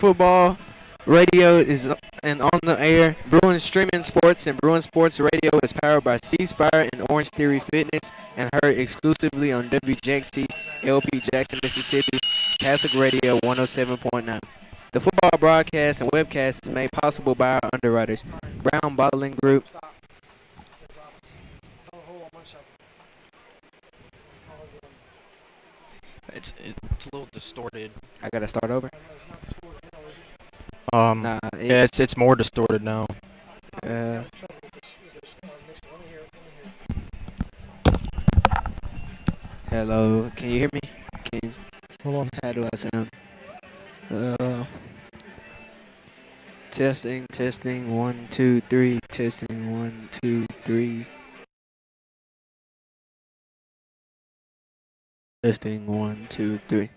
Football Radio is and on the air. Bruins Streaming Sports and Bruins Sports Radio is powered by C Spire and Orange Theory Fitness and heard exclusively on WJXC LP Jackson, Mississippi, Catholic Radio 107.9. The football broadcast and webcast is made possible by our underwriters, Brown Bottling Group. It's a little distorted. I gotta start over. Yeah, it's more distorted now. Hello, can you hear me? Hold on. How do I sound? Testing, 1, 2, 3. Testing, 1, 2, 3. Testing, 1, 2, 3.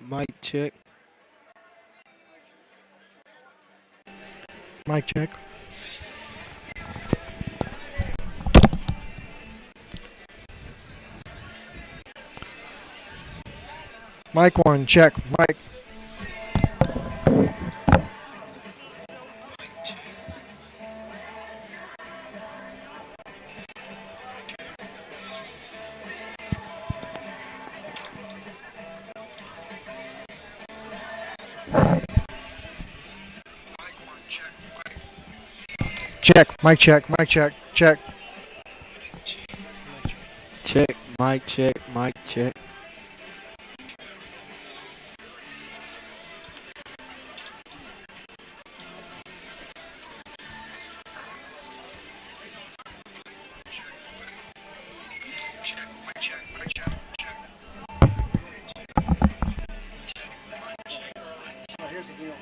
Mic check. Mic check. Mic 1, check. Mic. Check, mic check, mic check, check. Check, mic check, mic check. Here's the deal.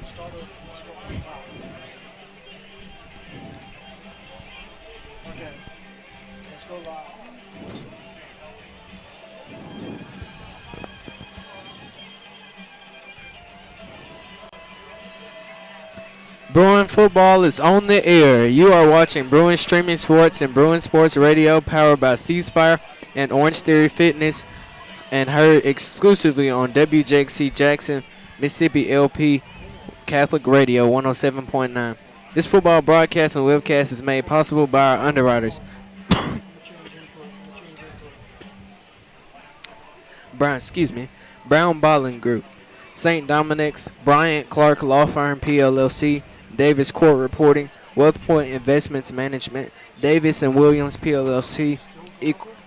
Start over. Let's go from the top. Okay. Let's go live. Bruin football is on the air. You are watching Bruin Streaming Sports and Bruin Sports Radio, powered by C Spire and Orange Theory Fitness, and heard exclusively on WJXC Jackson, Mississippi LP Catholic Radio 107.9. This football broadcast and webcast is made possible by our underwriters. Brown Bottling Group, St. Dominic's, Bryant Clark Law Firm PLLC, Davis Court Reporting, WealthPoint Investments Management, Davis and Williams PLLC,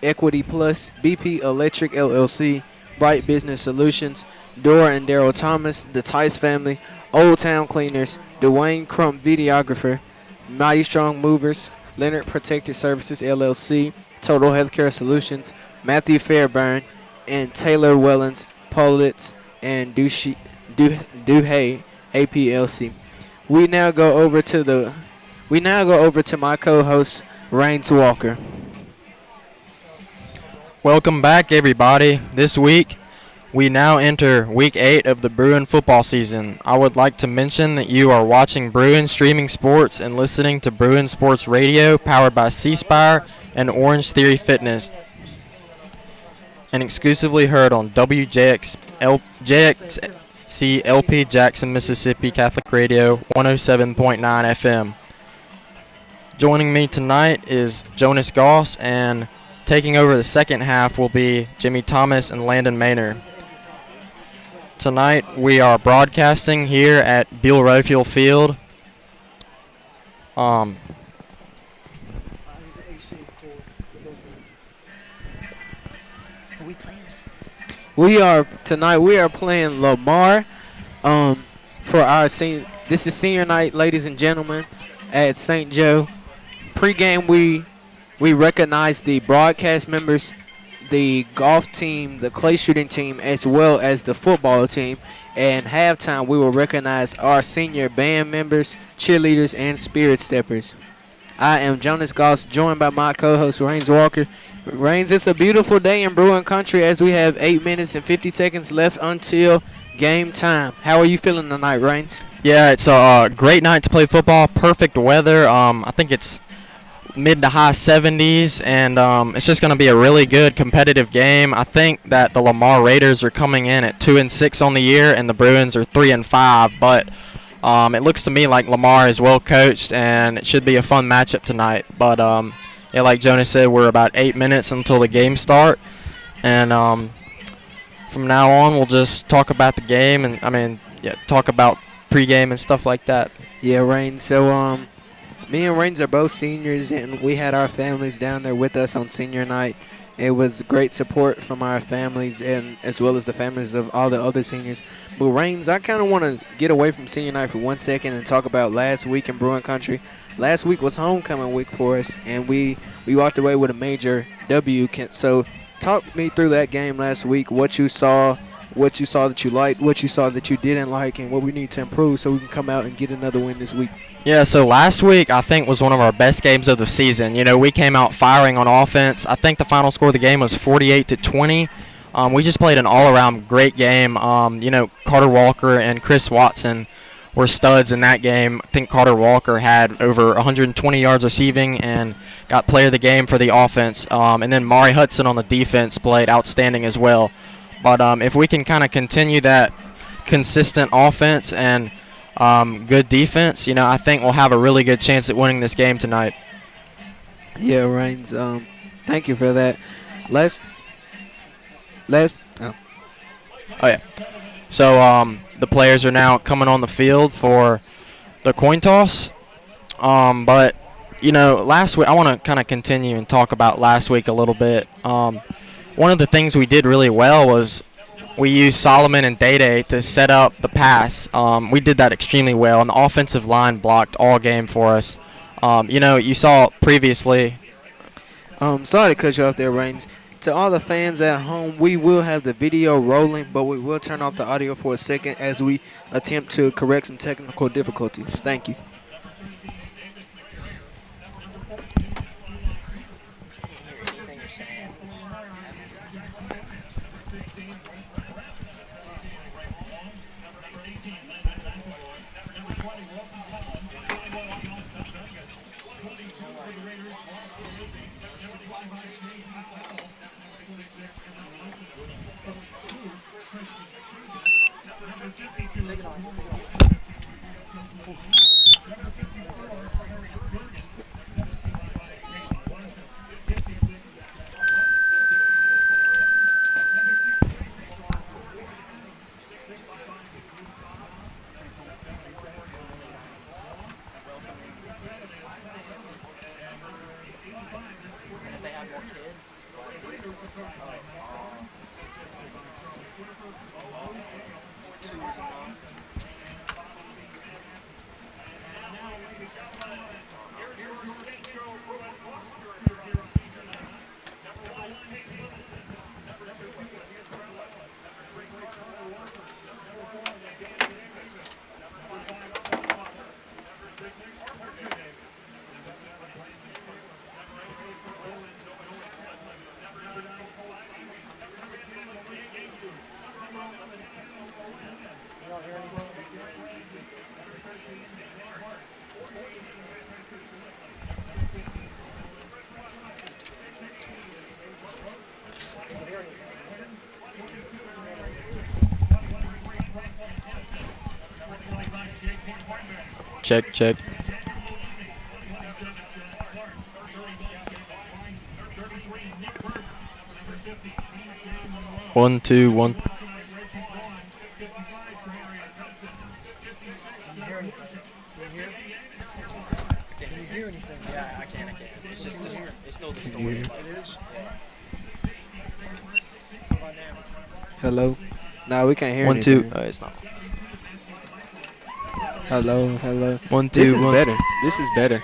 Equity Plus, BP Electric LLC, Bright Business Solutions, Dora and Daryl Thomas, the Tice Family, Old Town Cleaners, Dwayne Crump Videographer, Mighty Strong Movers, Leonard Protective Services LLC, Total Healthcare Solutions, Matthew Fairburn, and Taylor Wellens, Politz, and Duhey APLC. We now go over to my co-host Rains Walker. Welcome back, everybody. This week, we now enter Week 8 of the Bruin football season. I would like to mention that you are watching Bruin Streaming Sports and listening to Bruin Sports Radio, powered by C Spire and Orange Theory Fitness, and exclusively heard on WJXC LP Jackson, Mississippi Catholic Radio 107.9 FM. Joining me tonight is Jonas Goss, and taking over the second half will be Jimmy Thomas and Landon Maynard. Tonight we are broadcasting here at Beal Rofield Field Um, We are playing Lamar. For our senior, this is senior night, ladies and gentlemen, at St. Joe. Pre-game, we recognize the broadcast members, the golf team, the clay shooting team, as well as the football team. And halftime, we will recognize our senior band members, cheerleaders, and spirit steppers. I am Jonas Goss, joined by my co-host Rains Walker. Rains, it's a beautiful day in Bruin Country as we have 8 minutes and 50 seconds left until game time. How are you feeling tonight, Rains? yeah, it's a great night to play football. Perfect weather. I think it's mid to high 70s, and it's just going to be a really good competitive game. I think that the Lamar Raiders are coming in at 2-6 on the year, and the Bruins are 3-5. But it looks to me like Lamar is well coached, and it should be a fun matchup tonight. But yeah, like Jonas said, we're about 8 minutes until the game start, and from now on, we'll just talk about the game, and talk about pregame and stuff like that. Yeah, Rains. So me and Rains are both seniors, and we had our families down there with us on senior night. It was great support from our families and as well as the families of all the other seniors. But Rains, I kind of want to get away from senior night for 1 second and talk about last week in Bruin Country. Last week was homecoming week for us, and we walked away with a major W. So talk me through that game last week, what you saw that you liked, what you saw that you didn't like, and what we need to improve so we can come out and get another win this week. Yeah, so last week I think was one of our best games of the season. You know, we came out firing on offense. I think the final score of the game was 48-20. We just played an all-around great game. You know, Carter Walker and Chris Watson were studs in that game. I think Carter Walker had over 120 yards receiving and got player of the game for the offense. And then Mari Hudson on the defense played outstanding as well. But if we can kind of continue that consistent offense and good defense, you know, I think we'll have a really good chance at winning this game tonight. Yeah, Rains. Thank you for that. Oh yeah. So the players are now coming on the field for the coin toss. But you know, last week I want to kind of continue and talk about last week a little bit. One of the things we did really well was we used Solomon and Day to set up the pass. We did that extremely well, and the offensive line blocked all game for us. You know, you saw previously. Sorry to cut you off there, Rains. To all the fans at home, we will have the video rolling, but we will turn off the audio for a second as we attempt to correct some technical difficulties. Thank you. Check. 1, 2, 1. Hello. No, we can't hear One, two. anything. It's not. Hello, hello. One, This two, is one. better. This is better.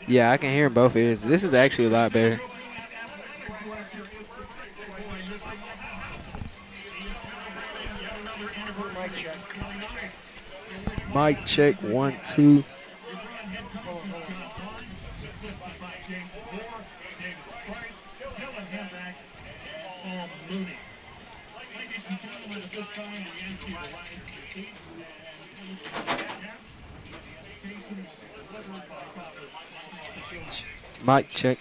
Yeah, I can hear in both ears. This is actually a lot better. Mic check 1, 2. Mic check.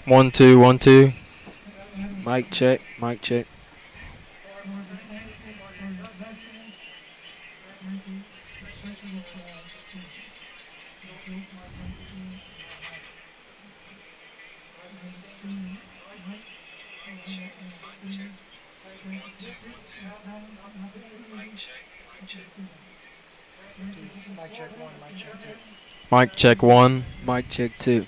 1, 2, 1, 2. Mic check. Mic check. Mic check 1. Mic check 2.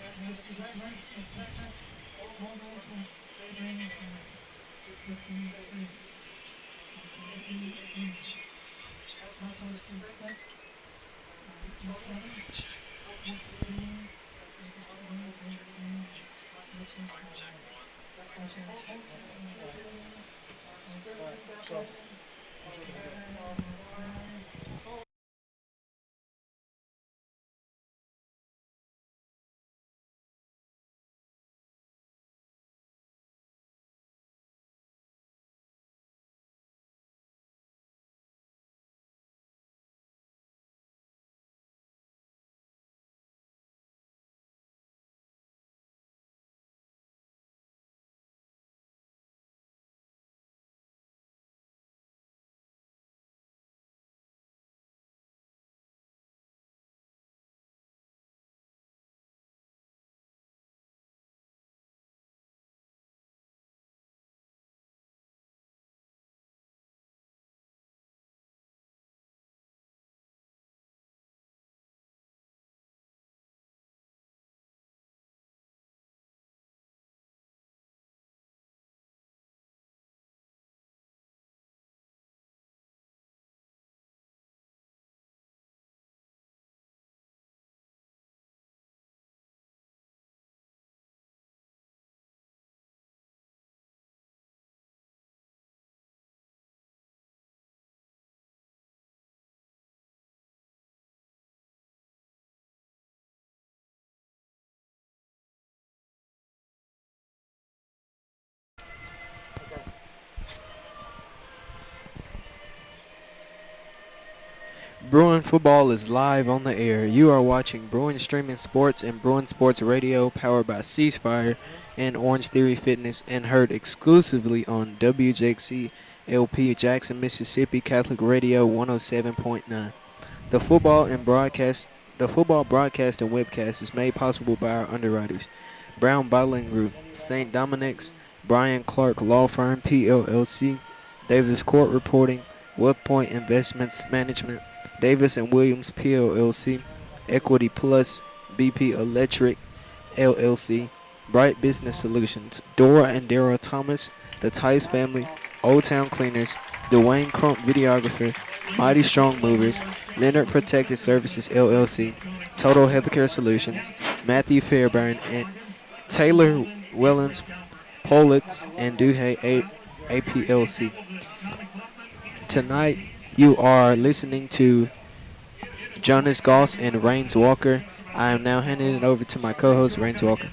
Bruin football is live on the air. You are watching Bruin Streaming Sports and Bruin Sports Radio, powered by Ceasefire and Orange Theory Fitness, and heard exclusively on WJC LP Jackson, Mississippi Catholic Radio 107.9. The football broadcast and webcast is made possible by our underwriters: Brown Bottling Group, St. Dominic's, Brian Clark Law Firm PLLC, Davis Court Reporting, WealthPoint Investments Management, Davis and Williams PLLC, Equity Plus, BP Electric LLC, Bright Business Solutions, Dora and Daryl Thomas, the Tice Family, Old Town Cleaners, Dwayne Crump Videographer, Mighty Strong Movers, Leonard Protective Services LLC, Total Healthcare Solutions, Matthew Fairbairn, and Taylor Wellens Politz and Duhay APLC. Tonight, you are listening to Jonas Goss and Rains Walker. I am now handing it over to my co-host, Rains Walker.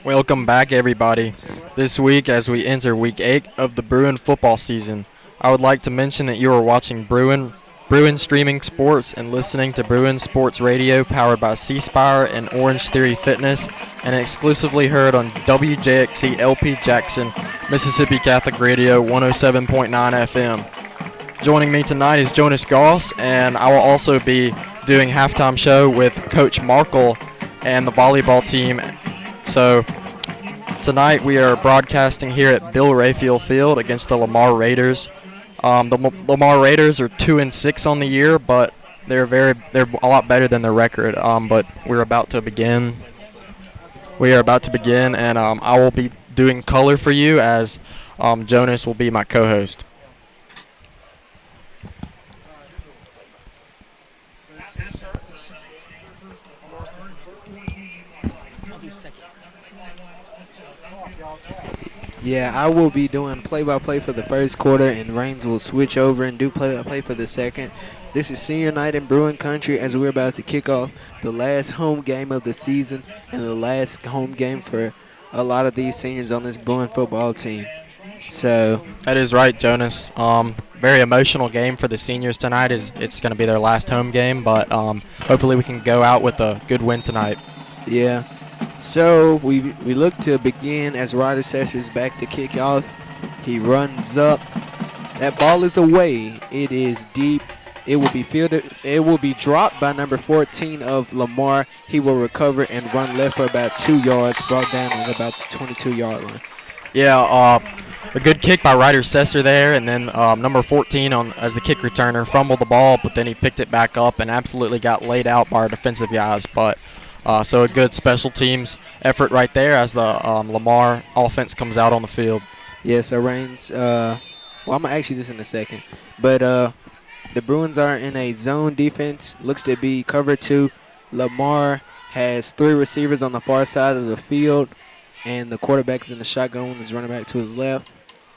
Welcome back, everybody. This week, as we enter Week 8 of the Bruin football season, I would like to mention that you are watching Bruin Streaming Sports and listening to Bruin Sports Radio, powered by C-Spire and Orange Theory Fitness, and exclusively heard on WJXC LP Jackson, Mississippi Catholic Radio 107.9 FM. Joining me tonight is Jonas Goss, and I will also be doing halftime show with Coach Markle and the volleyball team. So tonight we are broadcasting here at Bill Rayfield Field against the Lamar Raiders. The Lamar Raiders are 2-6 on the year, but they're a lot better than their record. But we're about to begin. We are about to begin, and I will be doing color for you as Jonas will be my co-host. Yeah, I will be doing play-by-play for the first quarter, and Reigns will switch over and do play-by-play for the second. This is senior night in Bruin country as we're about to kick off the last home game of the season and the last home game for a lot of these seniors on this Bruin football team. So That is right, Jonas. Very emotional game for the seniors tonight. It's going to be their last home game, but hopefully we can go out with a good win tonight. yeah. So we look to begin as Ryder Sessions back to kick off. He runs up. That ball is away. It is deep. It will be fielded. It will be dropped by number 14 of Lamar. He will recover and run left for about 2 yards, brought down at about the 22-yard line. Yeah, a good kick by Ryder Sesser there, and then number 14 as the kick returner fumbled the ball, but then he picked it back up and absolutely got laid out by our defensive guys. But so a good special teams effort right there as the Lamar offense comes out on the field. Yeah, so Reigns, well, I'm going to ask you this in a second. But the Bruins are in a zone defense. Looks to be cover 2. Lamar has 3 receivers on the far side of the field, and the quarterback is in the shotgun with his running back to his left.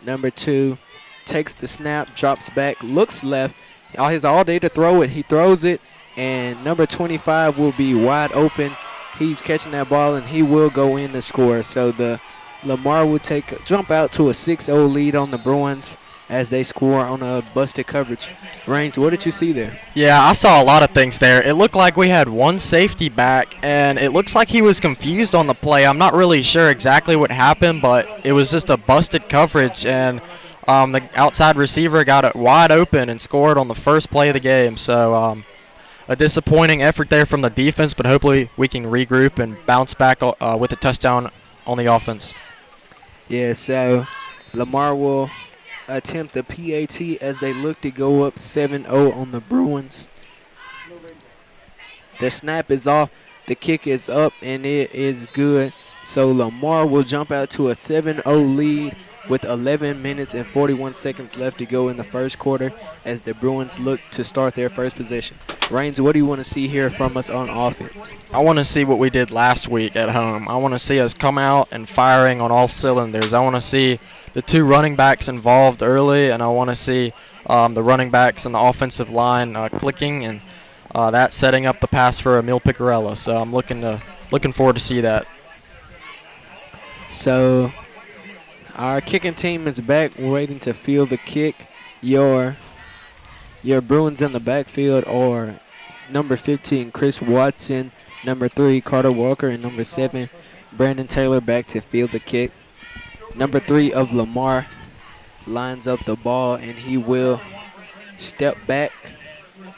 Number 2 takes the snap, drops back, looks left. He has all day to throw it. He throws it, and number 25 will be wide open. He's catching that ball, and he will go in to score. So the Lamar will jump out to a 6-0 lead on the Bruins as they score on a busted coverage. Reigns, what did you see there? Yeah, I saw a lot of things there. It looked like we had one safety back, and it looks like he was confused on the play. I'm not really sure exactly what happened, but it was just a busted coverage, and the outside receiver got it wide open and scored on the first play of the game. So a disappointing effort there from the defense, but hopefully we can regroup and bounce back with a touchdown on the offense. Yeah, so Lamar will attempt a PAT as they look to go up 7-0 on the Bruins. The snap is off, the kick is up, and it is good. So Lamar will jump out to a 7-0 lead with 11 minutes and 41 seconds left to go in the first quarter as the Bruins look to start their first possession. Reigns, what do you want to see here from us on offense? I want to see what we did last week at home. I want to see us come out and firing on all cylinders. I want to see the 2 running backs involved early, and I want to see the running backs and the offensive line clicking, and that setting up the pass for Emil Picarella. So I'm looking forward to see that. So our kicking team is back, waiting to field the kick. Your Bruins in the backfield are number 15, Chris Watson, number 3, Carter Walker, and number 7, Brandon Taylor back to field the kick. Number 3 of Lamar lines up the ball, and he will step back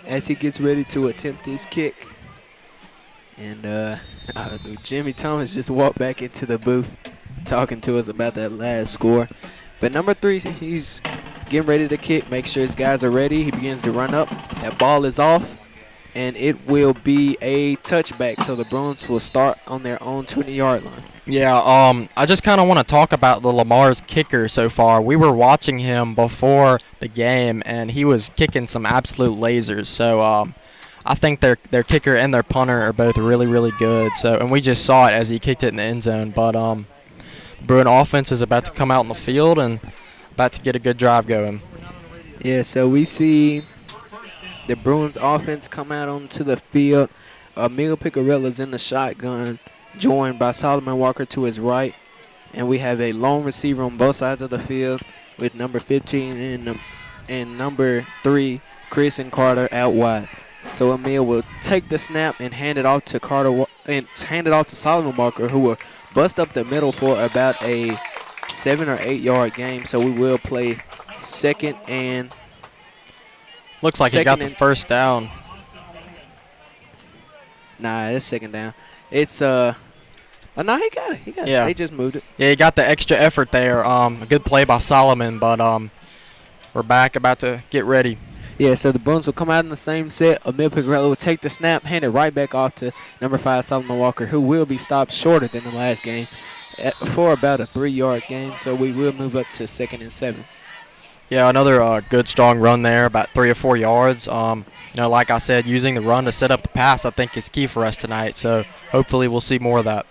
as he gets ready to attempt his kick. And Jimmy Thomas just walked back into the booth talking to us about that last score. But number 3, he's getting ready to kick, make sure his guys are ready. He begins to run up. That ball is off, and it will be a touchback. So the Bruins will start on their own 20-yard line. Yeah, I just kind of want to talk about the Lamar's kicker so far. We were watching him before the game, and he was kicking some absolute lasers. So I think their kicker and their punter are both really, really good. So, and we just saw it as he kicked it in the end zone. But the Bruin offense is about to come out in the field and about to get a good drive going. Yeah, so we see the Bruins offense come out onto the field. Emil Picarella's in the shotgun, joined by Solomon Walker to his right. And we have a lone receiver on both sides of the field with number 15 and number 3, Chris and Carter, out wide. So Emil will take the snap and hand it off to Carter and hand it off to Solomon Walker, who will bust up the middle for about a 7 or 8 yard game. So we will play second and looks like he got the first down. Nah, it's second down. It's no, he got it. He got it. They just moved it. Yeah, he got the extra effort there. A good play by Solomon, but we're back, about to get ready. Yeah, so the Bruins will come out in the same set. Emil Picarella will take the snap, hand it right back off to number 5, Solomon Walker, who will be stopped shorter than the last game. for about a 3-yard gain. So we will move up to 2nd and 7. Yeah, another good strong run there, about 3 or 4 yards. Like I said, using the run to set up the pass, I think is key for us tonight. So hopefully we'll see more of that.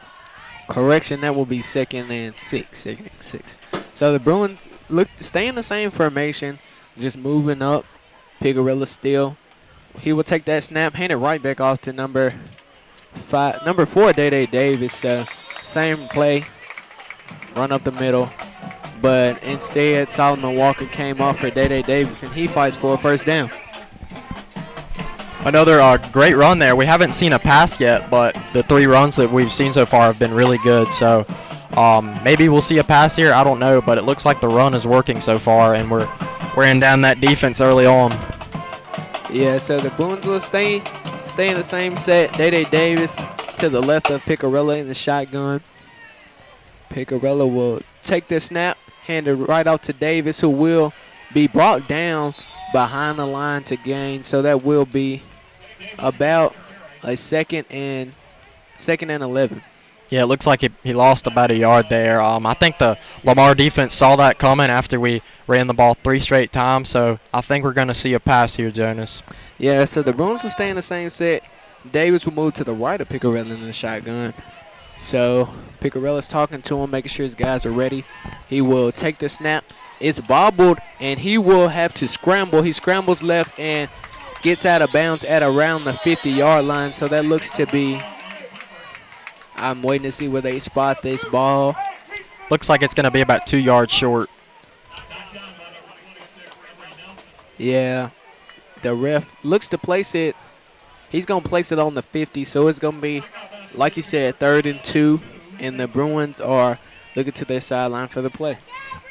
Correction, that will be 2nd and 6. 2nd and 6. So the Bruins look to stay in the same formation, just moving up. Pigarella still. He will take that snap, hand it right back off to number 4, Day Davis. Same play, run up the middle. But instead, Solomon Walker came off for Day Davis, and he fights for a first down. Another great run there. We haven't seen a pass yet, but the 3 runs that we've seen so far have been really good. So maybe we'll see a pass here. I don't know, but it looks like the run is working so far, and we're wearing down that defense early on. Yeah, so the Bruins will stay in the same set. Day Davis to the left of Picarella in the shotgun. Picarella will take the snap, hand it right out to Davis, who will be brought down behind the line to gain. So that will be about a 2nd and 11. Yeah, it looks like he lost about a yard there. I think the Lamar defense saw that coming after we ran the ball 3 straight times, so I think we're going to see a pass here, Jonas. Yeah, so the Bruins will stay in the same set. Davis will move to the right of Picarella in the shotgun. So Picarella's talking to him, making sure his guys are ready. He will take the snap. It's bobbled, and he will have to scramble. He scrambles left and gets out of bounds at around the 50-yard line, so that looks to be – I'm waiting to see where they spot this ball. Looks like it's going to be about 2 yards short. Yeah. The ref looks to place it. He's going to place it on the 50, so it's going to be, like you said, 3rd and 2, and the Bruins are looking to their sideline for the play.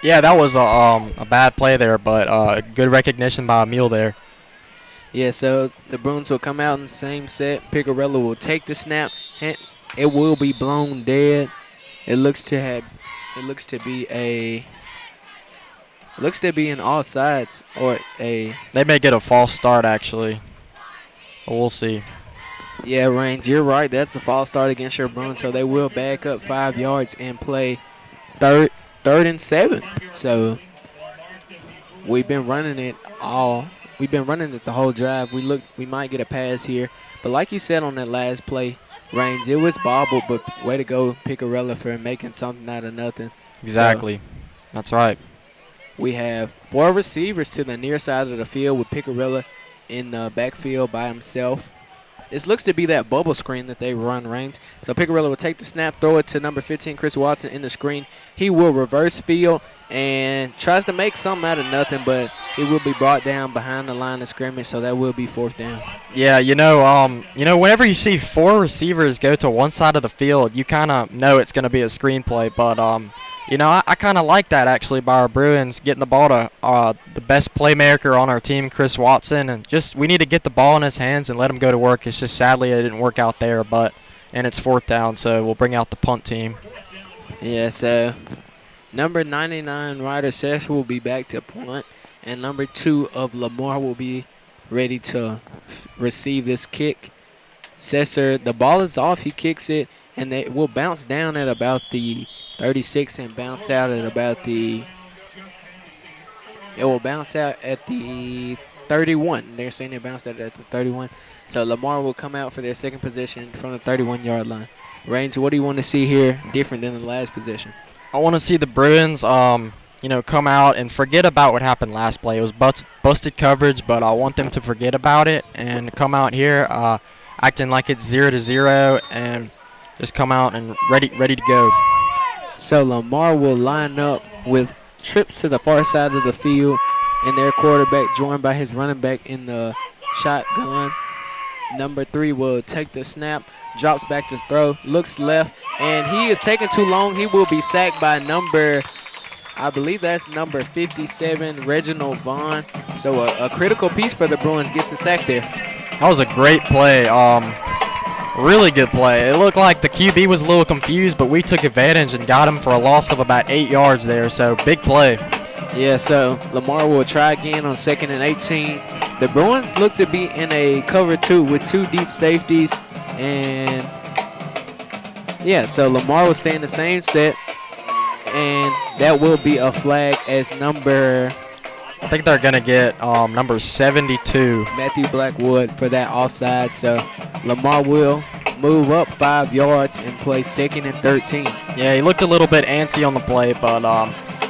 Yeah, that was a bad play there, but good recognition by Emil there. Yeah, so the Bruins will come out in the same set. Picarella will take the snap. It will be blown dead. It looks to be an offsides or a. They may get a false start actually. But we'll see. Yeah, Raines, you're right. That's a false start against your Bruins, so they will back up 5 yards and play 3rd and 7. So we've been running it all. We've been running it the whole drive. We might get a pass here, but like you said on that last play, Raines, it was bobbled, but way to go, Picarella, for making something out of nothing. Exactly. So, that's right. We have 4 receivers to the near side of the field with Picarella in the backfield by himself. This looks to be that bubble screen that they run, Raines. So Picarella will take the snap, throw it to number 15, Chris Watson, in the screen. He will reverse field and tries to make something out of nothing, but he will be brought down behind the line of scrimmage, so that will be 4th down. Yeah, whenever you see 4 receivers go to one side of the field, you kind of know it's going to be a screenplay. But, I kind of like that, actually, by our Bruins, getting the ball to the best playmaker on our team, Chris Watson. And just we need to get the ball in his hands and let him go to work. It's just sadly it didn't work out there, and it's 4th down, so we'll bring out the punt team. Yeah, so number 99, Ryder Sess, will be back to punt, and number 2 of Lamar will be ready to receive this kick. Sesser, the ball is off. He kicks it, and it will bounce down at about the 36 and bounce out at about the – it will bounce out at the 31. They're saying it bounced out at the 31. So Lamar will come out for their second possession from the 31-yard line. Raines, what do you want to see here different than the last possession? I want to see the Bruins, come out and forget about what happened last play. It was busted coverage, but I want them to forget about it and come out here acting like it's 0-0 and just come out and ready to go. So Lamar will line up with trips to the far side of the field and their quarterback joined by his running back in the shotgun. Number 3 will take the snap, drops back to throw, looks left, and he is taking too long. He will be sacked by I believe that's number 57, Reginald Vaughn. So a critical piece for the Bruins gets the sack there. That was a great play. Really good play. It looked like the QB was a little confused, but we took advantage and got him for a loss of about 8 yards there. So big play. Yeah, so Lamar will try again on 2nd and 18. The Bruins look to be in a cover 2 with 2 deep safeties. And, yeah, so Lamar will stay in the same set. and that will be a flag as I think they're going to get number 72. Matthew Blackwood for that offside. So Lamar will move up 5 yards and play 2nd and 13. Yeah, he looked a little bit antsy on the play, but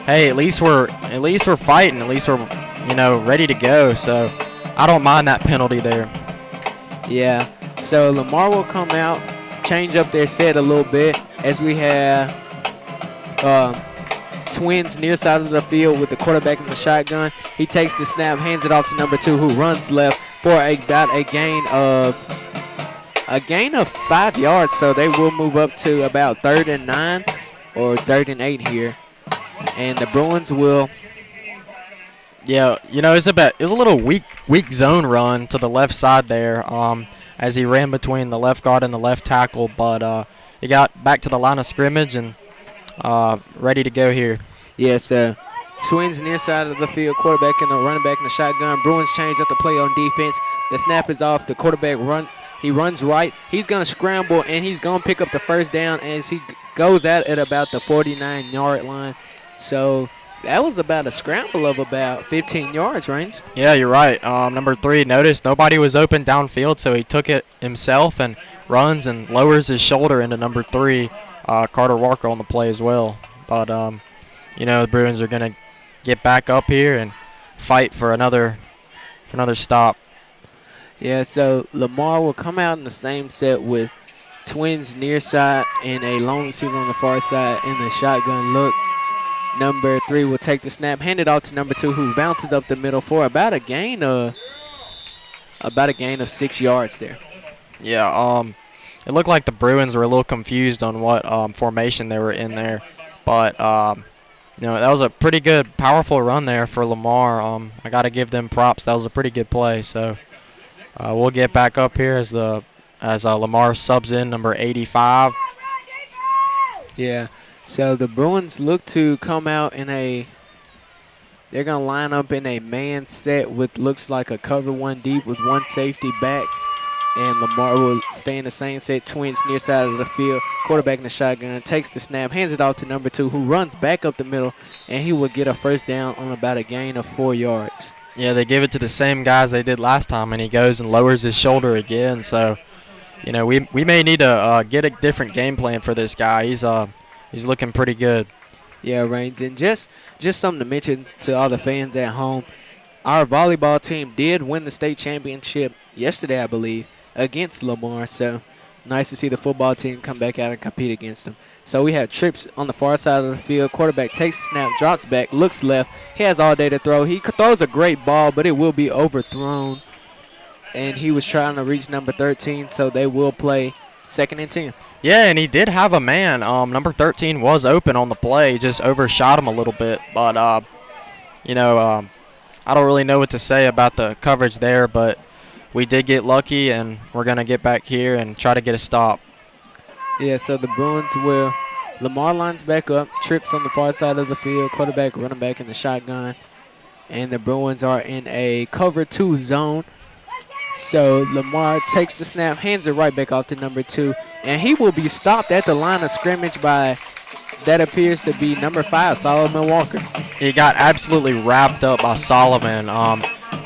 hey, at least we're fighting. At least we're ready to go. So I don't mind that penalty there. Yeah. So Lamar will come out, change up their set a little bit as we have Twins near side of the field with the quarterback in the shotgun. He takes the snap, hands it off to number 2, who runs left for about a gain of 5 yards. So they will move up to about 3rd and 9 or 3rd and 8 here, and the Bruins will. Yeah, it was a little weak zone run to the left side there, as he ran between the left guard and the left tackle, but he got back to the line of scrimmage and ready to go here. Yes, Twins near side of the field, quarterback and the running back in the shotgun. Bruins change up the play on defense. The snap is off. The quarterback he runs right. He's going to scramble, and he's going to pick up the first down as he goes out at about the 49-yard line. So that was about a scramble of about 15 yards, Reigns. Yeah, you're right. Number 3 noticed nobody was open downfield, so he took it himself and runs and lowers his shoulder into number 3, Carter Walker, on the play as well. But, the Bruins are going to get back up here and fight for another stop. Yeah, so Lamar will come out in the same set with Twins near side and a long receiver on the far side in the shotgun look. Number 3 will take the snap, hand it off to number 2, who bounces up the middle for about a gain of 6 yards there. Yeah, it looked like the Bruins were a little confused on what formation they were in there, but that was a pretty good, powerful run there for Lamar. I got to give them props. That was a pretty good play. So we'll get back up here as Lamar subs in number 85. Yeah. So the Bruins look to come out they're going to line up in a man set with looks like a cover 1 deep with 1 safety back. And Lamar will stay in the same set. Twins near side of the field. Quarterback in the shotgun takes the snap, hands it off to number 2, who runs back up the middle, and he will get a first down on about a gain of 4 yards. Yeah, they give it to the same guys they did last time, and he goes and lowers his shoulder again. So, we may need to get a different game plan for this guy. He's looking pretty good. Yeah, Reigns, and just something to mention to all the fans at home. Our volleyball team did win the state championship yesterday, I believe, against Lamar. So nice to see the football team come back out and compete against them. So we have trips on the far side of the field. Quarterback takes the snap, drops back, looks left. He has all day to throw. He throws a great ball, but it will be overthrown. And he was trying to reach number 13, so they will play 2nd and 10. Yeah, and he did have a man. Number 13 was open on the play, just overshot him a little bit. But, I don't really know what to say about the coverage there, but we did get lucky, and we're going to get back here and try to get a stop. Yeah, so the Bruins will. Lamar lines back up, trips on the far side of the field, quarterback, running back in the shotgun. And the Bruins are in a cover 2 zone. So Lamar takes the snap, hands it right back off to number 2, and he will be stopped at the line of scrimmage by, that appears to be number 5, Solomon Walker. He got absolutely wrapped up by Solomon,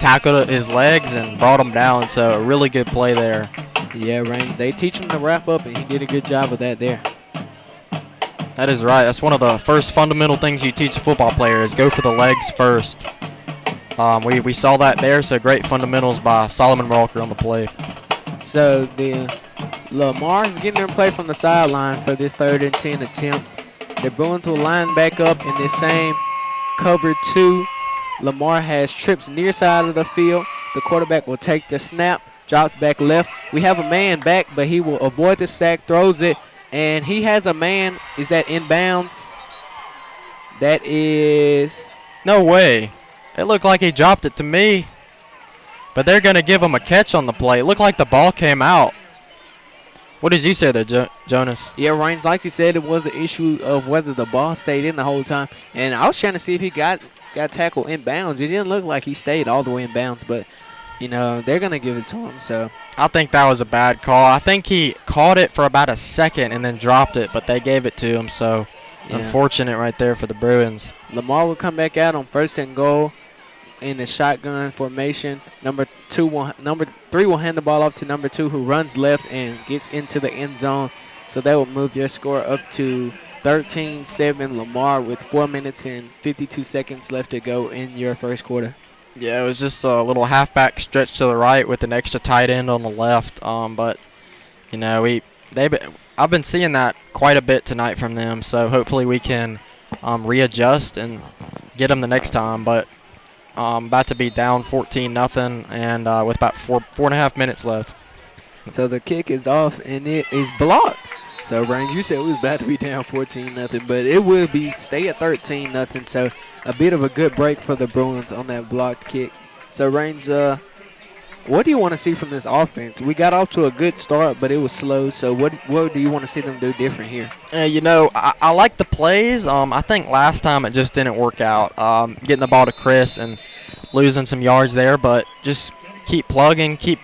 tackled his legs and brought him down, so a really good play there. Yeah, Reigns, they teach him to wrap up, and he did a good job of that there. That is right. That's one of the first fundamental things you teach a football player is go for the legs first. We saw that there, so great fundamentals by Solomon Walker on the play. So the Lamar is getting their play from the sideline for this 3rd and 10 attempt. The Bruins will line back up in this same cover 2. Lamar has trips near side of the field. The quarterback will take the snap, drops back left. We have a man back, but he will avoid the sack, throws it, and he has a man. Is that inbounds? That is. No way. It looked like he dropped it to me. But they're going to give him a catch on the play. It looked like the ball came out. What did you say there, Jonas? Yeah, Reigns, like you said, it was an issue of whether the ball stayed in the whole time. And I was trying to see if he got tackled inbounds. It didn't look like he stayed all the way inbounds, but, they're going to give it to him. So I think that was a bad call. I think he caught it for about a second and then dropped it, but they gave it to him. So Yeah. Unfortunate right there for the Bruins. Lamar will come back out on 1st and goal in the shotgun formation. Number 3 will hand the ball off to number 2, who runs left and gets into the end zone. So that will move your score up to 13-7 Lamar with 4 minutes and 52 seconds left to go in your first quarter. Yeah, it was just a little halfback stretch to the right with an extra tight end on the left. But you know, I've been seeing that quite a bit tonight from them. So hopefully we can readjust and get them the next time. But about to be down 14-0, and with about 4.5 minutes left. So the kick is off and it is blocked. So Range, you said we was about to be down 14-0, but it will stay at 13-0. So a bit of a good break for the Bruins on that blocked kick. So Range, what do you want to see from this offense? We got off to a good start, but it was slow. So what do you want to see them do different here? You know, I like the plays. I think last time it just didn't work out. Getting the ball to Chris and losing some yards there, but just keep plugging, keep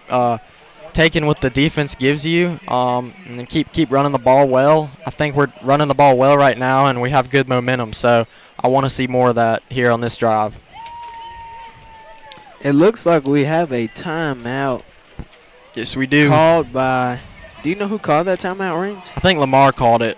taking what the defense gives you, and then keep running the ball well. I think we're running the ball well right now, and we have good momentum. So I want to see more of that here on this drive. It looks like we have a timeout. Yes, we do. Called by, do you know who called that timeout, Range? I think Lamar called it.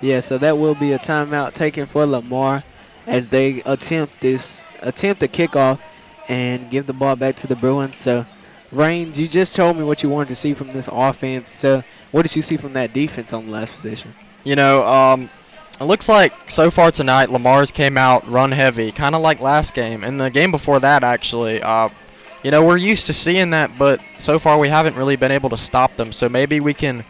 Yeah, so that will be a timeout taken for Lamar as they attempt the kickoff and give the ball back to the Bruins. So, Range, you just told me what you wanted to see from this offense. So, what did you see from that defense on the last possession? You know, it looks like so far tonight Lamar's came out run heavy, kind of like last game. And the game before that, actually, you know, we're used to seeing that, but so far we haven't really been able to stop them. So maybe we can,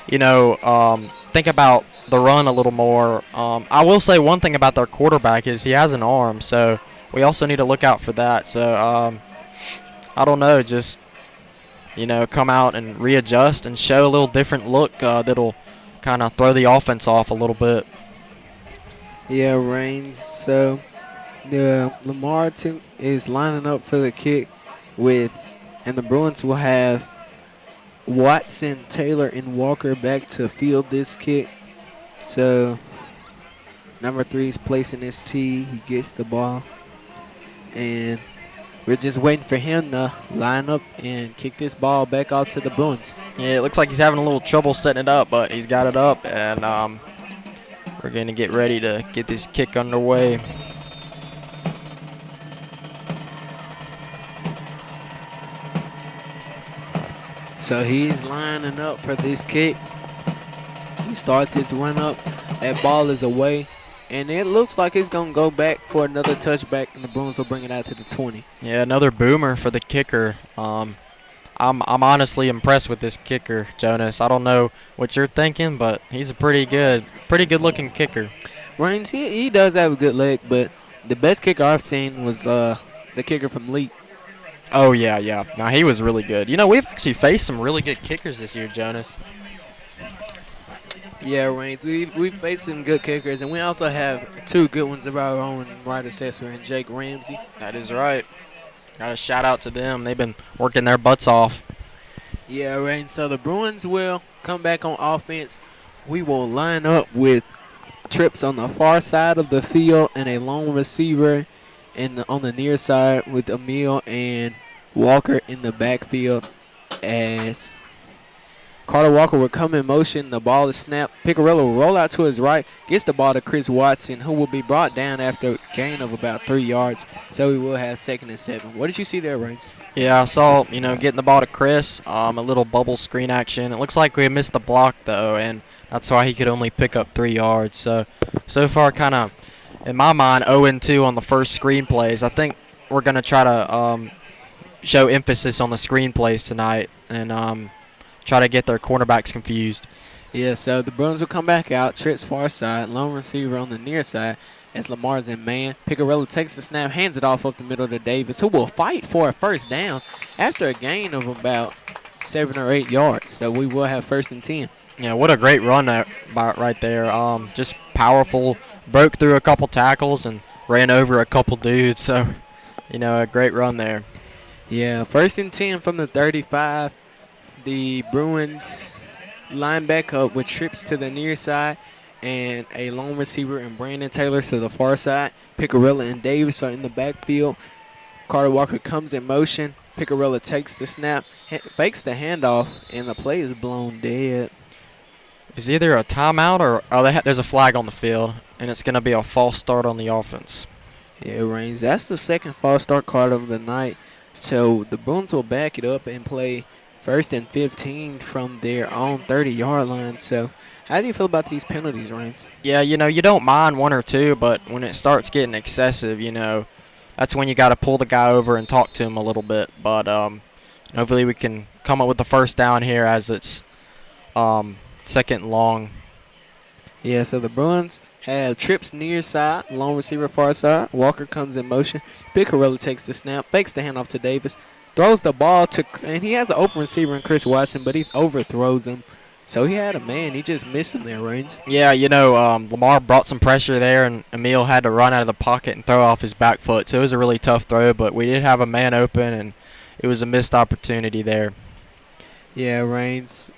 you know, think about the run a little more. I will say one thing about their quarterback is he has an arm, so we also need to look out for that. So I don't know, just, you know, come out and readjust and show a little different look that'll kind of throw the offense off a little bit. Yeah, Reigns. So the Lamar team is lining up for the kick and the Bruins will have Watson, Taylor, and Walker back to field this kick. So number 3 is placing his tee. He gets the ball. And we're just waiting for him to line up and kick this ball back out to the Bruins. Yeah, it looks like he's having a little trouble setting it up, but he's got it up, and we're going to get ready to get this kick underway. So he's lining up for this kick. He starts his run up. That ball is away. And it looks like it's going to go back for another touchback, and the Bruins will bring it out to the 20. Yeah, another boomer for the kicker. I'm honestly impressed with this kicker, Jonas. I don't know what you're thinking, but he's a pretty good looking kicker. Reigns, he does have a good leg, but the best kicker I've seen was the kicker from Leap. Oh, yeah. Now, he was really good. You know, we've actually faced some really good kickers this year, Jonas. Yeah, Reigns, we've faced some good kickers, and we also have 2 good ones of our own, Ryder Sesser and Jake Ramsey. That is right. Got a shout out to them. They've been working their butts off. Yeah, Reigns. So the Bruins will come back on offense. We will line up with trips on the far side of the field and a lone receiver on the near side with Emil and Walker in the backfield as Carter Walker will come in motion. The ball is snapped. Picarello will roll out to his right, gets the ball to Chris Watson, who will be brought down after a gain of about 3 yards. So we will have 2nd and 7. What did you see there, Reigns? Yeah, I saw, you know, getting the ball to Chris, a little bubble screen action. It looks like we missed the block, though, and that's why he could only pick up 3 yards. So far, kind of, in my mind, 0-2 on the first screen plays. I think we're going to try to show emphasis on the screen plays tonight and try to get their cornerbacks confused. Yeah, so the Bruins will come back out. Trips far side, lone receiver on the near side as Lamar's in man. Picarello takes the snap, hands it off up the middle to Davis, who will fight for a first down after a gain of about 7 or 8 yards. So we will have 1st and 10. Yeah, what a great run right there. Just powerful, broke through a couple tackles and ran over a couple dudes. So, you know, a great run there. Yeah, 1st and 10 from the 35. The Bruins line back up with trips to the near side and a lone receiver and Brandon Taylor to the far side. Picarella and Davis are in the backfield. Carter Walker comes in motion. Picarella takes the snap, fakes the handoff, and the play is blown dead. It's either a timeout or there's a flag on the field, and it's going to be a false start on the offense. Yeah, Reigns. That's the second false start card of the night. So the Bruins will back it up and play 1st and 15 from their own 30-yard line. So how do you feel about these penalties, Reigns? Yeah, you don't mind one or two, but when it starts getting excessive, that's when you got to pull the guy over and talk to him a little bit. But hopefully we can come up with the first down here as it's second long. Yeah, so the Bruins have trips near side, long receiver far side. Walker comes in motion. Picarella takes the snap, fakes the handoff to Davis, throws the ball to, and he has an open receiver in Chris Watson, but he overthrows him. So he had a man. He just missed him there, Reigns. Yeah, Lamar brought some pressure there, and Emil had to run out of the pocket and throw off his back foot. So it was a really tough throw, but we did have a man open, and it was a missed opportunity there. Yeah, Reigns.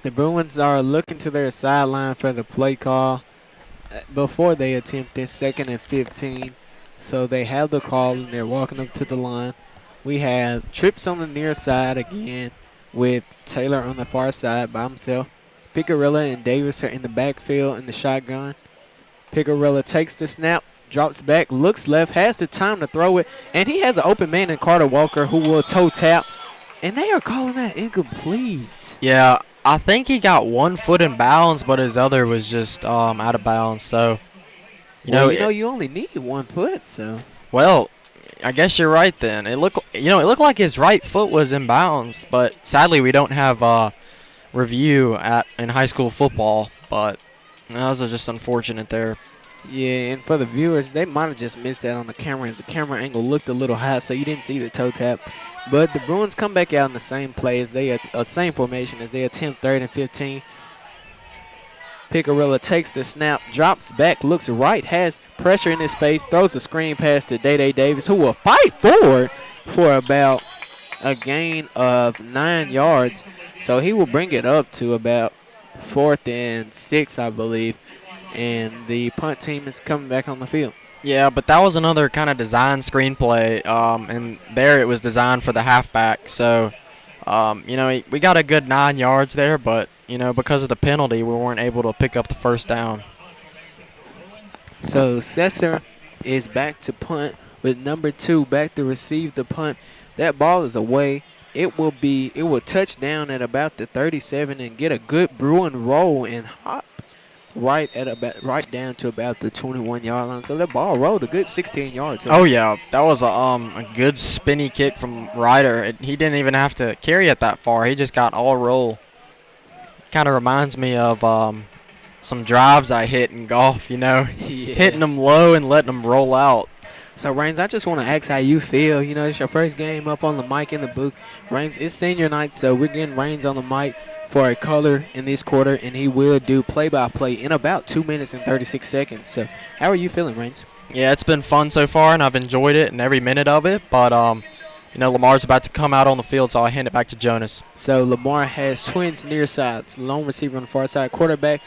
The Bruins are looking to their sideline for the play call before they attempt this 2nd and 15. So they have the call, and they're walking up to the line. We have trips on the near side again with Taylor on the far side by himself. Picarella and Davis are in the backfield in the shotgun. Picarella takes the snap, drops back, looks left, has the time to throw it, and he has an open man in Carter Walker who will toe tap, and they are calling that incomplete. Yeah, I think he got 1 foot in bounds, but his other was just out of bounds. So, you only need 1 foot. So, well, I guess you're right then. It looked like his right foot was in bounds, but sadly we don't have review in high school football. But that was just unfortunate there. Yeah, and for the viewers, they might have just missed that on the camera as the camera angle looked a little high, so you didn't see the toe tap. But the Bruins come back out in the same play as same formation as they attempt 3rd and 15. Picarella takes the snap, drops back, looks right, has pressure in his face, throws a screen pass to Day Davis, who will fight forward for about a gain of 9 yards. So he will bring it up to about 4th and 6, I believe. And the punt team is coming back on the field. Yeah, but that was another kind of design screenplay, and there it was designed for the halfback. So, we got a good 9 yards there, but, because of the penalty, we weren't able to pick up the first down. So Sesser is back to punt with number 2 back to receive the punt. That ball is away. It will touch down at about the 37 and get a good Bruin roll and hop right down to about the 21-yard line. So that ball rolled a good 16 yards. Oh yeah, that was a good spinny kick from Ryder. He didn't even have to carry it that far. He just got all roll. Kind of reminds me of some drives I hit in golf. Yeah. Hitting them low and letting them roll out. So, Reigns, I just want to ask how you feel. It's your first game up on the mic in the booth. Reigns, it's senior night, so we're getting Reigns on the mic for a color in this quarter, and he will do play-by-play in about 2 minutes and 36 seconds. So, how are you feeling, Reigns? Yeah, it's been fun so far, and I've enjoyed it and every minute of it. But, Lamar's about to come out on the field, so I'll hand it back to Jonas. So, Lamar has twins near sides. Lone receiver on the far side. Quarterback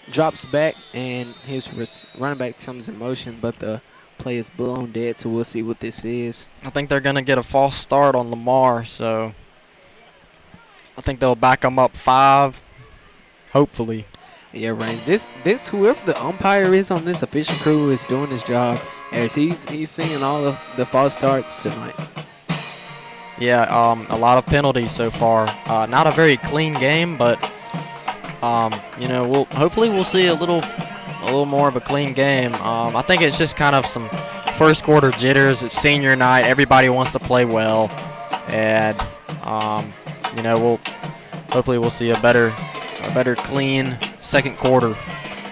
drops back, and his running back comes in motion, but the play is blown dead, so we'll see what this is. I think they're going to get a false start on Lamar, so I think they'll back him up 5, hopefully. Yeah, Reigns. This whoever the umpire is on this official crew is doing his job, as he's seeing all of the false starts tonight. Yeah, a lot of penalties so far. Not a very clean game, but hopefully we'll see a little more of a clean game. I think it's just kind of some first quarter jitters. It's senior night. Everybody wants to play well, and hopefully we'll see a better clean second quarter.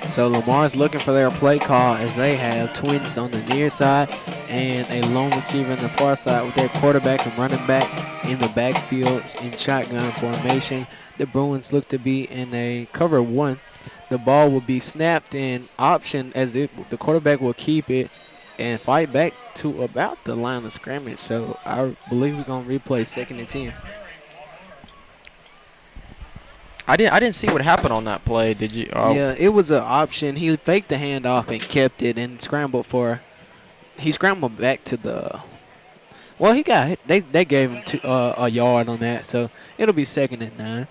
So Lamar's looking for their play call as they have twins on the near side and a lone receiver on the far side with their quarterback and running back in the backfield in shotgun formation. The Bruins look to be in a cover 1. The ball will be snapped and optioned as the quarterback will keep it and fight back to about the line of scrimmage. So I believe we're going to replay 2nd and 10. I didn't see what happened on that play. Did you? Oh, Yeah, it was an option. He faked the handoff and kept it and scrambled for. He scrambled back to the. Well, he got hit. They gave him a yard on that, so it'll be 2nd and 9.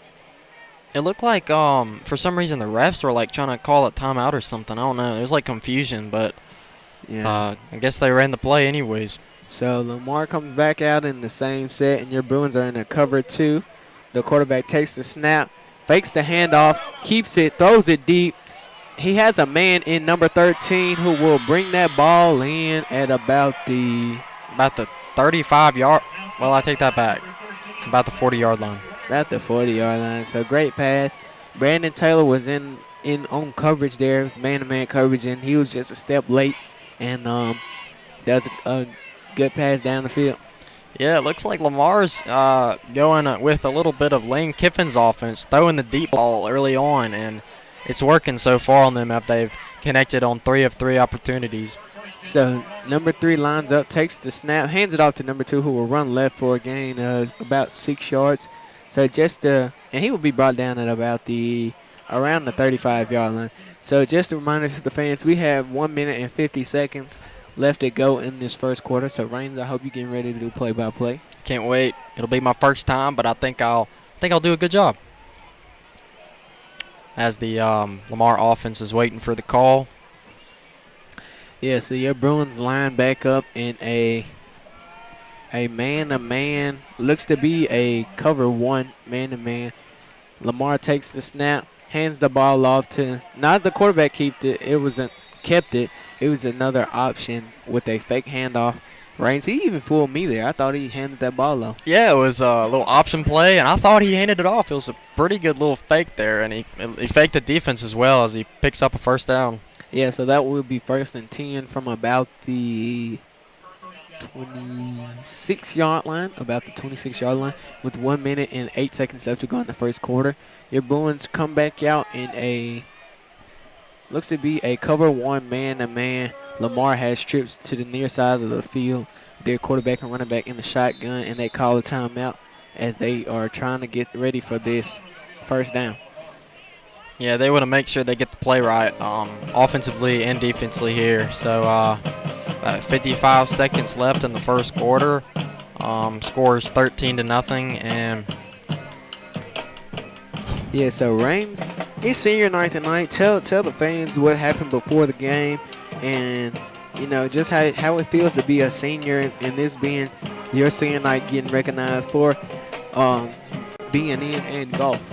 it looked like for some reason the refs were like trying to call a timeout or something. I don't know. There was like confusion, but Yeah. I guess they ran the play anyways. So Lamar comes back out in the same set, and your Bruins are in a cover 2. The quarterback takes the snap, fakes the handoff, keeps it, throws it deep. He has a man in number 13 who will bring that ball in at about the 35-yard. Well, I take that back. About the 40-yard line. 40-yard line. So great pass. Brandon Taylor was in on coverage there. It was man-to-man coverage, and he was just a step late. And that's a good pass down the field. Yeah, it looks like Lamar's going with a little bit of Lane Kiffin's offense, throwing the deep ball early on, and it's working so far on them after they've connected on 3 of 3 opportunities. So number 3 lines up, takes the snap, hands it off to number 2, who will run left for a gain of about 6 yards. So and he will be brought down at about around the 35-yard line. So just a reminder to the fans, we have 1 minute and 50 seconds left to go in this first quarter. So Raines, I hope you're getting ready to do play-by-play. Can't wait. It'll be my first time, but I think I'll do a good job. As the Lamar offense is waiting for the call. Yeah, so your Bruins line back up in a man-to-man. Looks to be a cover 1 man-to-man. Lamar takes the snap, hands the ball off to not the quarterback kept it. It was another option with a fake handoff. Raines, he even fooled me there. I thought he handed that ball off. Yeah, it was a little option play, and I thought he handed it off. It was a pretty good little fake there, and he faked the defense as well as he picks up a first down. Yeah, so that will be 1st and 10 from about the 26-yard line, with 1 minute and 8 seconds left to go in the first quarter. Your Bruins come back out in looks to be a cover 1 man-to-man. Lamar has trips to the near side of the field. Their quarterback and running back in the shotgun, and they call a timeout as they are trying to get ready for this first down. Yeah, they want to make sure they get the play right offensively and defensively here. So 55 seconds left in the first quarter. Scores 13-0, and yeah. So Raines, it's senior night tonight. Tell the fans what happened before the game, and just how it feels to be a senior, and this being your senior night, getting recognized for being in golf.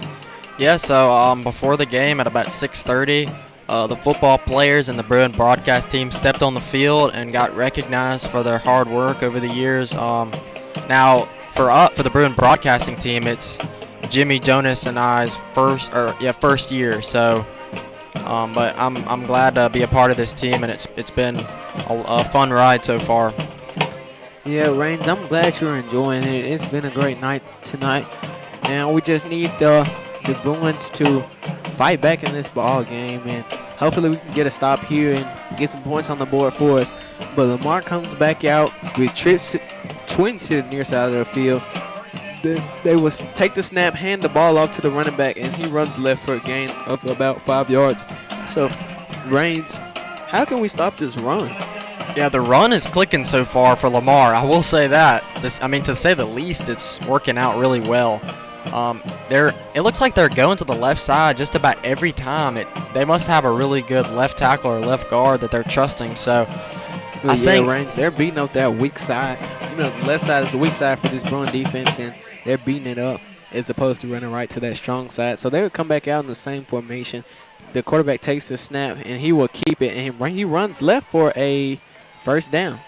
Yeah, so before the game at about 6:30, the football players and the Bruin broadcast team stepped on the field and got recognized for their hard work over the years. Now, for the Bruin broadcasting team, it's Jimmy Jonas and I's first year. So, but I'm glad to be a part of this team, and it's been a fun ride so far. Yeah, Raines, I'm glad you're enjoying it. It's been a great night tonight. Now we just need the Bruins to fight back in this ball game, and hopefully we can get a stop here and get some points on the board for us. But Lamar comes back out with twins to the near side of the field. They will take the snap, hand the ball off to the running back, and he runs left for a gain of about 5 yards. So, Raines, how can we stop this run? Yeah, the run is clicking so far for Lamar. I will say that. To say the least, it's working out really well. It looks like they're going to the left side just about every time. They must have a really good left tackle or left guard that they're trusting. So I think Raines, they're beating up that weak side. The left side is a weak side for this Bruin defense, and they're beating it up as opposed to running right to that strong side. So they would come back out in the same formation. The quarterback takes the snap, and he will keep it, and he runs left for a first down.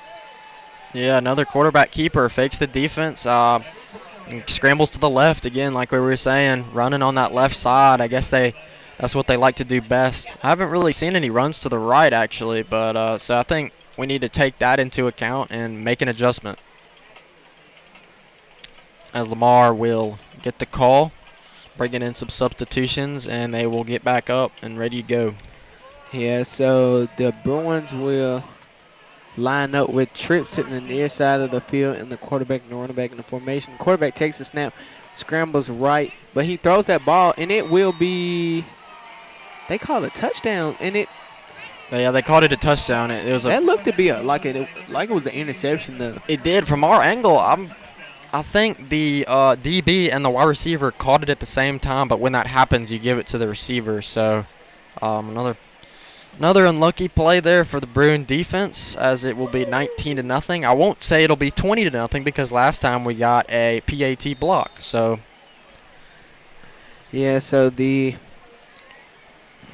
Yeah, another quarterback keeper fakes the defense. And scrambles to the left again, like we were saying, running on that left side. I guess that's what they like to do best. I haven't really seen any runs to the right, actually, but so I think we need to take that into account and make an adjustment. As Lamar will get the call, bringing in some substitutions, and they will get back up and ready to go. Yeah, so the Bruins will line up with trips hitting the near side of the field, and the quarterback and the running back in the formation. The quarterback takes the snap, scrambles right, but he throws that ball, and it will be, they call it a touchdown, and They called it a touchdown. It was that looked to be like it was an interception though. It did. From our angle, I think the DB and the wide receiver caught it at the same time, but when that happens, you give it to the receiver. So another unlucky play there for the Bruin defense, as it will be 19-0. I won't say it'll be 20-0 because last time we got a PAT block. So yeah, so the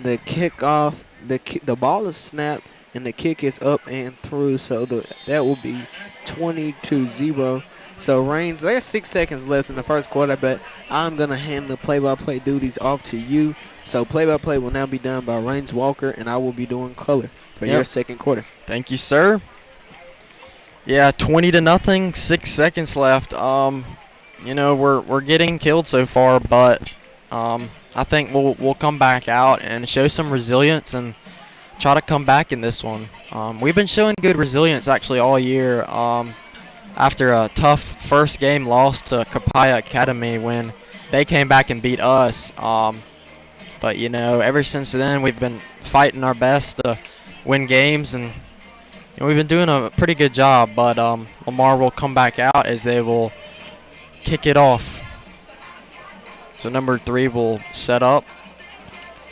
kickoff, the ball is snapped and the kick is up and through, so that will be 20-0. So Reigns, there's 6 seconds left in the first quarter, but I'm gonna hand the play-by-play duties off to you. So play-by-play will now be done by Reigns Walker, and I will be doing color for your second quarter. Thank you, sir. Yeah, 20-0, 6 seconds left. We're getting killed so far, but I think we'll come back out and show some resilience and try to come back in this one. We've been showing good resilience actually all year. After a tough first game loss to Capaya Academy when they came back and beat us. But, ever since then we've been fighting our best to win games, and we've been doing a pretty good job. But Lamar will come back out as they will kick it off. So number 3 will set up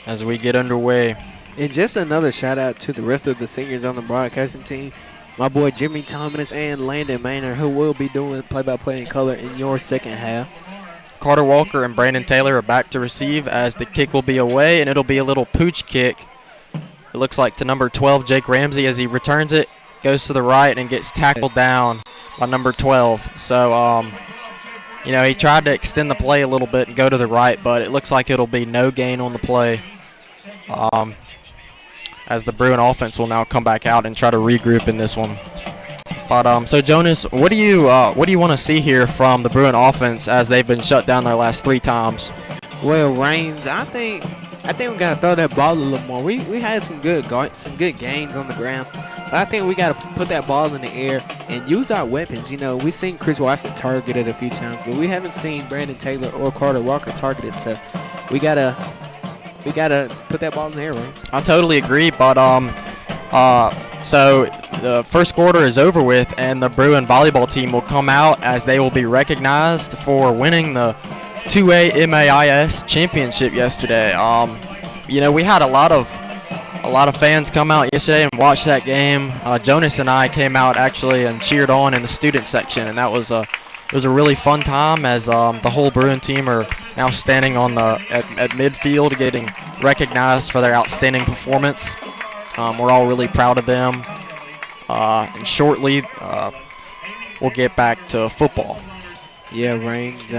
as we get underway. And just another shout-out to the rest of the seniors on the broadcasting team. My boy Jimmy Thomas and Landon Maynard, who will be doing play-by-play in color in your second half. Carter Walker and Brandon Taylor are back to receive as the kick will be away, and it'll be a little pooch kick. It looks like to number 12, Jake Ramsey, as he returns it, goes to the right and gets tackled down by number 12. So, he tried to extend the play a little bit and go to the right, but it looks like it'll be no gain on the play. As the Bruin offense will now come back out and try to regroup in this one. But so Jonas, what do you want to see here from the Bruin offense as they've been shut down their last 3 times? Well, Reigns, I think we gotta throw that ball a little more. We had some good gains on the ground, but I think we gotta put that ball in the air and use our weapons. We've seen Chris Watson targeted a few times, but we haven't seen Brandon Taylor or Carter Walker targeted. So we gotta put that ball in the air, right? I totally agree, but so the first quarter is over with, and the Bruin volleyball team will come out as they will be recognized for winning the 2A MAIS championship yesterday. We had a lot of fans come out yesterday and watch that game. Jonas and I came out actually and cheered on in the student section, and that was a really fun time as the whole Bruin team are now standing on at midfield getting recognized for their outstanding performance. We're all really proud of them. And shortly, we'll get back to football. Yeah, Reigns,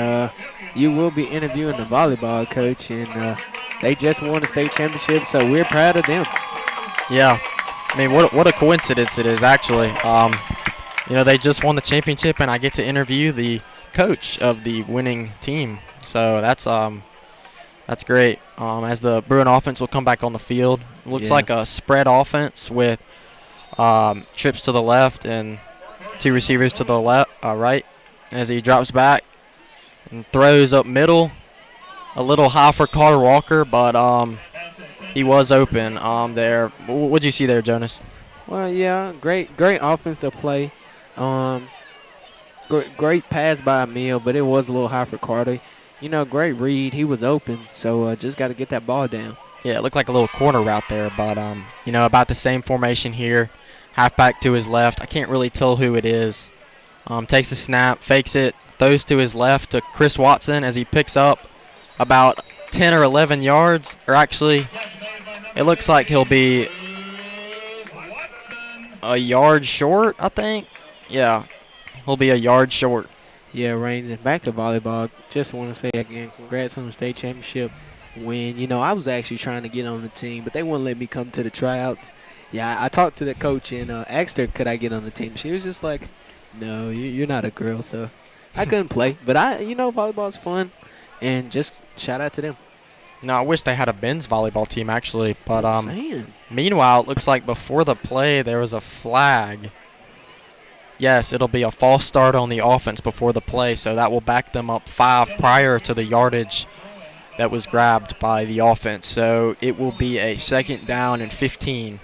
you will be interviewing the volleyball coach, and they just won the state championship, so we're proud of them. Yeah. I mean, what a coincidence it is, actually. They just won the championship, and I get to interview the coach of the winning team. So that's great. As the Bruin offense will come back on the field. It looks like a spread offense with trips to the left and 2 receivers to the right as he drops back and throws up middle. A little high for Carter Walker, but he was open there. What did you see there, Jonas? Well, yeah, great offense to play. Great pass by Emil, but it was a little high for Carter. Great read. He was open, so just got to get that ball down. Yeah, it looked like a little corner route there, but, about the same formation here. Halfback to his left. I can't really tell who it is. Takes the snap, fakes it, throws to his left to Chris Watson as he picks up about 10 or 11 yards. Or actually, it looks like he'll be a yard short, I think. Yeah, he'll be a yard short. Yeah, Reigns, and back to volleyball. Just want to say again, congrats on the state championship win. I was actually trying to get on the team, but they wouldn't let me come to the tryouts. Yeah, I talked to the coach and asked her, could I get on the team? She was just like, no, you're not a girl, so I couldn't play. But volleyball's fun, and just shout out to them. No, I wish they had a men's volleyball team, actually. But meanwhile, it looks like before the play there was a flag Yes, it'll be a false start on the offense before the play, so that will back them up 5 prior to the yardage that was grabbed by the offense. So it will be a 2nd down and 15.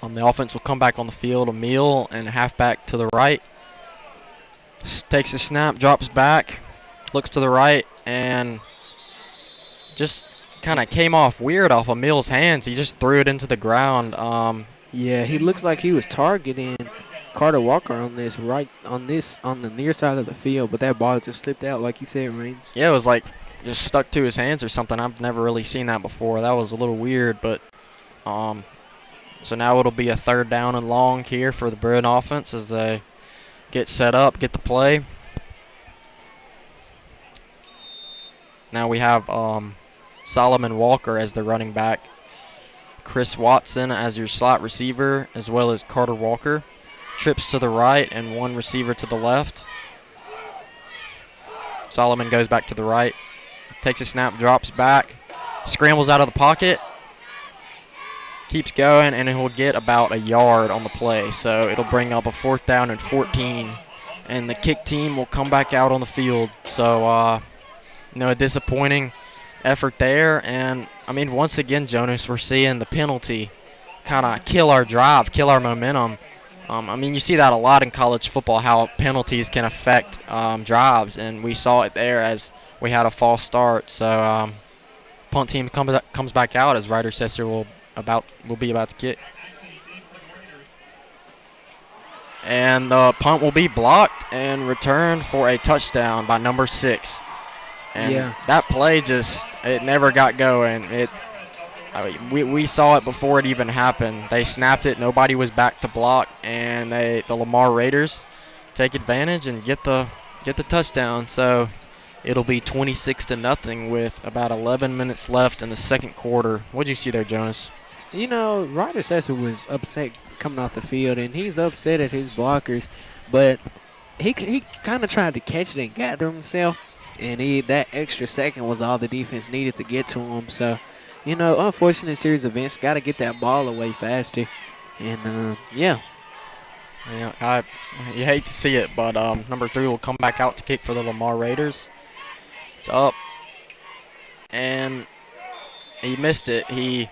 The offense will come back on the field, a meal and a halfback to the right. Takes a snap, drops back, looks to the right, and just kind of came off weird off of Mill's hands. He just threw it into the ground. Yeah, he looks like he was targeting Carter Walker on the near side of the field, but that ball just slipped out, like you said, Range. Yeah, it was like just stuck to his hands or something. I've never really seen that before. That was a little weird, but so now it'll be a 3rd down and long here for the Bruin offense as they get set up, get the play. Now we have Solomon Walker as the running back, Chris Watson as your slot receiver, as well as Carter Walker. Trips to the right and 1 receiver to the left. Solomon goes back to the right, takes a snap, drops back, scrambles out of the pocket, keeps going, and he'll get about a yard on the play. So it'll bring up a 4th down and 14, and the kick team will come back out on the field. So, a disappointing effort there. And, once again, Jonas, we're seeing the penalty kind of kill our drive, kill our momentum. You see that a lot in college football, how penalties can affect drives, and we saw it there as we had a false start. So punt team comes back out as Ryder Sesser will be about to kick. And the punt will be blocked and returned for a touchdown by number 6. And that play it never got going. We saw it before it even happened. They snapped it. Nobody was back to block, and the Lamar Raiders take advantage and get the touchdown. So it'll be 26-0 with about 11 minutes left in the 2nd quarter. What'd you see there, Jonas? Ryder Sesser was upset coming off the field, and he's upset at his blockers, but he kind of tried to catch it and gather himself, and that extra second was all the defense needed to get to him. So, unfortunate series of events. Got to get that ball away faster. And, Yeah, you hate to see it, but number 3 will come back out to kick for the Lamar Raiders. It's up. And he missed it. He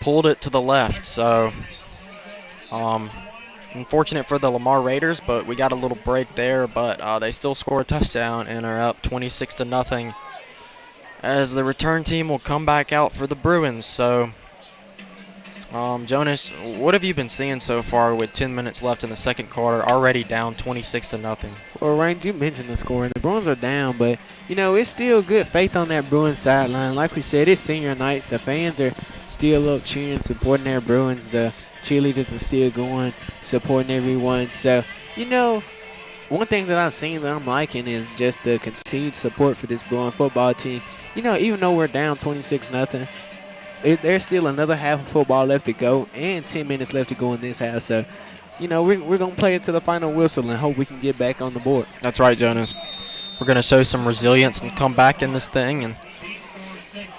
pulled it to the left. So, unfortunate for the Lamar Raiders, but we got a little break there. But they still score a touchdown and are up 26-0. As the return team will come back out for the Bruins. So, Jonas, what have you been seeing so far with 10 minutes left in the 2nd quarter, already down 26-0? Well, Rain, you mentioned the score, and the Bruins are down, but, it's still good faith on that Bruins sideline. Like we said, it's senior night. The fans are still up cheering, supporting their Bruins. The cheerleaders are still going, supporting everyone. So, one thing that I've seen that I'm liking is just the continued support for this Bruin football team. Even though we're down 26-0, there's still another half of football left to go and 10 minutes left to go in this half. So, we're going to play it to the final whistle and hope we can get back on the board. That's right, Jonas. We're going to show some resilience and come back in this thing, and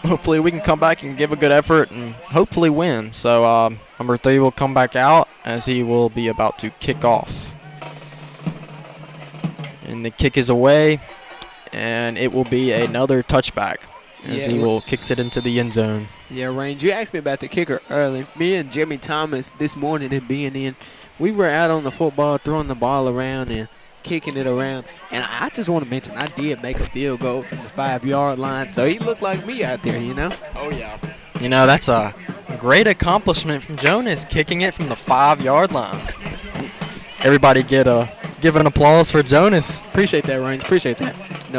hopefully we can come back and give a good effort and hopefully win. So number 3 will come back out as he will be about to kick off. And the kick is away, and it will be another touchback as he will kicks it into the end zone. Yeah, Range, you asked me about the kicker early. Me and Jimmy Thomas this morning and being in, we were out on the football throwing the ball around and kicking it around. And I just want to mention I did make a field goal from the 5-yard line, so he looked like me out there, Oh, yeah. That's a great accomplishment from Jonas, kicking it from the 5-yard line. Everybody give an applause for Jonas. Appreciate that, Range. Appreciate that.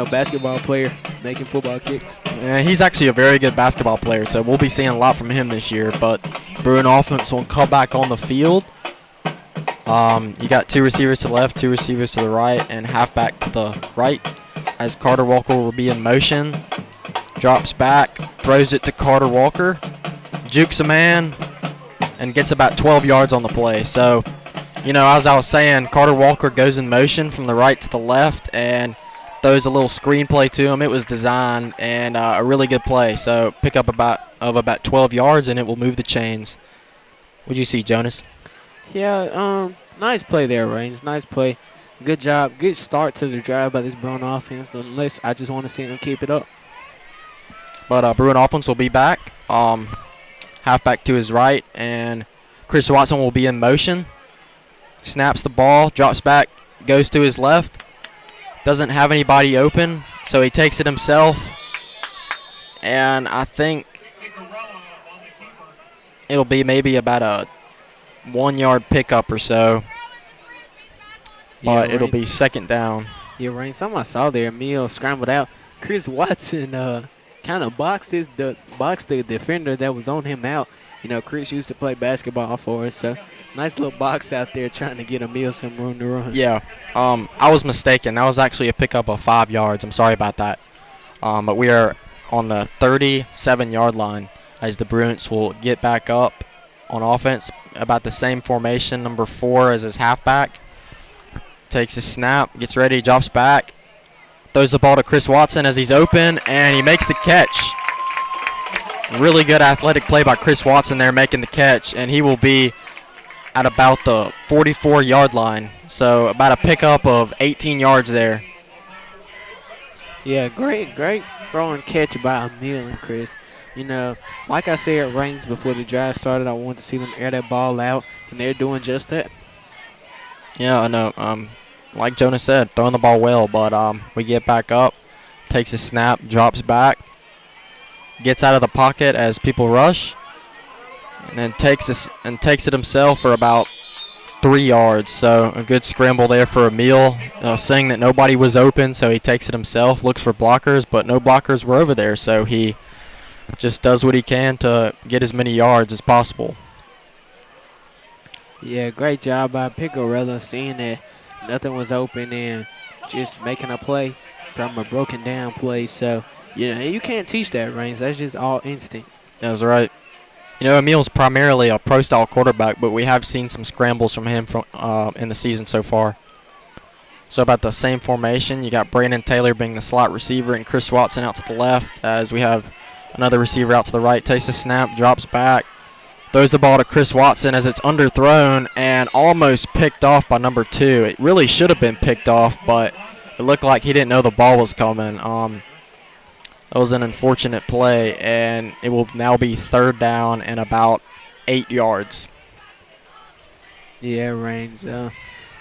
Basketball player making football kicks. Yeah, he's actually a very good basketball player, so we'll be seeing a lot from him this year. But Bruin offense will come back on the field. You got 2 receivers to the left, 2 receivers to the right, and halfback to the right as Carter Walker will be in motion. Drops back, throws it to Carter Walker, jukes a man, and gets about 12 yards on the play. So, as I was saying, Carter Walker goes in motion from the right to the left and throws a little screenplay to him. It was designed and a really good play. So pick up about 12 yards, and it will move the chains. What'd you see, Jonas? Yeah, Nice play there, Reigns. Nice play. Good job. Good start to the drive by this Bruin offense. Unless I just want to see them keep it up. But Bruin offense will be back. Halfback to his right, and Chris Watson will be in motion. Snaps the ball, drops back, goes to his left. Doesn't have anybody open, so he takes it himself. And I think it'll be maybe about a 1-yard pickup or so. But it'll be second down. Yeah, Rain. Something I saw there. Emil scrambled out. Chris Watson kind of boxed the defender that was on him out. You know, Chris used to play basketball for us, so nice little box out there trying to get Emil some room to run. Yeah, I was mistaken. That was actually a pickup of 5 yards. I'm sorry about that. But we are on the 37-yard line as the Bruins will get back up on offense. About the same formation, number 4 as his halfback. Takes a snap, gets ready, drops back. Throws the ball to Chris Watson as he's open, and he makes the catch. Really good athletic play by Chris Watson there making the catch, and he will be at about the 44-yard line. So about a pickup of 18 yards there. Yeah, great throwing catch by Emil and Chris. You know, like I said, Reigns before the drive started, I wanted to see them air that ball out, and they're doing just that. Yeah, I know. Like Jonas said, throwing the ball well, but we get back up, takes a snap, drops back, gets out of the pocket as people rush, and then takes it himself for about 3 yards. So a good scramble there for Emil, saying that nobody was open, so he takes it himself, looks for blockers, but no blockers were over there, so he just does what he can to get as many yards as possible. Yeah, great job by Picorella seeing that nothing was open and just making a play from a broken down play. So, you know, you can't teach that, Reigns. That's just all instinct. That's right. You know, Emil's primarily a pro-style quarterback, but we have seen some scrambles from him in the season so far. So about the same formation, you got Brandon Taylor being the slot receiver and Chris Watson out to the left as we have another receiver out to the right. Takes a snap, drops back, throws the ball to Chris Watson as it's underthrown and almost picked off by number 2. It really should have been picked off, but it looked like he didn't know the ball was coming. That was an unfortunate play, and it will now be third down and about 8 yards. Yeah, Reigns. A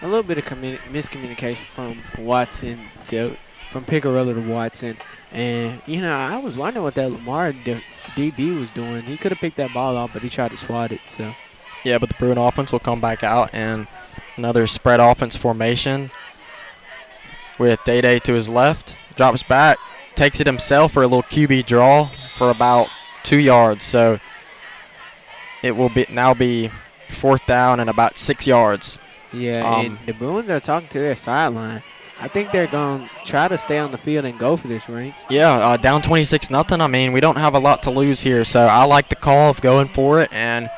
little bit of miscommunication from Watson, from Picorella to Watson. And, you know, I was wondering what that Lamar DB was doing. He could have picked that ball off, but he tried to swat it. So. Yeah, but the Bruin offense will come back out, and another spread offense formation with Day-Day to his left. Drops back, takes it himself for a little QB draw for about 2 yards. So it will now be fourth down and about 6 yards. Yeah, and the Bruins are talking to their sideline. I think they're going to try to stay on the field and go for this, Reigns. Yeah, down 26-0. I mean, we don't have a lot to lose here, so I like the call of going for it, and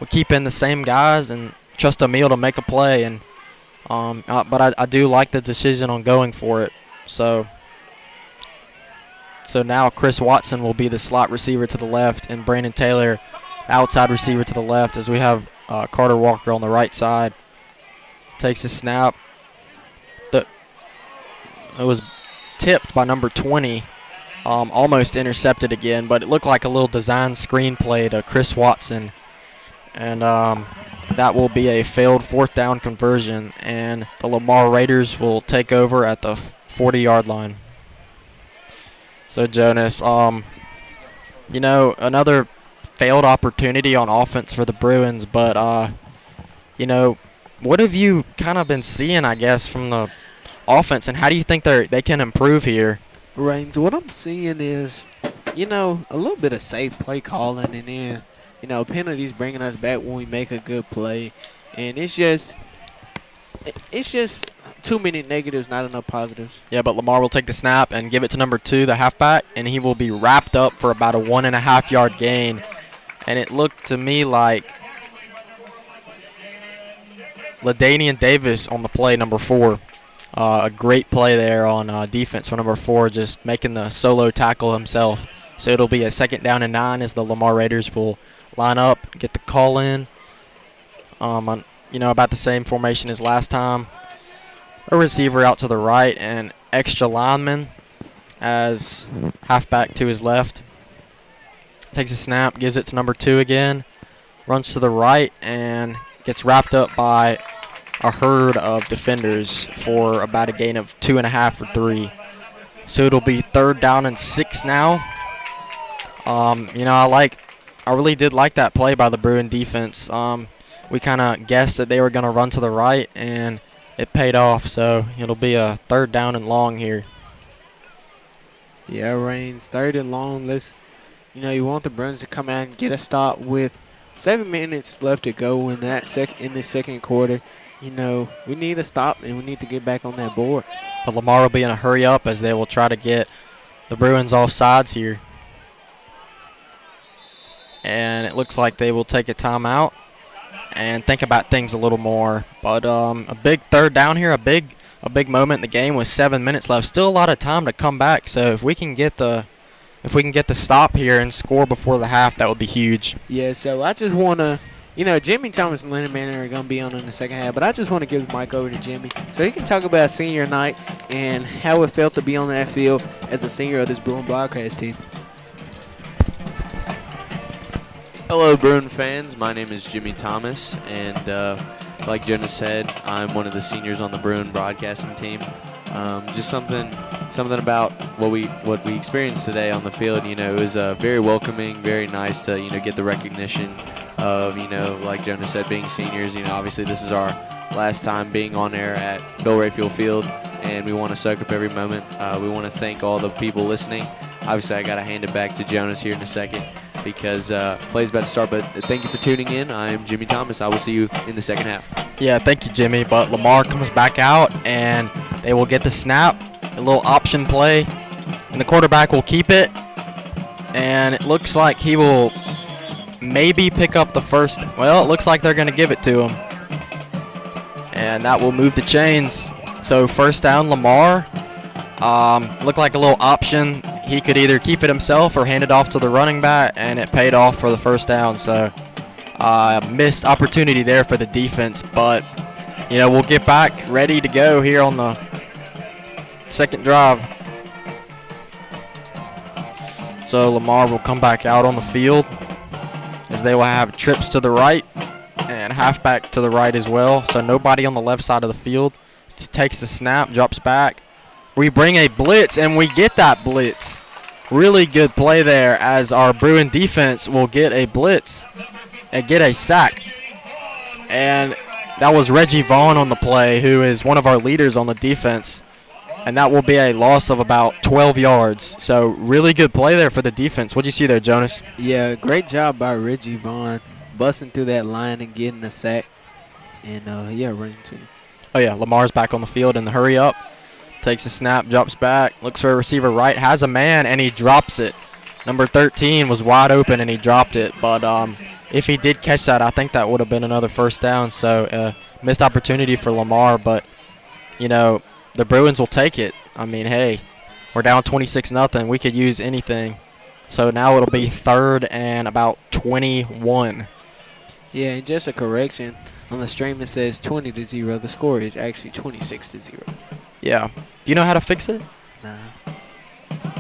we'll keep in the same guys and trust Emil to make a play. And but I do like the decision on going for it. So now Chris Watson will be the slot receiver to the left, and Brandon Taylor outside receiver to the left as we have Carter Walker on the right side. Takes a snap. It was tipped by number 20, almost intercepted again, but it looked like a little design screen play to Chris Watson. And that will be a failed fourth down conversion, and the Lamar Raiders will take over at the 40-yard line. So, Jonas, you know, another failed opportunity on offense for the Bruins, but, you know, what have you kind of been seeing, I guess, from the offense, and how do you think they can improve here? Reigns, what I'm seeing is, you know, a little bit of safe play calling, and then, you know, penalties bringing us back when we make a good play, and it's just too many negatives, not enough positives. Yeah, but Lamar will take the snap and give it to number 2, the halfback, and he will be wrapped up for about a 1.5-yard gain, and it looked to me like LaDainian Davis on the play, number 4. A great play there on defense for number 4, just making the solo tackle himself. So it'll be a second down and 9 as the Lamar Raiders will line up, get the call in. about the same formation as last time. A receiver out to the right and extra lineman as halfback to his left. Takes a snap, gives it to number 2 again, runs to the right, and gets wrapped up by a herd of defenders for about a gain of 2.5 or 3. So it'll be 3rd down and 6 now. I really did like that play by the Bruin defense. We kind of guessed that they were going to run to the right, and it paid off. So it'll be a 3rd down and long here. Yeah, Reigns, 3rd and long. You want the Bruins to come out and get a stop with 7 minutes left to go in this 2nd quarter. We need a stop, and we need to get back on that board. But Lamar will be in a hurry up as they will try to get the Bruins off sides here. And it looks like they will take a timeout and think about things a little more. But a big 3rd down here, a big moment in the game with 7 minutes left. Still a lot of time to come back. So if we can get the stop here and score before the half, that would be huge. Yeah. So I just want to, Jimmy Thomas and Leonard Manning are going to be on in the 2nd half, but I just want to give the mic over to Jimmy so he can talk about senior night and how it felt to be on that field as a senior of this Bruin broadcast team. Hello, Bruin fans. My name is Jimmy Thomas, and like Jonas said, I'm one of the seniors on the Bruin broadcasting team. Just something about what we experienced today on the field. It was very welcoming, very nice to get the recognition of like Jonas said, being seniors. Obviously this is our last time being on air at Bill Rayfield Field, and we want to soak up every moment. We want to thank all the people listening. Obviously, I got to hand it back to Jonas here in a second because play's about to start. But thank you for tuning in. I'm Jimmy Thomas. I will see you in the 2nd half. Yeah, thank you, Jimmy. But Lamar comes back out, and they will get the snap, a little option play, and the quarterback will keep it. And it looks like he will maybe pick up the first. Well, it looks like they're going to give it to him. And that will move the chains. So 1st down, Lamar. Looked like a little option. He could either keep it himself or hand it off to the running back, and it paid off for the 1st down. So missed opportunity there for the defense, but we'll get back ready to go here on the 2nd drive. So Lamar will come back out on the field as they will have trips to the right and halfback to the right as well. So nobody on the left side of the field. He takes the snap, drops back. We bring a blitz, and we get that blitz. Really good play there as our Bruin defense will get a blitz and get a sack. And that was Reggie Vaughn on the play, who is one of our leaders on the defense. And that will be a loss of about 12 yards. So really good play there for the defense. What do you see there, Jonas? Yeah, great job by Reggie Vaughn busting through that line and getting a sack. And, running to him. Oh, yeah, Lamar's back on the field in the hurry up. Takes a snap, drops back, looks for a receiver right, has a man, and he drops it. Number 13 was wide open, and he dropped it. But if he did catch that, I think that would have been another 1st down. So missed opportunity for Lamar, but, the Bruins will take it. I mean, hey, we're down 26-0. We could use anything. So now it'll be 3rd and about 21. Yeah, and just a correction. On the stream, it says 20-0. The score is actually 26-0. Yeah. Do you know how to fix it? Nah.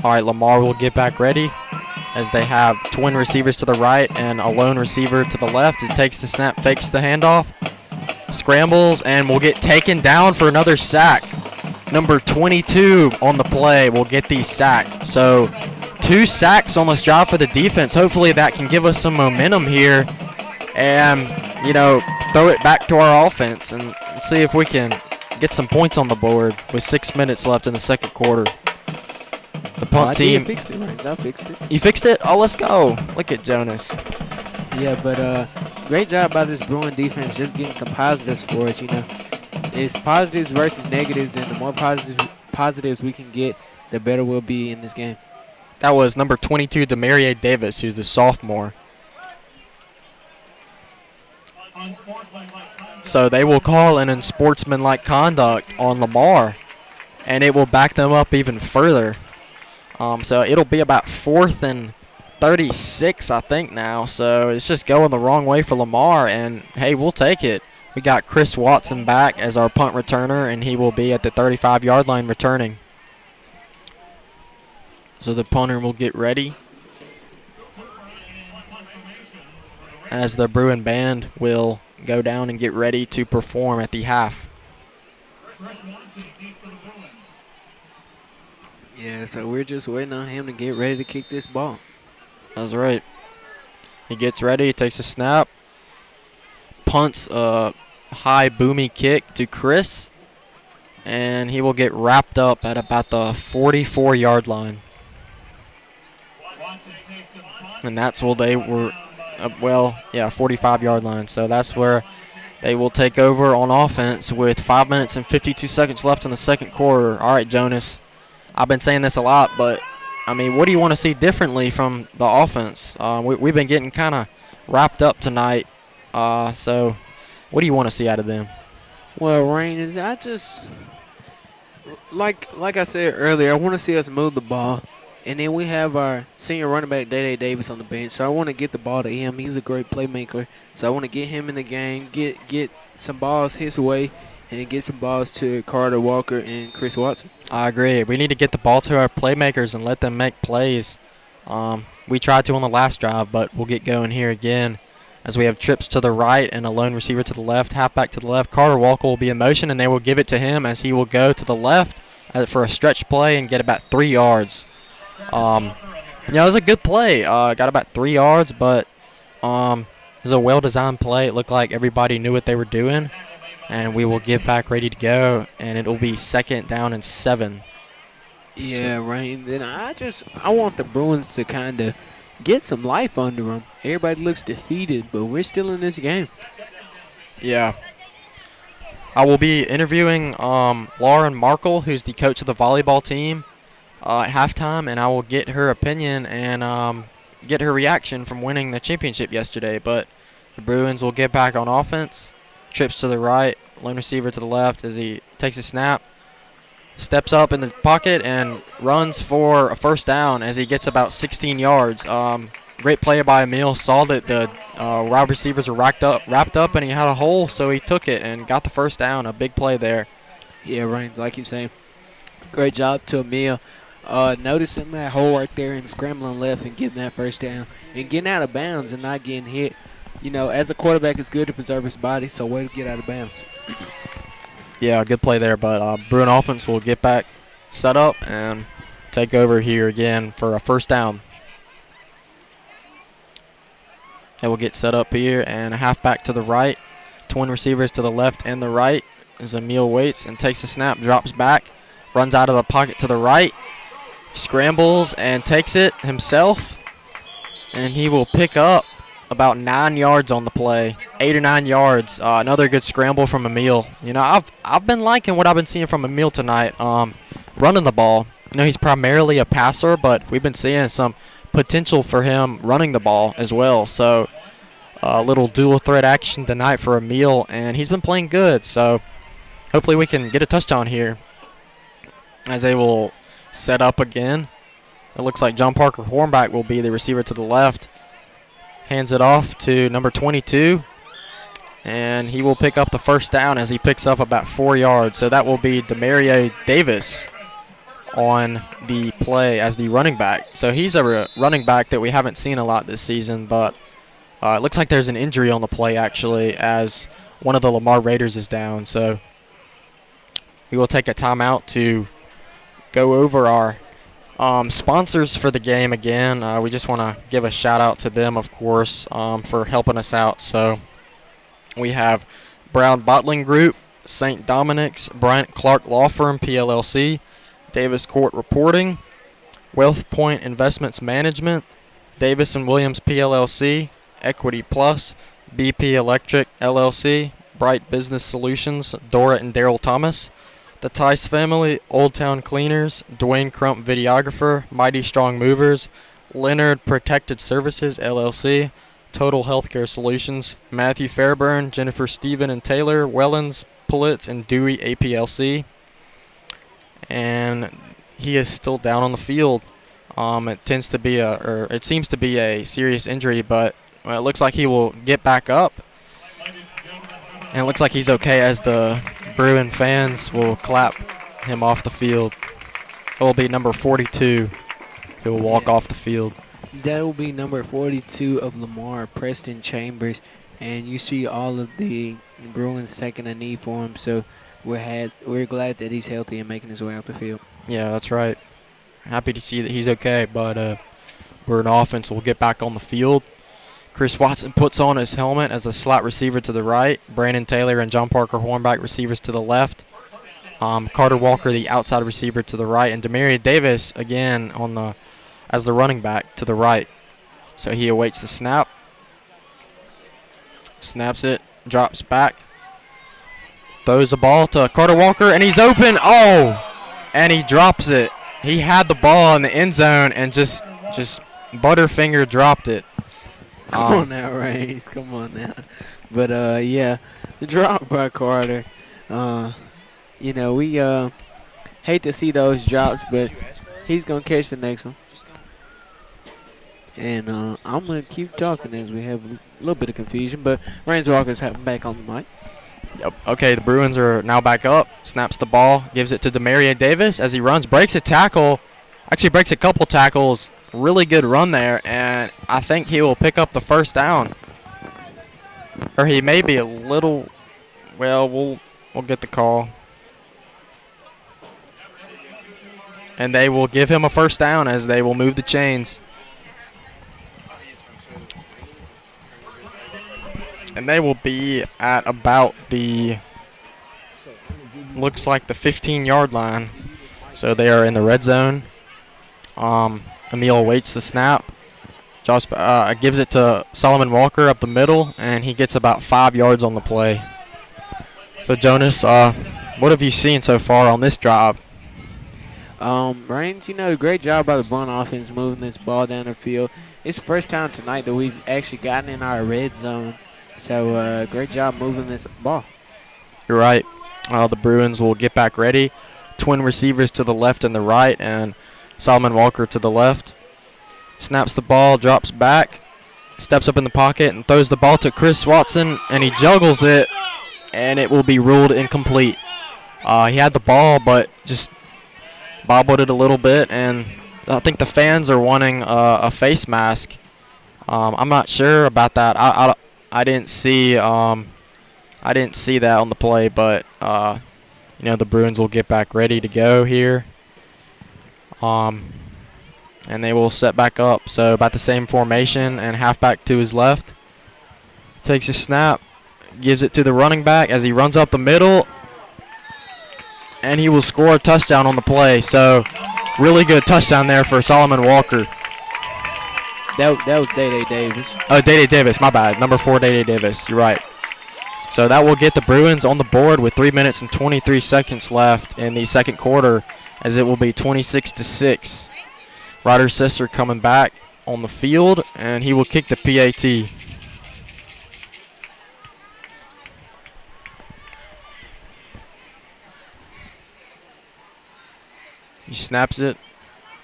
All right, Lamar will get back ready as they have twin receivers to the right and a lone receiver to the left. He takes the snap, fakes the handoff, scrambles, and will get taken down for another sack. Number 22 on the play will get the sack. So 2 sacks on this drive for the defense. Hopefully that can give us some momentum here and, throw it back to our offense and see if we can get some points on the board with 6 minutes left in the 2nd quarter. The punt team. I fixed it, right? I fixed it. You fixed it? Oh, let's go. Look at Jonas. Yeah, but great job by this Bruin defense just getting some positives for us, It's positives versus negatives, and the more positives we can get, the better we'll be in this game. That was number 22, Demarie Davis, who's the sophomore. So they will call an unsportsmanlike conduct on Lamar, and it will back them up even further. So it'll be about 4th and 36, I think, now. So it's just going the wrong way for Lamar, and, hey, we'll take it. We got Chris Watson back as our punt returner, and he will be at the 35-yard line returning. So the punter will get ready as the Bruin band will go down and get ready to perform at the half. Yeah, so we're just waiting on him to get ready to kick this ball. That's right. He gets ready, takes a snap, punts a high boomy kick to Chris, and he will get wrapped up at about the 44-yard line. And that's where they were, 45-yard line. So that's where they will take over on offense with 5 minutes and 52 seconds left in the second quarter. All right, Jonas, I've been saying this a lot, but, I mean, what do you want to see differently from the offense? We've been getting kind of wrapped up tonight. So what do you want to see out of them? Well, Rain, I just like I said earlier, I want to see us move the ball. And then we have our senior running back, Day Davis, on the bench. So I want to get the ball to him. He's a great playmaker. So I want to get him in the game, get some balls his way, and get some balls to Carter Walker and Chris Watson. I agree. We need to get the ball to our playmakers and let them make plays. We tried to on the last drive, but we'll get going here again as we have trips to the right and a lone receiver to the left, halfback to the left. Carter Walker will be in motion, and they will give it to him as he will go to the left for a stretch play and get about 3 yards. It was a good play. Got about 3 yards, but it was a well-designed play. It looked like everybody knew what they were doing, and we will get back ready to go, and it will be 2nd down and 7. Yeah, right. Then I want the Bruins to kind of get some life under them. Everybody looks defeated, but we're still in this game. Yeah. I will be interviewing Lauren Markle, who's the coach of the volleyball team, at halftime, and I will get her opinion and get her reaction from winning the championship yesterday. But the Bruins will get back on offense. Trips to the right, lone receiver to the left as he takes a snap, steps up in the pocket and runs for a first down as he gets about 16 yards. Great play by Emil. Saw that the wide receivers were wrapped up, and he had a hole, so he took it and got the first down. A big play there. Yeah, Rains, like you say, great job to Emil. Noticing that hole right there and scrambling left and getting that first down and getting out of bounds and not getting hit. You know, as a quarterback, it's good to preserve his body, so way to get out of bounds. Yeah, good play there, but Bruin offense will get back set up and take over here again for a first down. They will get set up here, and a halfback to the right, twin receivers to the left and the right as Emil waits and takes a snap, drops back, runs out of the pocket to the right, scrambles and takes it himself, and he will pick up about 9 yards on the play, 8 or 9 yards. Another good scramble from Emil. You know, I've been liking what I've been seeing from Emil tonight, running the ball. You know, he's primarily a passer, but we've been seeing some potential for him running the ball as well. So a little dual threat action tonight for Emil, and he's been playing good. So hopefully we can get a touchdown here as they will set up again. It looks like John Parker Hornback will be the receiver to the left. Hands it off to number 22, and he will pick up the first down as he picks up about 4 yards. So that will be Demario Davis on the play as the running back. So he's a running back that we haven't seen a lot this season, but it looks like there's an injury on the play actually as one of the Lamar Raiders is down. So we will take a timeout to go over our sponsors for the game again. We just want to give a shout out to them, of course, for helping us out. So we have Brown Bottling Group, St. Dominic's, Bryant Clark Law Firm, PLLC, Davis Court Reporting, Wealth Point Investments Management, Davis & Williams, PLLC, Equity Plus, BP Electric, LLC, Bright Business Solutions, Dora and Daryl Thomas, The Tice Family, Old Town Cleaners, Dwayne Crump Videographer, Mighty Strong Movers, Leonard Protected Services, LLC, Total Healthcare Solutions, Matthew Fairburn, Jennifer Stephen and Taylor, Wellens, Pulitz, and Dewey, APLC. And he is still down on the field. It seems to be a serious injury, but it looks like he will get back up. And it looks like he's okay as the Bruin fans will clap him off the field. It will be number 42 who will walk off the field. That will be number 42 of Lamar, Preston Chambers. And you see all of the Bruins taking a knee for him. So we're glad that he's healthy and making his way out the field. Yeah, that's right. Happy to see that he's okay, but Bruin offense will get back on the field. Chris Watson puts on his helmet as a slot receiver to the right. Brandon Taylor and John Parker Hornback receivers to the left. Carter Walker, the outside receiver, to the right. And Demaria Davis, again, as the running back to the right. So he awaits the snap. Snaps it, drops back. Throws the ball to Carter Walker, and he's open. Oh! And he drops it. He had the ball in the end zone and just butterfinger dropped it. Come on now, Reigns. Come on now. But, yeah, the drop by Carter. We hate to see those drops, but he's going to catch the next one. And I'm going to keep talking as we have a little bit of confusion, but Reigns Walker's back on the mic. Yep. Okay, the Bruins are now back up. Snaps the ball, gives it to Demaria Davis as he runs, breaks a tackle. Actually breaks a couple tackles. Really good run there, and I think he will pick up the first down. Or he may be a little, well, we'll get the call. And they will give him a first down as they will move the chains. And they will be at about looks like the 15-yard line. So they are in the red zone. Emil awaits the snap. Josh gives it to Solomon Walker up the middle, and he gets about 5 yards on the play. So, Jonas, what have you seen so far on this drive? Reigns, great job by the Bruin offense moving this ball down the field. It's the first time tonight that we've actually gotten in our red zone. So, great job moving this ball. You're right. The Bruins will get back ready. Twin receivers to the left and the right, and Solomon Walker to the left. Snaps the ball, drops back, steps up in the pocket, and throws the ball to Chris Watson, and he juggles it, and it will be ruled incomplete. He had the ball, but just bobbled it a little bit, and I think the fans are wanting a face mask. I'm not sure about that. I didn't see that on the play, but the Bruins will get back ready to go here. And they will set back up. So about the same formation, and halfback to his left. Takes a snap, gives it to the running back as he runs up the middle, and he will score a touchdown on the play. So really good touchdown there for Solomon Walker. That was Day-Day Davis. Oh, Day-Day Davis, my bad. Number 4, Day-Day Davis. You're right. So that will get the Bruins on the board with 3 minutes and 23 seconds left in the second quarter, as it will be 26-6. Ryder Sisser coming back on the field, and he will kick the PAT. He snaps it.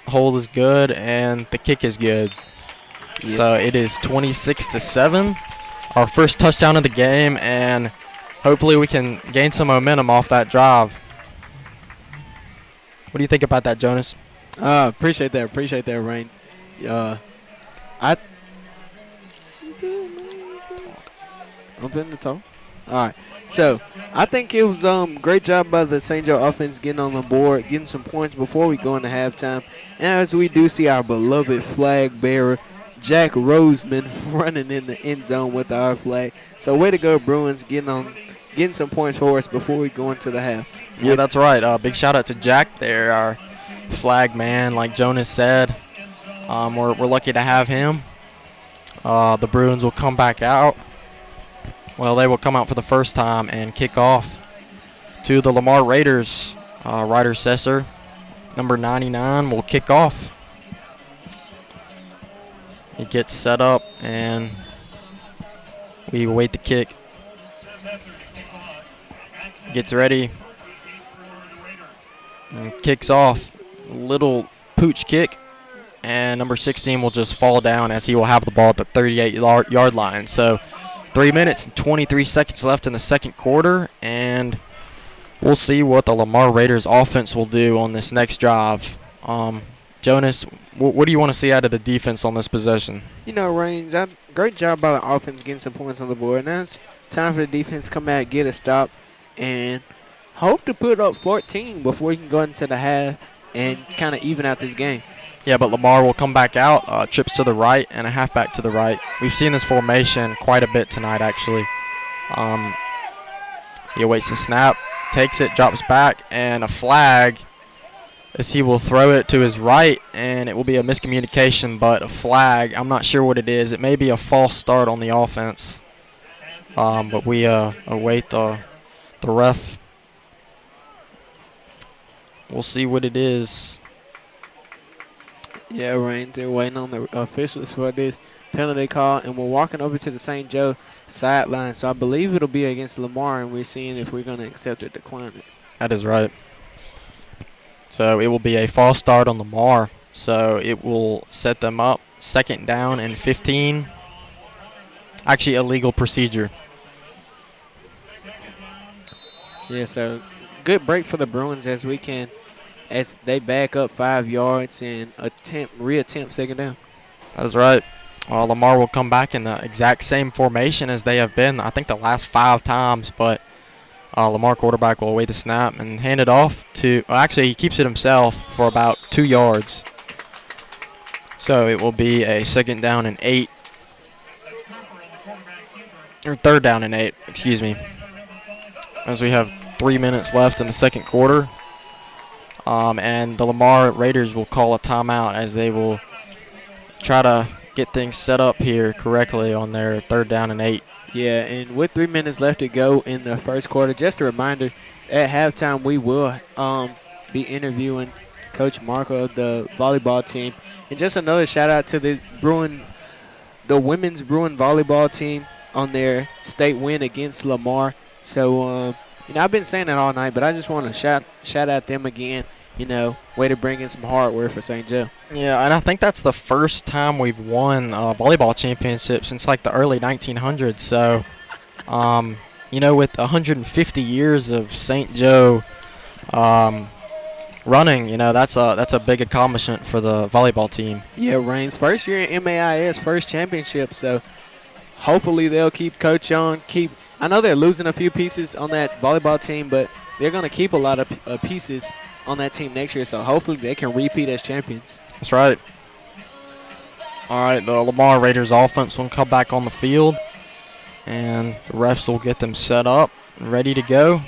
Hold is good, and the kick is good. Yes. So it is 26-7. Our first touchdown of the game, and hopefully we can gain some momentum off that drive. What do you think about that, Jonas? Appreciate that, Reigns. I'm in the talk. All right. So I think it was great job by the St. Joe offense getting on the board, getting some points before we go into halftime. And as we do see our beloved flag bearer, Jack Roseman, running in the end zone with our flag. So way to go, Bruins, getting some points for us before we go into the half. Yeah, that's right. Big shout out to Jack there, our flag man, like Jonas said. We're lucky to have him. The Bruins will come back out. Well, they will come out for the first time and kick off to the Lamar Raiders. Ryder Sisser, number 99, will kick off. He gets set up, and we await the kick. Gets ready. And kicks off. Little pooch kick. And number 16 will just fall down as he will have the ball at the 38-yard line. So 3 minutes and 23 seconds left in the second quarter, and we'll see what the Lamar Raiders offense will do on this next drive. Jonas, what do you want to see out of the defense on this possession? Reigns, great job by the offense getting some points on the board. Now it's time for the defense to come out, get a stop, and hope to put up 14 before we can go into the half and kind of even out this game. Yeah, but Lamar will come back out, trips to the right and a halfback to the right. We've seen this formation quite a bit tonight, actually. He awaits the snap, takes it, drops back, and a flag as he will throw it to his right, and it will be a miscommunication, but a flag. I'm not sure what it is. It may be a false start on the offense, but we await the ref. We'll see what it is. Yeah, Reigns, they're waiting on the officials for this penalty call, and we're walking over to the St. Joe sideline. So I believe it'll be against Lamar, and we're seeing if we're going to accept or decline it. That is right. So it will be a false start on Lamar. So it will set them up 2nd down and 15. Actually, a legal procedure. Yeah, so good break for the Bruins as they back up 5 yards and reattempt 2nd down. That's right. Lamar will come back in the exact same formation as they have been, I think, the last 5 times, but Lamar quarterback will await the snap and hand it off to actually he keeps it himself for about 2 yards. So it will be a 2nd down and 8. Or 3rd down and 8, excuse me. As we have 3 minutes left in the second quarter. And the Lamar Raiders will call a timeout as they will try to get things set up here correctly on their 3rd down and 8. Yeah, and with 3 minutes left to go in the first quarter, just a reminder, at halftime we will be interviewing Coach Marco of the volleyball team. And just another shout-out to the women's Bruin volleyball team on their state win against Lamar. So, I've been saying that all night, but I just want to shout out them again. Way to bring in some hardware for St. Joe. Yeah, and I think that's the first time we've won a volleyball championship since like the early 1900s. So, with 150 years of St. Joe running, that's a big accomplishment for the volleyball team. Yeah, Reigns, first year in MAIS, first championship. So, hopefully they'll keep coach on. I know they're losing a few pieces on that volleyball team, but they're going to keep a lot of pieces on that team next year, so hopefully they can repeat as champions. That's right. All right, the Lamar Raiders offense will come back on the field, and the refs will get them set up and ready to go.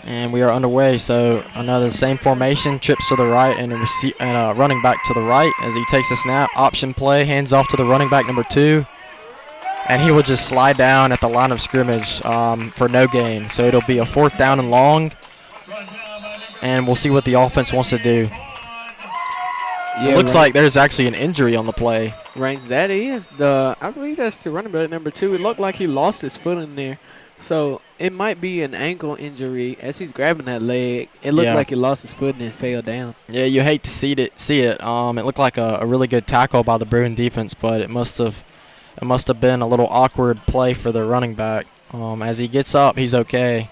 And we are underway, so another same formation, trips to the right and a running back to the right as he takes a snap, option play, hands off to the running back number 2. And he will just slide down at the line of scrimmage for no gain. So it'll be a 4th down and long. And we'll see what the offense wants to do. Yeah, it looks like there's actually an injury on the play. Reigns, that is I believe that's the running back number 2. It looked like he lost his foot in there. So it might be an ankle injury. As he's grabbing that leg, it looked like he lost his foot and then fell down. Yeah, you hate to see it. It looked like a really good tackle by the Bruin defense, but it must have been a little awkward play for the running back. As he gets up, he's okay.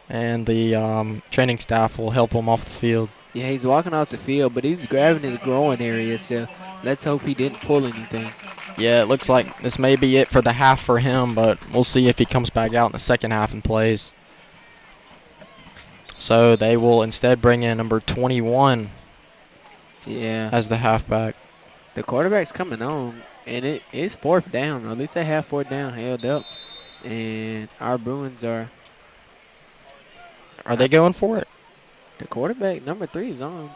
And the training staff will help him off the field. Yeah, he's walking off the field, but he's grabbing his groin area, so let's hope he didn't pull anything. Yeah, it looks like this may be it for the half for him, but we'll see if he comes back out in the second half and plays. So they will instead bring in number 21 as the halfback. The quarterback's coming on. And it is 4th down. Or at least they have 4th down held up. And our Bruins are they going for it? The quarterback, number 3, is on.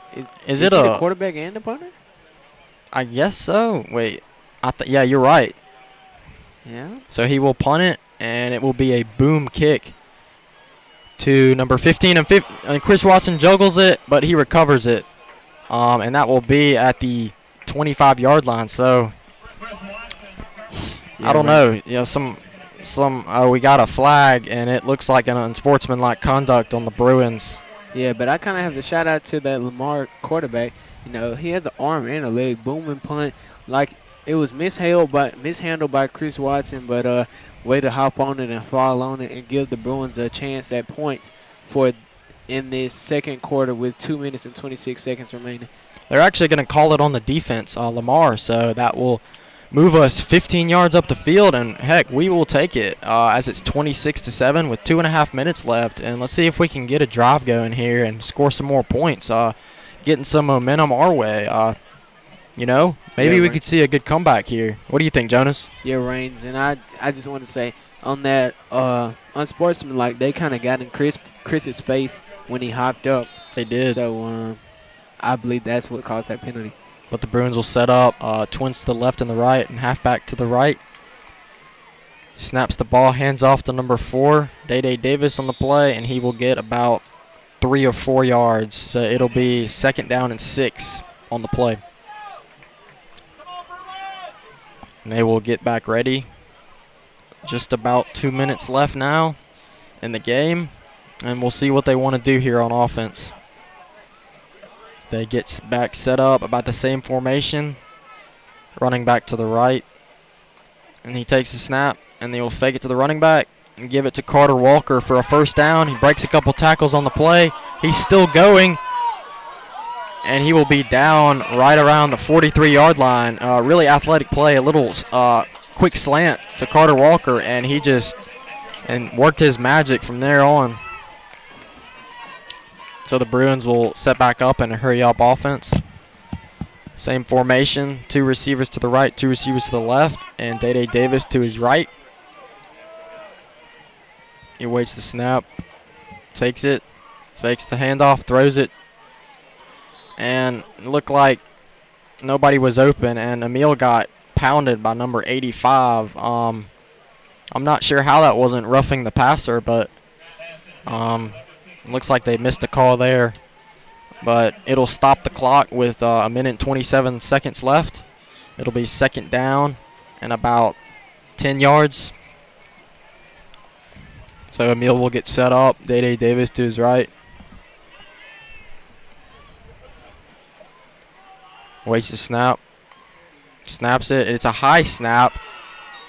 Is it it the quarterback and the punter? I guess so. Wait. Yeah, you're right. Yeah. So he will punt it, and it will be a boom kick to number 15. And Chris Watson juggles it, but he recovers it. And that will be at the 25-yard line. So I don't know. We got a flag, and it looks like an unsportsmanlike conduct on the Bruins. Yeah, but I kind of have to shout out to that Lamar quarterback. He has an arm and a leg, boom and punt. Like it was mishandled by Chris Watson, but way to hop on it and fall on it and give the Bruins a chance at points for in this second quarter with 2 minutes and 26 seconds remaining. They're actually going to call it on the defense, Lamar, so that will move us 15 yards up the field, and heck, we will take it as it's 26-7 with 2.5 minutes left. And let's see if we can get a drive going here and score some more points, getting some momentum our way. Maybe we could see a good comeback here. What do you think, Jonas? Yeah, Reigns, and I just want to say on that unsportsmanlike, they kind of got in Chris's face when he hopped up. They did. So I believe that's what caused that penalty. But the Bruins will set up, twins to the left and the right, and halfback to the right. Snaps the ball, hands off to number 4, Day Davis on the play, and he will get about 3 or 4 yards. So it'll be 2nd down and 6 on the play. And they will get back ready. Just about 2 minutes left now in the game, and we'll see what they want to do here on offense. They get back set up about the same formation, running back to the right, and he takes a snap, and they will fake it to the running back and give it to Carter Walker for a 1st down. He breaks a couple tackles on the play. He's still going, and he will be down right around the 43-yard line. Really athletic play, a little quick slant to Carter Walker, and he just worked his magic from there on. So the Bruins will set back up in a hurry-up offense. Same formation, 2 receivers to the right, 2 receivers to the left, and Day Davis to his right. He waits the snap, takes it, fakes the handoff, throws it, and it looked like nobody was open, and Emil got pounded by number 85. I'm not sure how that wasn't roughing the passer, but looks like they missed a call there. But it'll stop the clock with 1 minute and 27 seconds left. It'll be 2nd down and about 10 yards. So Emil will get set up. Day Davis to his right. Waits the snap. Snaps it. It's a high snap.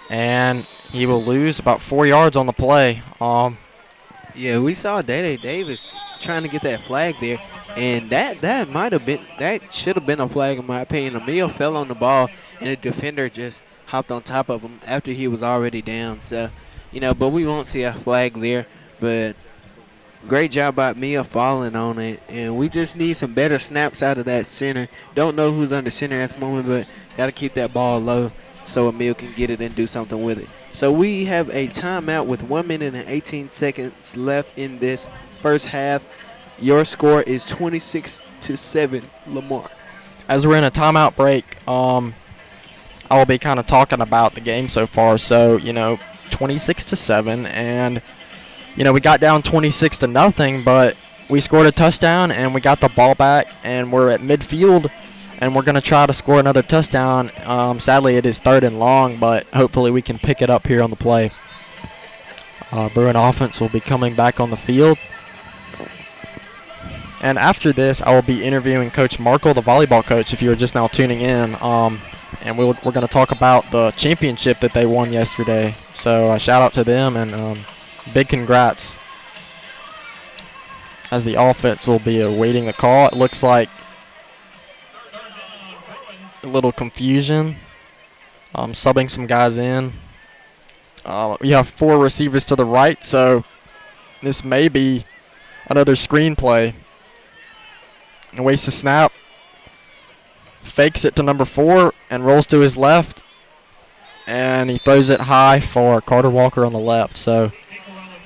And he will lose about 4 yards on the play. Yeah, we saw Day Davis trying to get that flag there, and that should have been a flag in my opinion. Emil fell on the ball, and the defender just hopped on top of him after he was already down. So, but we won't see a flag there. But great job by Emil falling on it, and we just need some better snaps out of that center. Don't know who's under center at the moment, but got to keep that ball low so Emil can get it and do something with it. So we have a timeout with 1 minute and 18 seconds left in this first half. Your score is 26-7, Lamar. As we're in a timeout break, I will be kind of talking about the game so far. So, 26-7, and, we got down 26-0, but we scored a touchdown, and we got the ball back, and we're at midfield, and we're going to try to score another touchdown. Sadly, it is 3rd and long, but hopefully we can pick it up here on the play. Bruin offense will be coming back on the field. And after this, I will be interviewing Coach Markle, the volleyball coach, if you are just now tuning in. And we're going to talk about the championship that they won yesterday. So shout out to them, and big congrats. As the offense will be awaiting the call, it looks like a little confusion. Subbing some guys in. We have 4 receivers to the right, so this may be another screenplay. And wastes the snap. Fakes it to number 4 and rolls to his left. And he throws it high for Carter Walker on the left. So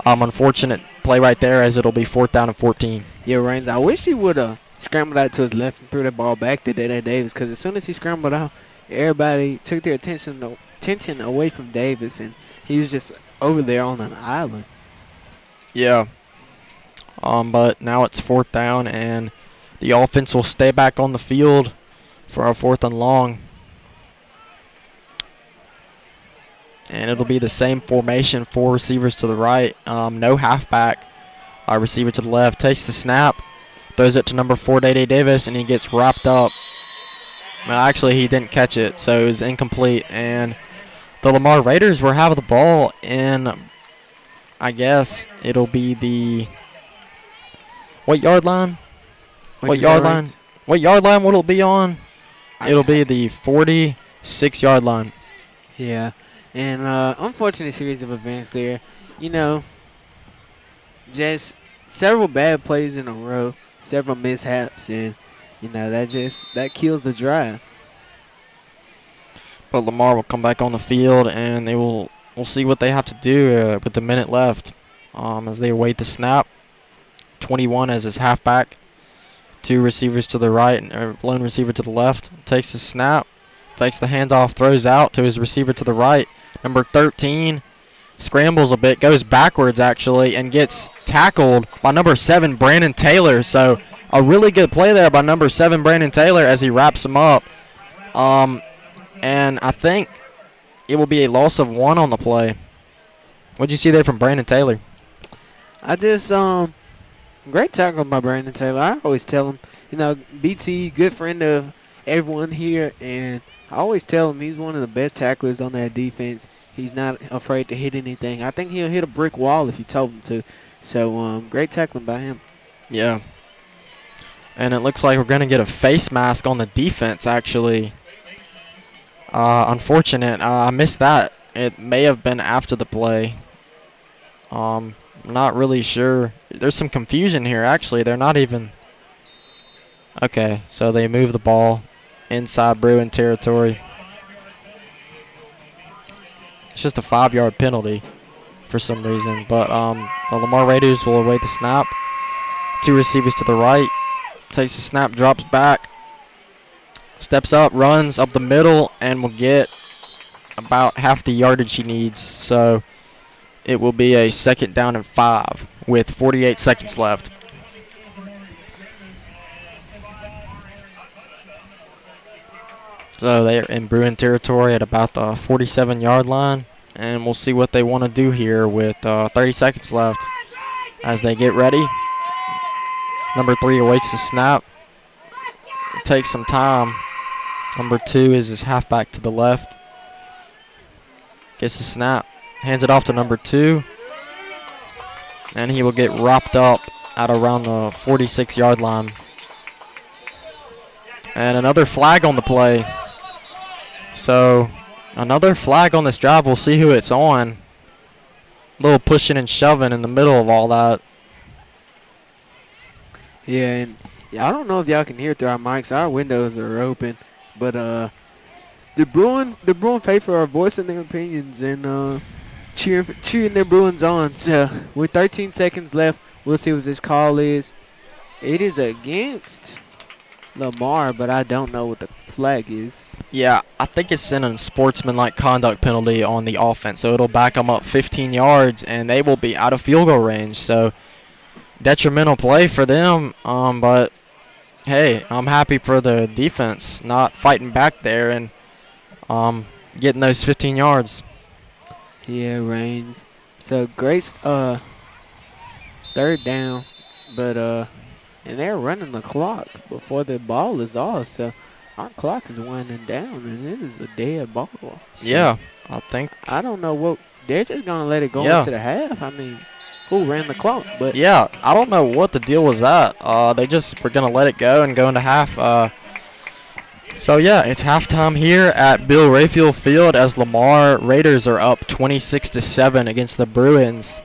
unfortunate play right there, as it'll be 4th down and 14. Yeah, Reigns, I wish he would have scrambled out to his left and threw the ball back to Day Davis, because as soon as he scrambled out, everybody took their attention away from Davis, and he was just over there on an island. Yeah. But now it's 4th down, and the offense will stay back on the field for our 4th and long. And it'll be the same formation, 4 receivers to the right, no halfback. Our receiver to the left takes the snap, throws it to number 4, Day Davis, and he gets wrapped up Well, actually, he didn't catch it, so it was incomplete. And the Lamar Raiders will have the ball in, I guess it'll be the what yard line? What yard line? What yard line will it be on? It'll be the 46-yard line. Yeah, and unfortunate series of events there. You know, just several bad plays in a row, several mishaps, and that kills the drive. But Lamar will come back on the field, and we'll see what they have to do with the minute left as they await the snap. 21 as his halfback. 2 receivers to the right and lone receiver to the left. Takes the snap, fakes the handoff, throws out to his receiver to the right. Number 13 scrambles a bit, goes backwards actually, and gets tackled by number 7, Brandon Taylor. So a really good play there by number 7, Brandon Taylor, as he wraps him up. And I think it will be a loss of 1 on the play. What did you see there from Brandon Taylor? I just great tackle by Brandon Taylor. I always tell him, BT, good friend of everyone here, and I always tell him he's one of the best tacklers on that defense. He's not afraid to hit anything. I think he'll hit a brick wall if you told him to. So great tackling by him. Yeah. And it looks like we're going to get a face mask on the defense, actually. Unfortunate. I missed that. It may have been after the play. Not really sure. There's some confusion here, actually. They're not even. Okay, so they move the ball inside Bruin territory. It's just a 5-yard penalty for some reason. But the Lamar Raiders will await the snap. 2 receivers to the right. Takes the snap, drops back. Steps up, runs up the middle, and will get about half the yardage he needs. So it will be a 2nd down and 5 with 48 seconds left. So they're in Bruin territory at about the 47-yard line, and we'll see what they want to do here with 30 seconds left as they get ready. Number 3 awaits the snap. It takes some time. Number 2 is his halfback to the left. Gets the snap. Hands it off to number 2. And he will get wrapped up at around the 46-yard line. And another flag on the play. So another flag on this drive. We'll see who it's on. A little pushing and shoving in the middle of all that. Yeah, and I don't know if y'all can hear through our mics. Our windows are open. But the Bruin faithful are voicing their opinions and cheering their Bruins on. So with 13 seconds left, we'll see what this call is. It is against Lamar, but I don't know what the flag is. Yeah, I think it's in a sportsmanlike conduct penalty on the offense. So it'll back them up 15 yards, and they will be out of field goal range. So detrimental play for them, but hey, I'm happy for the defense not fighting back there and getting those 15 yards. Yeah, Reigns. So great 3rd down, but and they're running the clock before the ball is off. So our clock is winding down, and it is a dead ball. So Yeah, I think. I don't know what they're just gonna let it go into the half. I mean, who ran the clock? But yeah, I don't know what the deal was at. They just were gonna let it go and go into half. So yeah, it's halftime here at Bill Rayfield Field as Lamar Raiders are up 26-7 against the Bruins.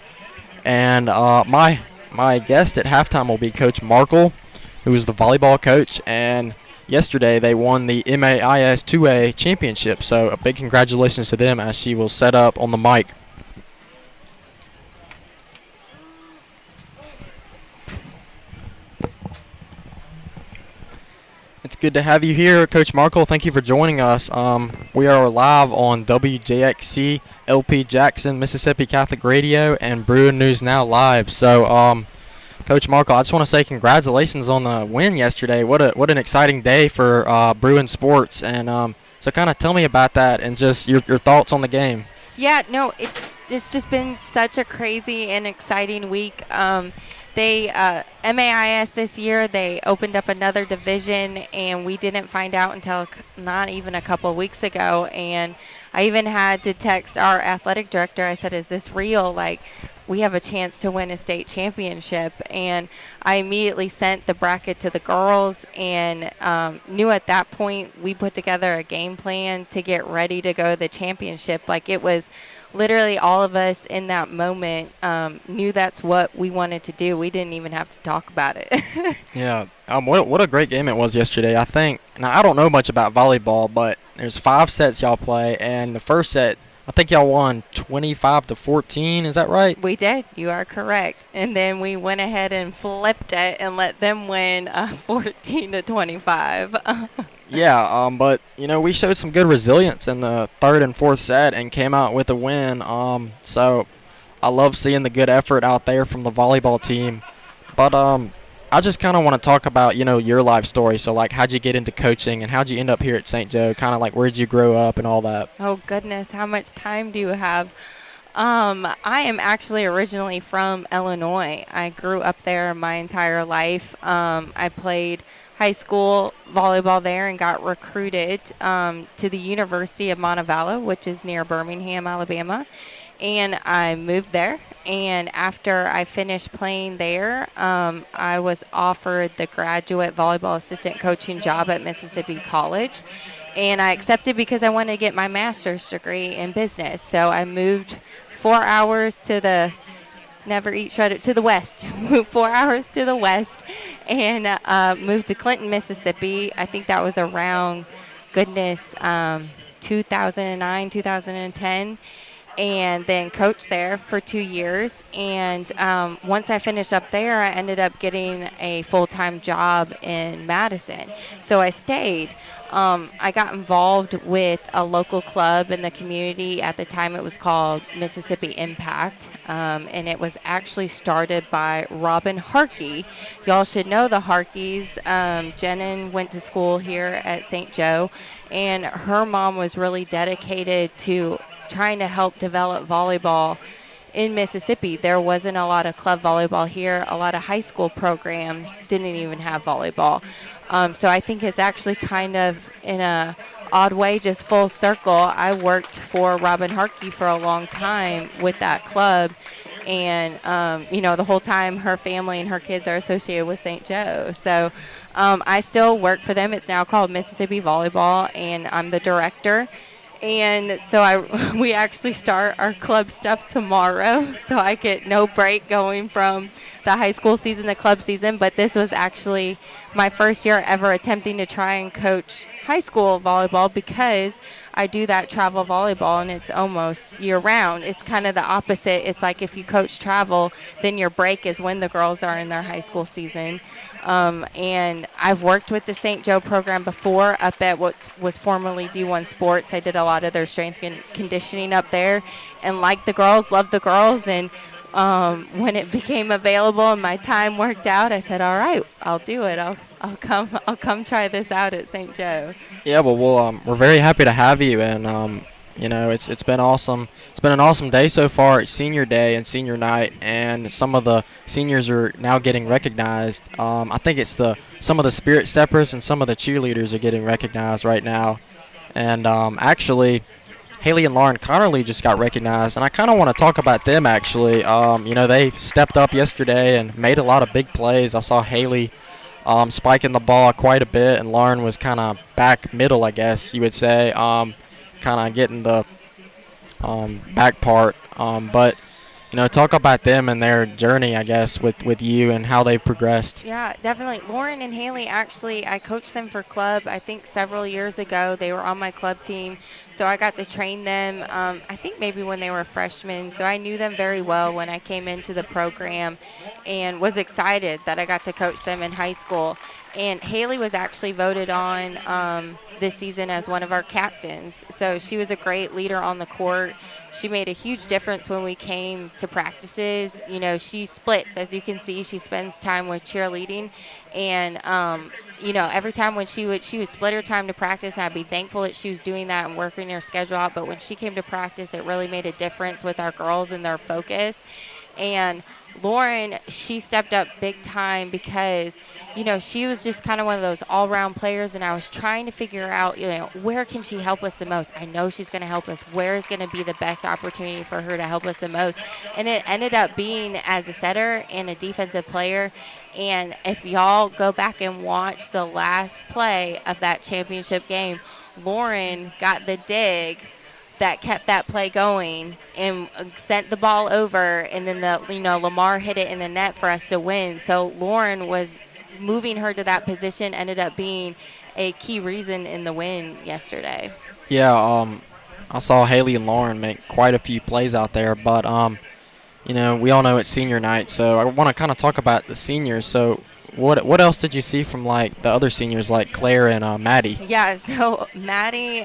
And my guest at halftime will be Coach Markle, who is the volleyball coach. And yesterday they won the MAIS 2A championship. So a big congratulations to them as she will set up on the mic. It's good to have you here, Coach Markle. Thank you for joining us. We are live on WJXC, LP Jackson, Mississippi Catholic Radio, and Bruin News Now Live. So, Coach Markle, I just want to say congratulations on the win yesterday. What an exciting day for Bruin sports. And so kind of tell me about that and just your thoughts on the game. Yeah, no, it's just been such a crazy and exciting week. They MAIS this year, they opened up another division, and we didn't find out until not even a couple of weeks ago. And I even had to text our athletic director. I said, "Is this real? Like, we have a chance to win a state championship." And I immediately sent the bracket to the girls, and knew at that point we put together a game plan to get ready to go to the championship. Like, it was literally all of us in that moment knew that's what we wanted to do. We didn't even have to talk about it. Yeah. What a great game it was yesterday. I think. Now I don't know much about volleyball, but there's 5 sets y'all play, and the first set I think y'all won 25-14. Is that right? We did. You are correct. And then we went ahead and flipped it and let them win 14-25. Yeah, but we showed some good resilience in the third and fourth set and came out with a win. So I love seeing the good effort out there from the volleyball team. But I just kind of want to talk about your life story. So like, how'd you get into coaching and how'd you end up here at St. Joe? Kind of like, where'd you grow up and all that? Oh goodness, how much time do you have? I am actually originally from Illinois. I grew up there my entire life. I played high school volleyball there and got recruited to the University of Montevallo, which is near Birmingham, Alabama. And I moved there. And after I finished playing there, I was offered the graduate volleyball assistant coaching job at Mississippi College. And I accepted because I wanted to get my master's degree in business. So I moved 4 hours to the to the west. Moved 4 hours to the west and moved to Clinton, Mississippi. I think that was around, 2009, 2010. And then coached there for 2 years. And once I finished up there, I ended up getting a full-time job in Madison. So I stayed. I got involved with a local club in the community. At the time, it was called Mississippi Impact. And it was actually started by Robin Harkey. Y'all should know the Harkeys. Jenin went to school here at St. Joe. And her mom was really dedicated to trying to help develop volleyball in Mississippi. There wasn't a lot of club volleyball here. A lot of high school programs didn't even have volleyball. So I think it's actually kind of in a odd way, just full circle. I worked for Robin Harkey for a long time with that club. And, the whole time her family and her kids are associated with St. Joe. So I still work for them. It's now called Mississippi Volleyball, and I'm the director. And so we actually start our club stuff tomorrow, so I get no break going from the high school season to club season. But this was actually my first year ever attempting to try and coach high school volleyball, because I do that travel volleyball and it's almost year round. It's kind of the opposite. It's like if you coach travel, then your break is when the girls are in their high school season. And I've worked with the St. Joe program before up at what was formerly D1 Sports. I did a lot of their strength and conditioning up there, and liked the girls, loved the girls. And when it became available and my time worked out, I said, "All right, I'll do it. I'll come try this out at St. Joe." Yeah, well, we're very happy to have you, and it's been awesome. It's been an awesome day so far. It's senior day and senior night, and some of the seniors are now getting recognized. I think it's some of the spirit steppers and some of the cheerleaders are getting recognized right now, and actually, Haley and Lauren Connerly just got recognized, and I kind of want to talk about them actually. They stepped up yesterday and made a lot of big plays. I saw Haley spiking the ball quite a bit, and Lauren was kind of back middle, I guess you would say, kind of getting the back part. But talk about them and their journey, I guess, with you and how they've progressed. Yeah, definitely. Lauren and Haley, actually, I coached them for club, I think, several years ago. They were on my club team, so I got to train them, I think maybe when they were freshmen. So I knew them very well when I came into the program and was excited that I got to coach them in high school. And Haley was actually voted on this season as one of our captains. So she was a great leader on the court. She made a huge difference when we came to practices. You know, she splits. As you can see, she spends time with cheerleading. And, you know, every time when she would split her time to practice, and I'd be thankful that she was doing that and working her schedule out. But when she came to practice, it really made a difference with our girls and their focus. And Lauren, she stepped up big time because, you know, she was just kind of one of those all-round players, and I was trying to figure out, you know, where can she help us the most? I know she's going to help us. Where is going to be the best opportunity for her to help us the most? And it ended up being as a setter and a defensive player. And if y'all go back and watch the last play of that championship game, Lauren got the dig that kept that play going and sent the ball over, and then Lamar hit it in the net for us to win. So Lauren was moving her to that position, ended up being a key reason in the win yesterday. Yeah, I saw Haley and Lauren make quite a few plays out there, but you know, we all know it's senior night, so I want to kind of talk about the seniors. So what else did you see from like the other seniors like Claire and Maddie? Yeah, so Maddie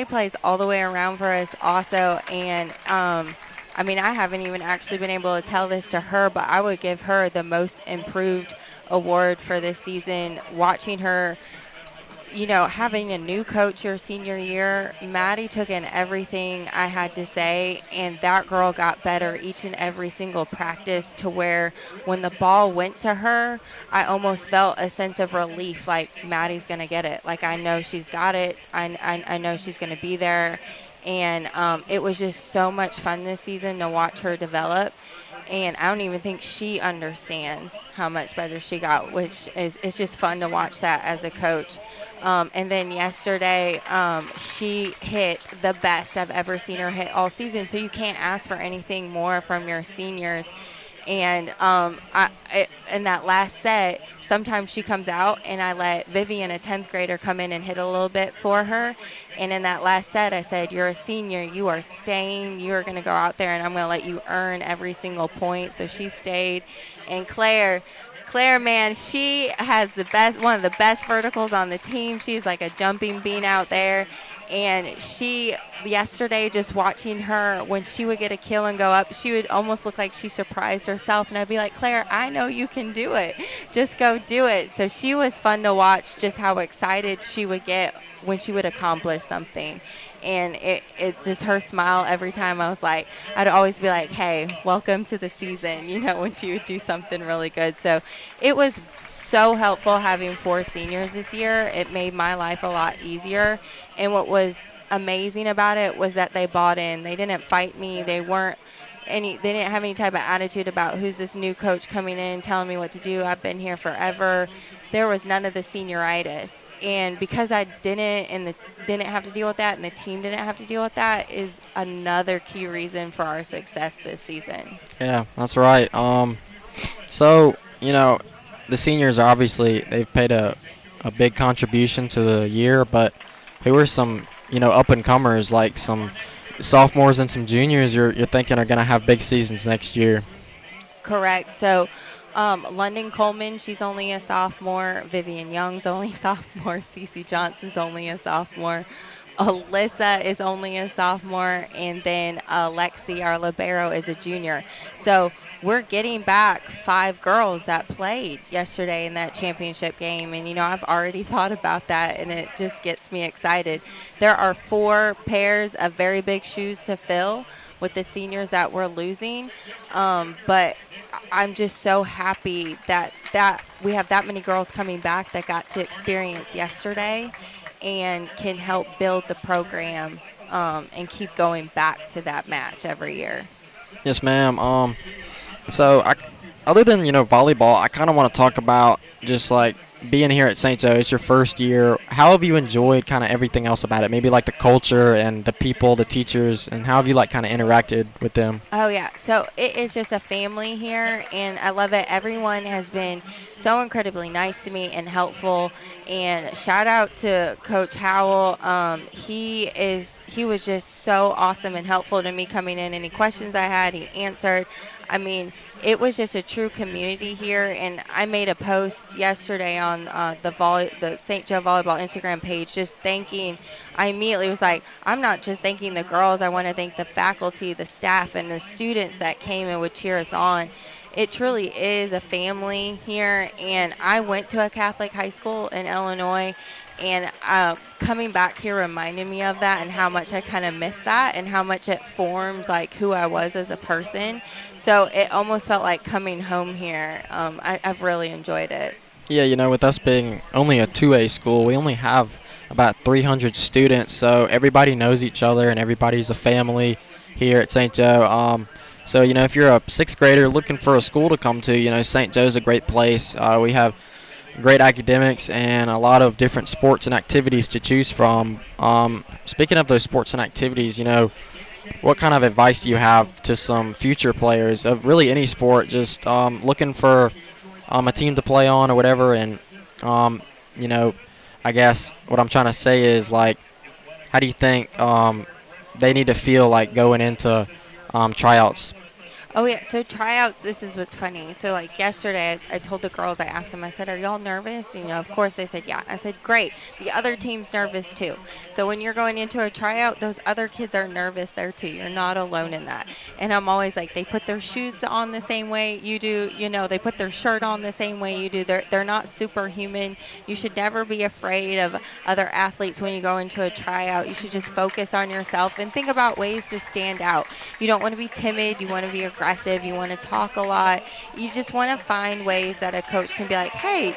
plays all the way around for us also, and I mean, I haven't even actually been able to tell this to her, but I would give her the most improved award for this season. Watching her, you know, having a new coach her senior year, Maddie took in everything I had to say, and that girl got better each and every single practice to where when the ball went to her, I almost felt a sense of relief, like Maddie's going to get it. Like, I know she's got it. I know she's going to be there. And it was just so much fun this season to watch her develop. And I don't even think she understands how much better she got, which is it's just fun to watch that as a coach. And then yesterday, she hit the best I've ever seen her hit all season. So you can't ask for anything more from your seniors. And in that last set, sometimes she comes out, and I let Vivian, a 10th grader, come in and hit a little bit for her. And in that last set, I said, you're a senior. You are staying. You are going to go out there, and I'm going to let you earn every single point. So she stayed. And Claire, man, she has one of the best verticals on the team. She's like a jumping bean out there. And she, yesterday, just watching her, when she would get a kill and go up, she would almost look like she surprised herself. And I'd be like, Claire, I know you can do it. Just go do it. So she was fun to watch, just how excited she would get when she would accomplish something. And it just, her smile every time, I was like, I'd always be like, hey, welcome to the season, you know, when she would do something really good. So it was so helpful having 4 seniors this year. It made my life a lot easier. And what was amazing about it was that they bought in. They didn't fight me. They didn't have any type of attitude about who's this new coach coming in telling me what to do. I've been here forever. There was none of the senioritis. And because I didn't have to deal with that, and the team didn't have to deal with that, is another key reason for our success this season. Yeah, that's right. So, you know, the seniors are obviously, they've paid a big contribution to the year, but who are some, you know, up-and-comers, like some sophomores and some juniors you're thinking are going to have big seasons next year? Correct. So London Coleman, she's only a sophomore. Vivian Young's only a sophomore. Cece Johnson's only a sophomore. Alyssa is only a sophomore. And then Lexi, our libero, is a junior. So we're getting back 5 girls that played yesterday in that championship game. And, you know, I've already thought about that, and it just gets me excited. There are 4 pairs of very big shoes to fill with the seniors that we're losing. But I'm just so happy that we have that many girls coming back that got to experience yesterday and can help build the program and keep going back to that match every year. Yes, ma'am. So other than, you know, volleyball, I kind of want to talk about just like being here at St. Joe. It's your first year. How have you enjoyed kind of everything else about it? Maybe like the culture and the people, the teachers, and how have you like kind of interacted with them? Oh, yeah. So it is just a family here, and I love it. Everyone has been so incredibly nice to me and helpful. And shout out to Coach Howell. He was just so awesome and helpful to me coming in. Any questions I had, he answered. I mean, it was just a true community here. And I made a post yesterday on the St. Joe Volleyball Instagram page just thanking. I immediately was like, I'm not just thanking the girls. I want to thank the faculty, the staff, and the students that came and would cheer us on. It truly is a family here. And I went to a Catholic high school in Illinois, and coming back here reminded me of that and how much I kind of miss that and how much it formed like who I was as a person. So it almost felt like coming home here. I've really enjoyed it. Yeah, with us being only a 2A school, we only have about 300 students, so everybody knows each other and everybody's a family here at St. Joe. So, if you're a sixth grader looking for a school to come to, St. Joe's a great place. We have great academics and a lot of different sports and activities to choose from. Speaking of those sports and activities, what kind of advice do you have to some future players of really any sport, just looking for a team to play on or whatever? And, I guess what I'm trying to say is, like, how do you think they need to feel like going into tryouts? Oh, yeah. So tryouts, this is what's funny. So, like, yesterday, I told the girls, I asked them, I said, are y'all nervous? Of course, they said, yeah. I said, great. The other team's nervous, too. So when you're going into a tryout, those other kids are nervous there, too. You're not alone in that. And I'm always like, they put their shoes on the same way you do. They put their shirt on the same way you do. They're not superhuman. You should never be afraid of other athletes when you go into a tryout. You should just focus on yourself and think about ways to stand out. You don't want to be timid. You want to be aggressive. You want to talk a lot. You just want to find ways that a coach can be like, hey,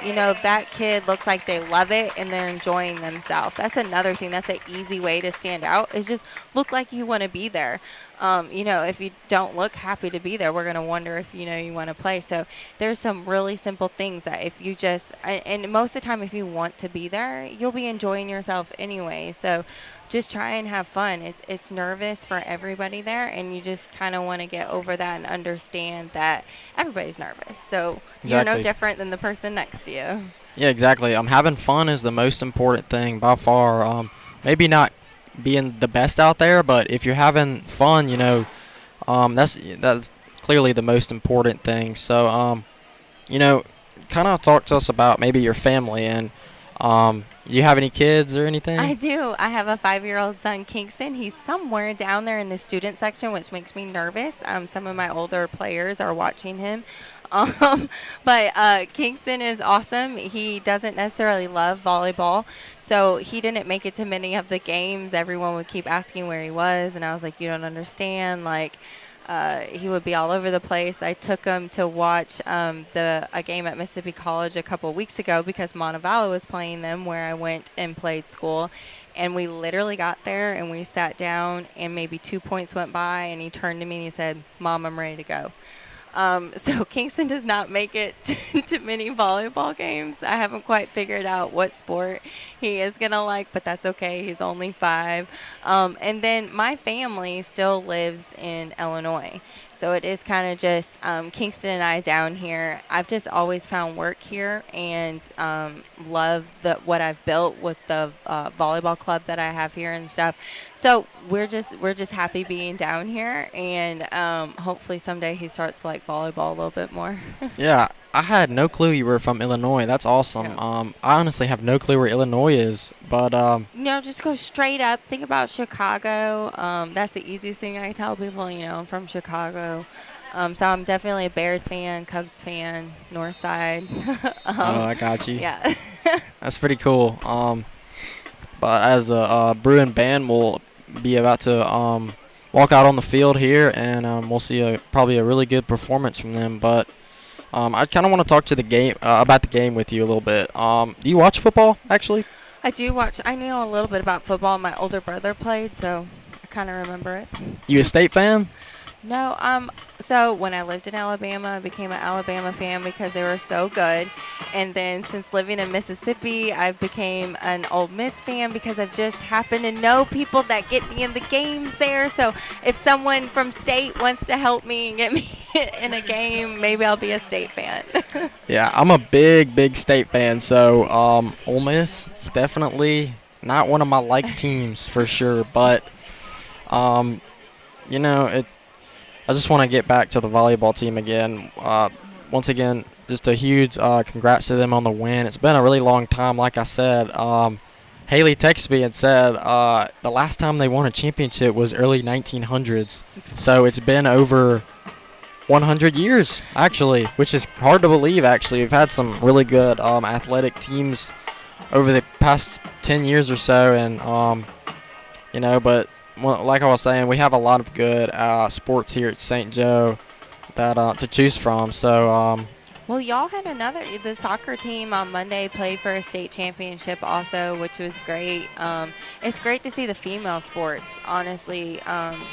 that kid looks like they love it and they're enjoying themselves. That's another thing. That's an easy way to stand out, is just look like you want to be there. If you don't look happy to be there, we're going to wonder if, you want to play. So there's some really simple things that if you just, and most of the time, if you want to be there, you'll be enjoying yourself anyway. So just try and have fun. It's nervous for everybody there, and you just kind of want to get over that and understand that everybody's nervous. So You're no different than the person next to you. Yeah, exactly. Having fun is the most important thing by far. Maybe not being the best out there, but if you're having fun, that's clearly the most important thing. So, kind of talk to us about maybe your family and do you have any kids or anything? I do. I have a 5-year-old son, Kingston. He's somewhere down there in the student section, which makes me nervous. Some of my older players are watching him. But Kingston is awesome. He doesn't necessarily love volleyball, so he didn't make it to many of the games. Everyone would keep asking where he was, and I was like, you don't understand. He would be all over the place. I took him to watch a game at Mississippi College a couple of weeks ago because Montevallo was playing them, where I went and played school. And we literally got there and we sat down, and maybe 2 points went by, and he turned to me and he said, Mom, I'm ready to go. So Kingston does not make it to many volleyball games. I haven't quite figured out what sport he is going to like, but that's okay. He's only 5. And then my family still lives in Illinois. So it is kind of just Kingston and I down here. I've just always found work here and love what I've built with the volleyball club that I have here and stuff. So we're just happy being down here, and hopefully someday he starts to like volleyball a little bit more. Yeah, I had no clue you were from Illinois. That's awesome. Yeah. I honestly have no clue where Illinois is, but just go straight up. Think about Chicago. That's the easiest thing I tell people. I'm from Chicago. So I'm definitely a Bears fan, Cubs fan, North Side. I got you. Yeah. That's pretty cool. But as the Bruin band will be about to walk out on the field here, and we'll see probably a really good performance from them. But I kind of want to talk to the game about the game with you a little bit. Do you watch football, actually? I do watch. I know a little bit about football. My older brother played, so I kind of remember it. You a State fan? No, so when I lived in Alabama, I became an Alabama fan because they were so good. And then since living in Mississippi, I became an Ole Miss fan because I've just happened to know people that get me in the games there. So if someone from State wants to help me and get me in a game, maybe I'll be a State fan. Yeah, I'm a big State fan. So Ole Miss is definitely not one of my teams for sure. But, I just want to get back to the volleyball team again. Once again, just a huge congrats to them on the win. It's been a really long time, like I said. Haley texted me and said the last time they won a championship was early 1900s. So it's been over 100 years, actually, which is hard to believe, actually. We've had some really good athletic teams over the past 10 years or so, and, but like I was saying, we have a lot of good sports here at St. Joe that to choose from. So, Well, y'all had the soccer team on Monday played for a state championship also, which was great. It's great to see the female sports, honestly,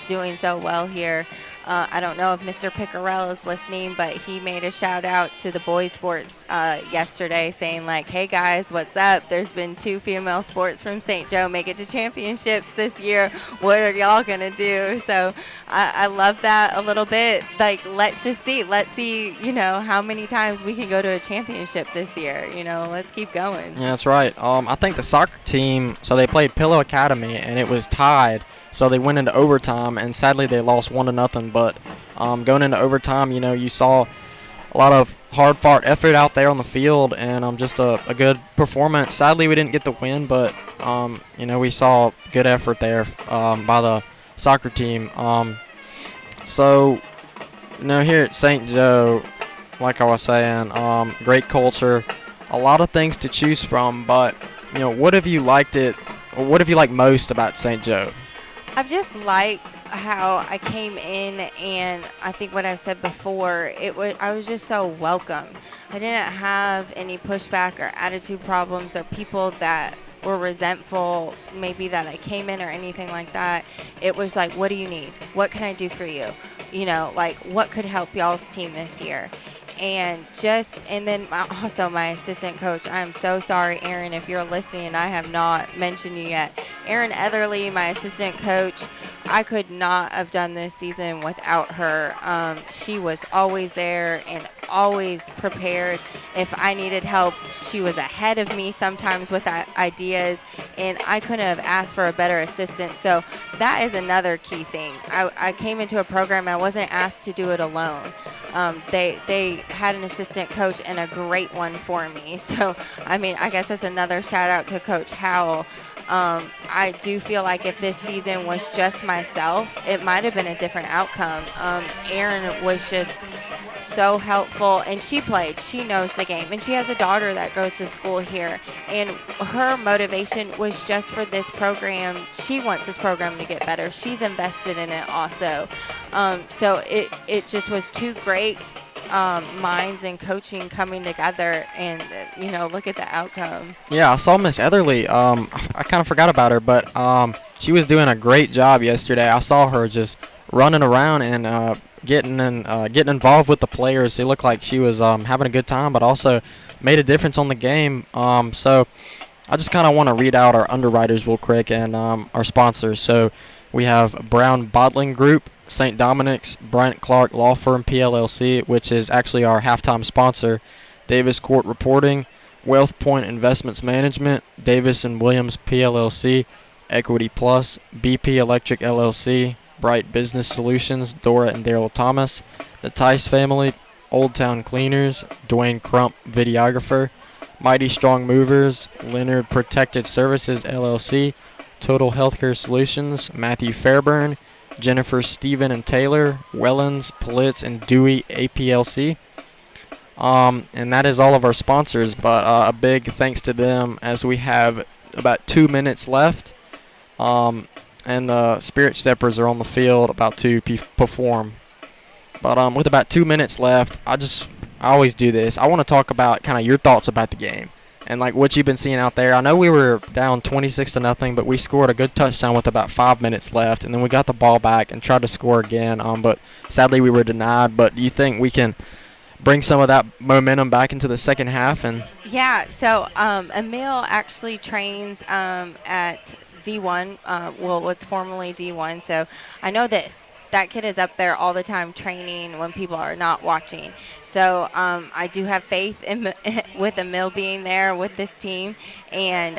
doing so well here. I don't know if Mr. Piccarell is listening, but he made a shout out to the boys sports yesterday saying like, hey guys, what's up? There's been 2 female sports from St. Joe make it to championships this year. What are y'all going to do? So I love that a little bit. Like, let's see, how many times we can go to a championship this year. Let's keep going. yeah, that's right. I think the soccer team, so they played Pillow Academy, and it was tied. So they went into overtime, and sadly they lost 1-0. But going into overtime, you saw a lot of hard-fought effort out there on the field, and just a good performance. Sadly, we didn't get the win, but we saw good effort there by the soccer team. So here at St. Joe, like I was saying, great culture, a lot of things to choose from. But what have you liked most about St. Joe? I've just liked how I came in, and I think what I've said before, I was just so welcome. I didn't have any pushback or attitude problems or people that were resentful maybe that I came in or anything like that. It was like, what do you need? What can I do for you? What could help y'all's team this year? And then also my assistant coach, I'm so sorry, Erin, if you're listening, I have not mentioned you yet. Erin Etherly, my assistant coach, I could not have done this season without her. She was always there and always prepared. If I needed help, she was ahead of me sometimes with ideas, and I couldn't have asked for a better assistant. So that is another key thing. I came into a program, I wasn't asked to do it alone. They had an assistant coach and a great one for me. So, I guess that's another shout out to Coach Howell. I do feel like if this season was just myself, it might have been a different outcome. Erin was just so helpful, and she knows the game, and she has a daughter that goes to school here, and her motivation was just for this program. She wants this program to get better. She's invested in it also. So it just was 2 great minds and coaching coming together, and look at the outcome. Yeah, I saw Miss Etherly. I kind of forgot about her, but she was doing a great job yesterday. I saw her just running around and getting involved with the players. It looked like she was having a good time, but also made a difference on the game. So I just kind of want to read out our underwriters real quick and our sponsors. So we have Brown Bottling Group, St. Dominic's, Bryant Clark Law Firm PLLC, which is actually our halftime sponsor, Davis Court Reporting, Wealth Point Investments Management, Davis and Williams PLLC, Equity Plus, BP Electric LLC, Bright Business Solutions, Dora and Daryl Thomas, the Tice Family, Old Town Cleaners, Dwayne Crump Videographer, Mighty Strong Movers, Leonard Protected Services LLC, Total Healthcare Solutions, Matthew Fairburn, Jennifer, Stephen, and Taylor, Wellens, Politz, and Dewey APLC. And that is all of our sponsors, but a big thanks to them as we have about 2 minutes left. And the Spirit Steppers are on the field about to perform. But with about 2 minutes left, I always do this. I want to talk about kind of your thoughts about the game and like what you've been seeing out there. I know we were down 26-0, but we scored a good touchdown with about 5 minutes left, and then we got the ball back and tried to score again. But sadly we were denied. But do you think we can bring some of that momentum back into the second half? And yeah, so Emil actually trains at D1, what's formerly D1. So I know this. that kid is up there all the time training when people are not watching. So I do have faith in with Emil being there with this team, and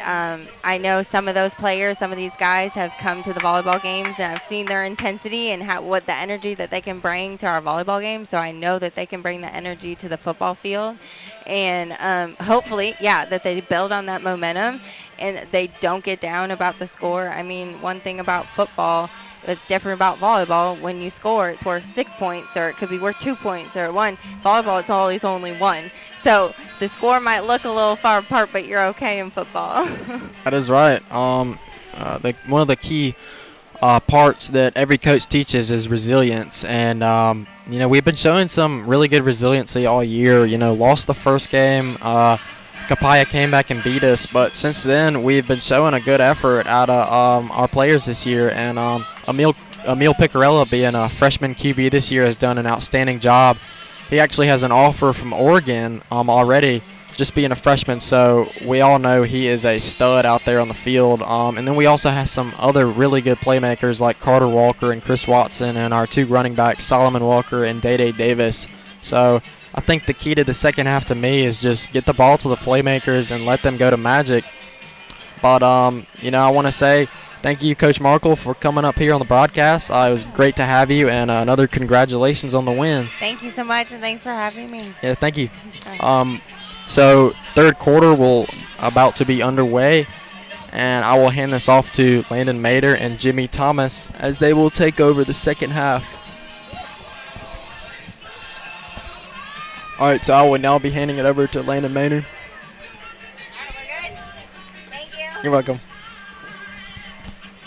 I know some of those players, some of these guys have come to the volleyball games, and I've seen their intensity and what the energy that they can bring to our volleyball games. So I know that they can bring the energy to the football field, and hopefully, that they build on that momentum and they don't get down about the score. I mean, one thing about football, it's different about volleyball. When you score, it's worth 6 points, or it could be worth 2 points, or 1. Volleyball, it's always only 1. So the score might look a little far apart, but you're okay in football. That is right. One of the key parts that every coach teaches is resilience, and we've been showing some really good resiliency all year. Lost the first game. Capaya came back and beat us, but since then we've been showing a good effort out of our players this year, and Emil Picarella, being a freshman QB this year, has done an outstanding job. He actually has an offer from Oregon already, just being a freshman, so we all know he is a stud out there on the field. And then we also have some other really good playmakers like Carter Walker and Chris Watson, and our 2 running backs, Solomon Walker and Day Davis. So I think the key to the second half to me is just get the ball to the playmakers and let them go to magic. But, I want to say thank you, Coach Markle, for coming up here on the broadcast. It was great to have you, and another congratulations on the win. Thank you so much, and thanks for having me. Yeah, thank you. So third quarter will about to be underway, and I will hand this off to Landon Mader and Jimmy Thomas as they will take over the second half. All right, so I will now be handing it over to Landon Maynard. All right, we're good. Thank you. You're welcome.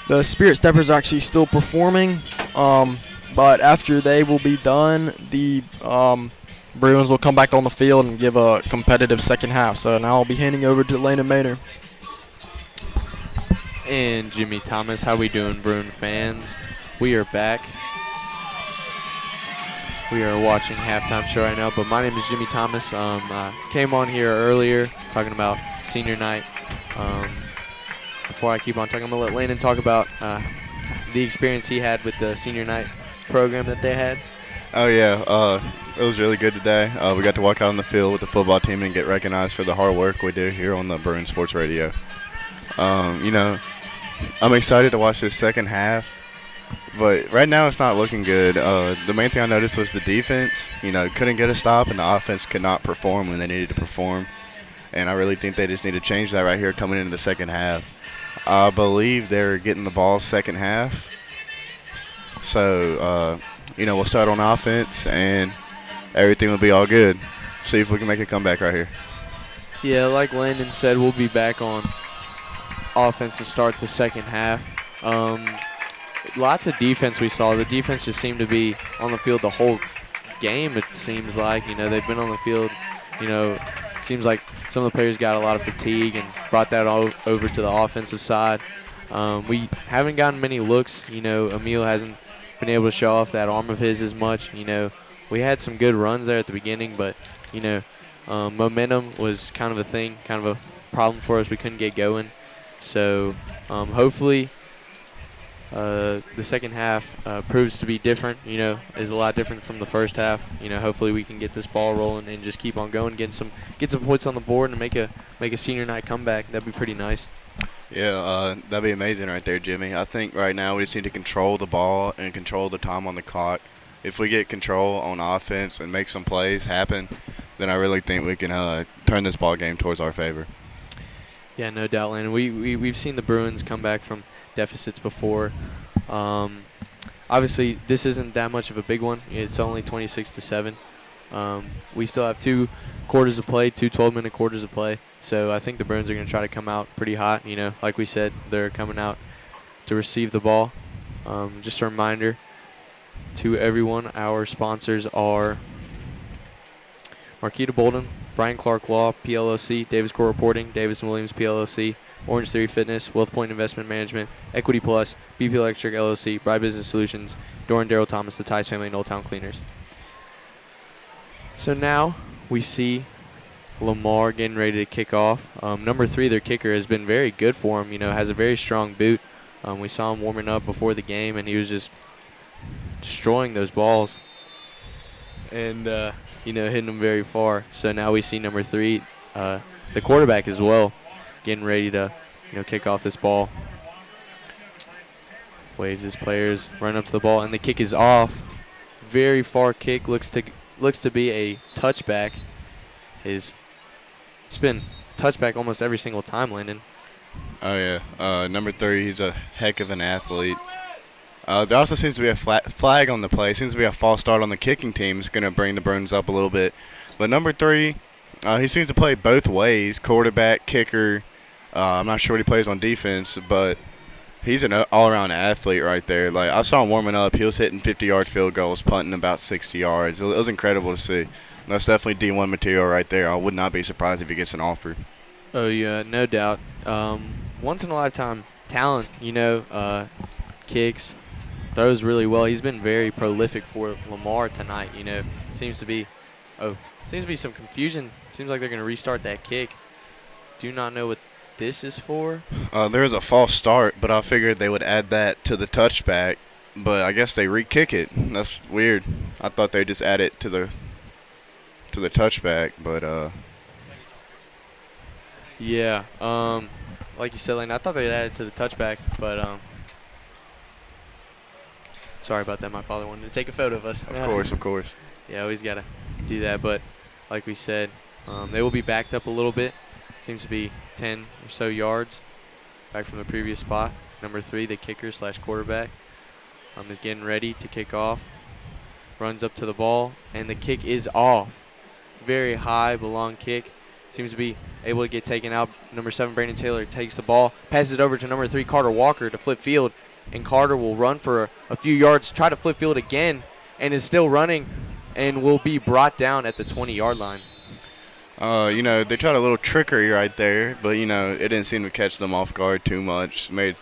The Spirit Steppers are actually still performing, but after they will be done, the Bruins will come back on the field and give a competitive second half. So now I'll be handing over to Landon Maynard. And Jimmy Thomas, how we doing, Bruin fans? We are back. We are watching halftime show right now, but my name is Jimmy Thomas. I came on here earlier talking about senior night. Before I keep on talking, I'm going to let Landon talk about the experience he had with the senior night program that they had. Oh, yeah. It was really good today. We got to walk out on the field with the football team and get recognized for the hard work we do here on the Bruins Sports Radio. I'm excited to watch this second half. But right now it's not looking good. The main thing I noticed was the defense, couldn't get a stop, and the offense could not perform when they needed to perform. And I really think they just need to change that right here coming into the second half. I believe they're getting the ball second half. So, we'll start on offense, and everything will be all good. See if we can make a comeback right here. Yeah, like Landon said, we'll be back on offense to start the second half. Lots of defense we saw. The defense just seemed to be on the field the whole game, it seems like. They've been on the field. Seems like some of the players got a lot of fatigue and brought that all over to the offensive side. We haven't gotten many looks. Emil hasn't been able to show off that arm of his as much. We had some good runs there at the beginning, but, momentum was kind of a thing, kind of a problem for us. We couldn't get going. So hopefully the second half proves to be different, is a lot different from the first half. Hopefully we can get this ball rolling and just keep on going, get some points on the board and make a senior night comeback. That'd be pretty nice. Yeah, that'd be amazing right there, Jimmy. I think right now we just need to control the ball and control the time on the clock. If we get control on offense and make some plays happen, then I really think we can turn this ball game towards our favor. Yeah, no doubt, Landon. We've seen the Bruins come back from deficits before. Obviously, this isn't that much of a big one. It's only 26-7. We still have 2 quarters of play, 2 12-minute quarters of play. So I think the Bruins are going to try to come out pretty hot. Like we said, they're coming out to receive the ball. Just a reminder to everyone, our sponsors are Marquita Bolden, Brian Clark Law, PLLC, Davis Core Reporting, Davis & Williams, PLLC, Orange Theory Fitness, Wealth Point Investment Management, Equity Plus, BP Electric LLC, Bright Business Solutions, Doran Darrell Thomas, the Tice Family, and Old Town Cleaners. So now we see Lamar getting ready to kick off. Number 3, their kicker, has been very good for him, has a very strong boot. We saw him warming up before the game, and he was just destroying those balls and, hitting them very far. So now we see number 3, the quarterback as well, getting ready to, kick off this ball. Waves his players, run up to the ball, and the kick is off. Very far kick, looks to be a touchback. It's been touchback almost every single time, Landon. Oh, yeah. Number 3, he's a heck of an athlete. There also seems to be a flag on the play. Seems to be a false start on the kicking team. It's going to bring the Bruins up a little bit. But number 3, he seems to play both ways, quarterback, kicker. I'm not sure what he plays on defense, but he's an all-around athlete right there. Like, I saw him warming up. He was hitting 50-yard field goals, punting about 60 yards. It was incredible to see. That's definitely D1 material right there. I would not be surprised if he gets an offer. Oh, yeah, no doubt. Once-in-a-lifetime talent, kicks, throws really well. He's been very prolific for Lamar tonight, Seems to be some confusion. Seems like they're going to restart that kick. Do not know what this is for. There was a false start, but I figured they would add that to the touchback. But I guess they re-kick it. That's weird. I thought they'd just add it to the touchback, but yeah. Like you said, Lane, I thought they'd add it to the touchback, but sorry about that. My father wanted to take a photo of us. Of course. Yeah, always got to do that. But like we said, they will be backed up a little bit. Seems to be 10 or so yards back from the previous spot. Number 3, the kicker / quarterback, is getting ready to kick off. Runs up to the ball, and the kick is off. Very high, long kick. Seems to be able to get taken out. Number 7, Brandon Taylor, takes the ball, passes it over to number 3, Carter Walker, to flip field. And Carter will run for a few yards, try to flip field again, and is still running and will be brought down at the 20-yard line. They tried a little trickery right there, but, it didn't seem to catch them off guard too much. Made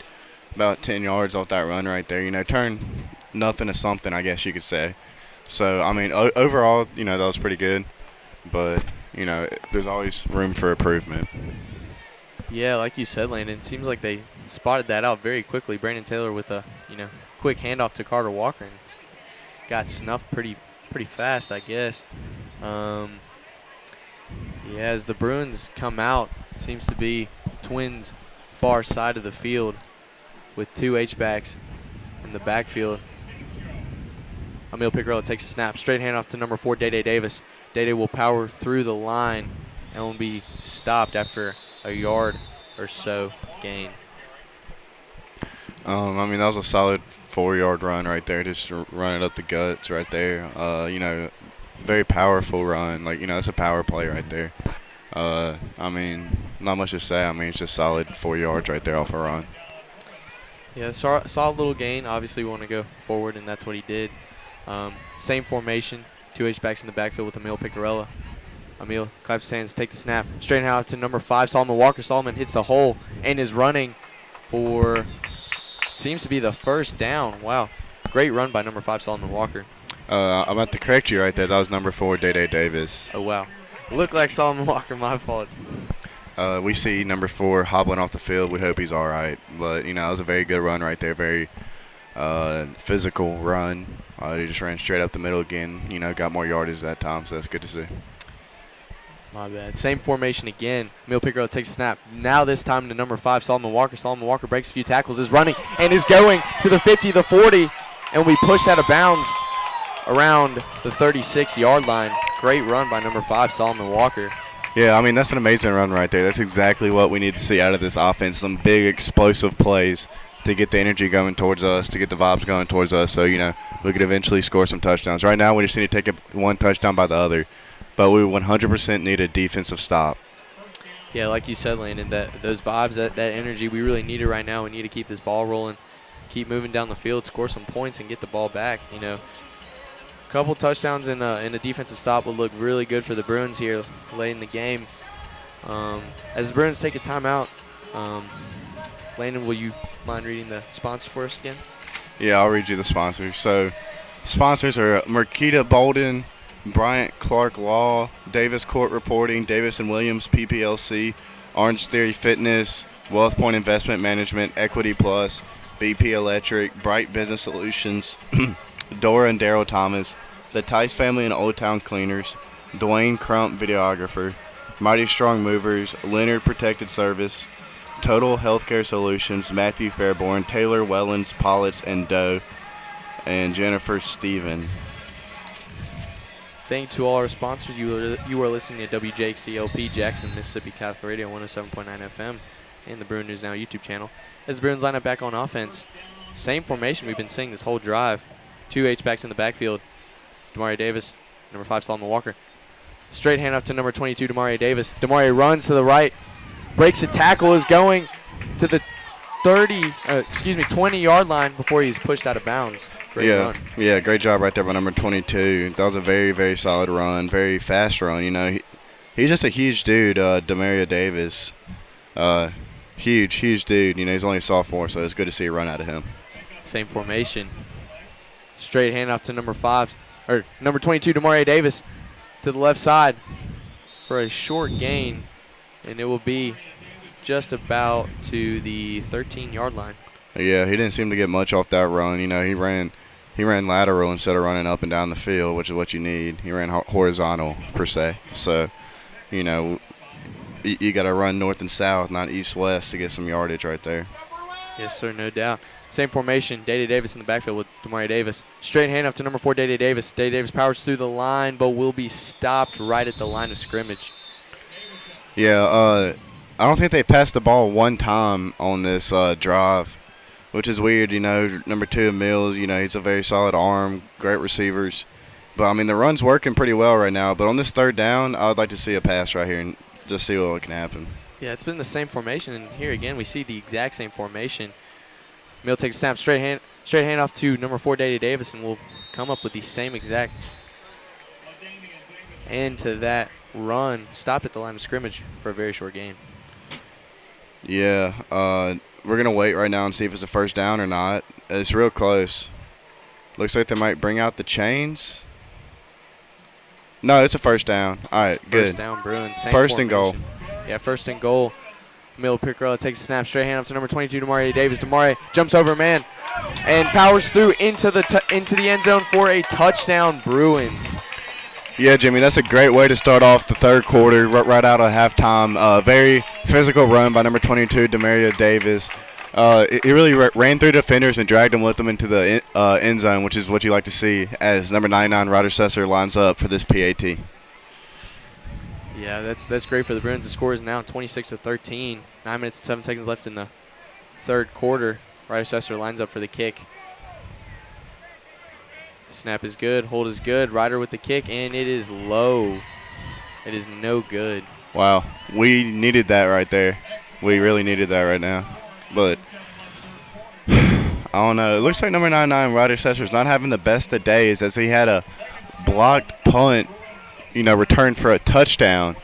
about 10 yards off that run right there. Turned nothing to something, I guess you could say. So, overall, that was pretty good. But, there's always room for improvement. Yeah, like you said, Landon, it seems like they spotted that out very quickly. Brandon Taylor with a, quick handoff to Carter Walker and got snuffed pretty fast, I guess. Yeah, as the Bruins come out, seems to be Twins far side of the field with 2 H-backs in the backfield. Emil Picarella takes a snap. Straight handoff to number 4, Day Davis. Day will power through the line and will be stopped after a yard or so gain. That was a solid 4-yard run right there, just running up the guts right there. Very powerful run. It's a power play right there. Not much to say. It's just solid 4 yards right there off a run. Yeah, solid little gain. Obviously, we want to go forward, and that's what he did. Same formation, 2 H-backs in the backfield with Emil Picarella. Emil claps his hands, take the snap. Straight out to number 5, Solomon Walker. Solomon hits the hole and is running for, seems to be the first down. Wow. Great run by number 5, Solomon Walker. I'm about to correct you right there. That was number 4, Day Davis. Oh, wow. Looked like Solomon Walker, my fault. We see number 4 hobbling off the field. We hope he's all right. But, it was a very good run right there. Very physical run. He just ran straight up the middle again. Got more yardage that time, so that's good to see. My bad. Same formation again. Emil Picarella takes a snap. Now this time to number 5, Solomon Walker. Solomon Walker breaks a few tackles, is running, and is going to the 50, the 40, and we push out of bounds around the 36-yard line. Great run by number 5, Solomon Walker. Yeah, that's an amazing run right there. That's exactly what we need to see out of this offense. Some big explosive plays to get the energy going towards us, to get the vibes going towards us so, we could eventually score some touchdowns. Right now we just need to take one touchdown by the other, but we 100% need a defensive stop. Yeah, like you said, Landon, those vibes, that energy, we really need it right now. We need to keep this ball rolling, keep moving down the field, score some points, and get the ball back, A couple touchdowns in a defensive stop would look really good for the Bruins here late in the game. As the Bruins take a timeout, Landon, will you mind reading the sponsors for us again? Yeah, I'll read you the sponsors. So, sponsors are Marquita Bolden, Bryant Clark Law, Davis Court Reporting, Davis & Williams PPLC, Orange Theory Fitness, Wealth Point Investment Management, Equity Plus, BP Electric, Bright Business Solutions, Dora and Daryl Thomas, the Tice family and Old Town Cleaners, Dwayne Crump, videographer, Mighty Strong Movers, Leonard Protected Service, Total Healthcare Solutions, Matthew Fairborn, Taylor Wellens, Politz, and Doe, and Jennifer Stephen. Thank you to all our sponsors. You are listening to WJXCLP Jackson, Mississippi Catholic Radio, 107.9 FM, and the Bruin News Now YouTube channel. As the Bruins line up back on offense, same formation we've been seeing this whole drive. 2 H-backs in the backfield. Demarie Davis, number 5, Solomon Walker. Straight handoff to number 22, Demarie Davis. Demarie runs to the right, breaks a tackle, is going to the 20-yard line before he's pushed out of bounds. Great run. Yeah, great job right there by number 22. That was a very, very solid run, very fast run. You know, he's just a huge dude, Demarie Davis. Huge dude. You know, he's only a sophomore, so it's good to see a run out of him. Same formation. Straight handoff to number 22, Demarie Davis, to the left side for a short gain, and it will be just about to the 13-yard line. Yeah, he didn't seem to get much off that run. You know, he ran lateral instead of running up and down the field, which is what you need. He ran horizontal, per se. So, you know, you got to run north and south, not east-west, to get some yardage right there. Yes, sir, no doubt. Same formation, Day-Day Davis in the backfield with Demarie Davis. Straight handoff to number 4, Day-Day Davis. Day-Day Davis powers through the line, but will be stopped right at the line of scrimmage. Yeah, I don't think they passed the ball one time on this drive, which is weird. You know, number 2, Mills, you know, he's a very solid arm, great receivers. But, I mean, the run's working pretty well right now. But on this third down, I would like to see a pass right here and just see what can happen. Yeah, it's been the same formation, and here again we see the exact same formation. Mill takes a snap, straight handoff to number 4, Day-Day Davis, and we'll come up with the same exact end to that run. Stop at the line of scrimmage for a very short gain. Yeah, we're going to wait right now and see if it's a first down or not. It's real close. Looks like they might bring out the chains. No, it's a first down. All right, good. First down, Bruins. Same First and goal. formation. Yeah, first and goal. Mill Piccarella takes a snap, straight hand up to number 22, Demarie Davis. Demarie jumps over a man and powers through into the end zone for a touchdown, Bruins. Yeah, Jimmy, that's a great way to start off the third quarter, right out of halftime. Very physical run by number 22, Demarie Davis. He really ran through defenders and dragged them with him into the end zone, which is what you like to see as number 99, Ryder Sesser, lines up for this PAT. Yeah, that's great for the Bruins. The score is now 26-13. 9 minutes and 7 seconds left in the third quarter. Ryder Sesser lines up for the kick. Snap is good. Hold is good. Ryder with the kick, and it is low. It is no good. Wow. We needed that right there. We really needed that right now. But I don't know. It looks like number 99, Ryder Sesser's not having the best of days, as he had a blocked punt, you know, return for a touchdown.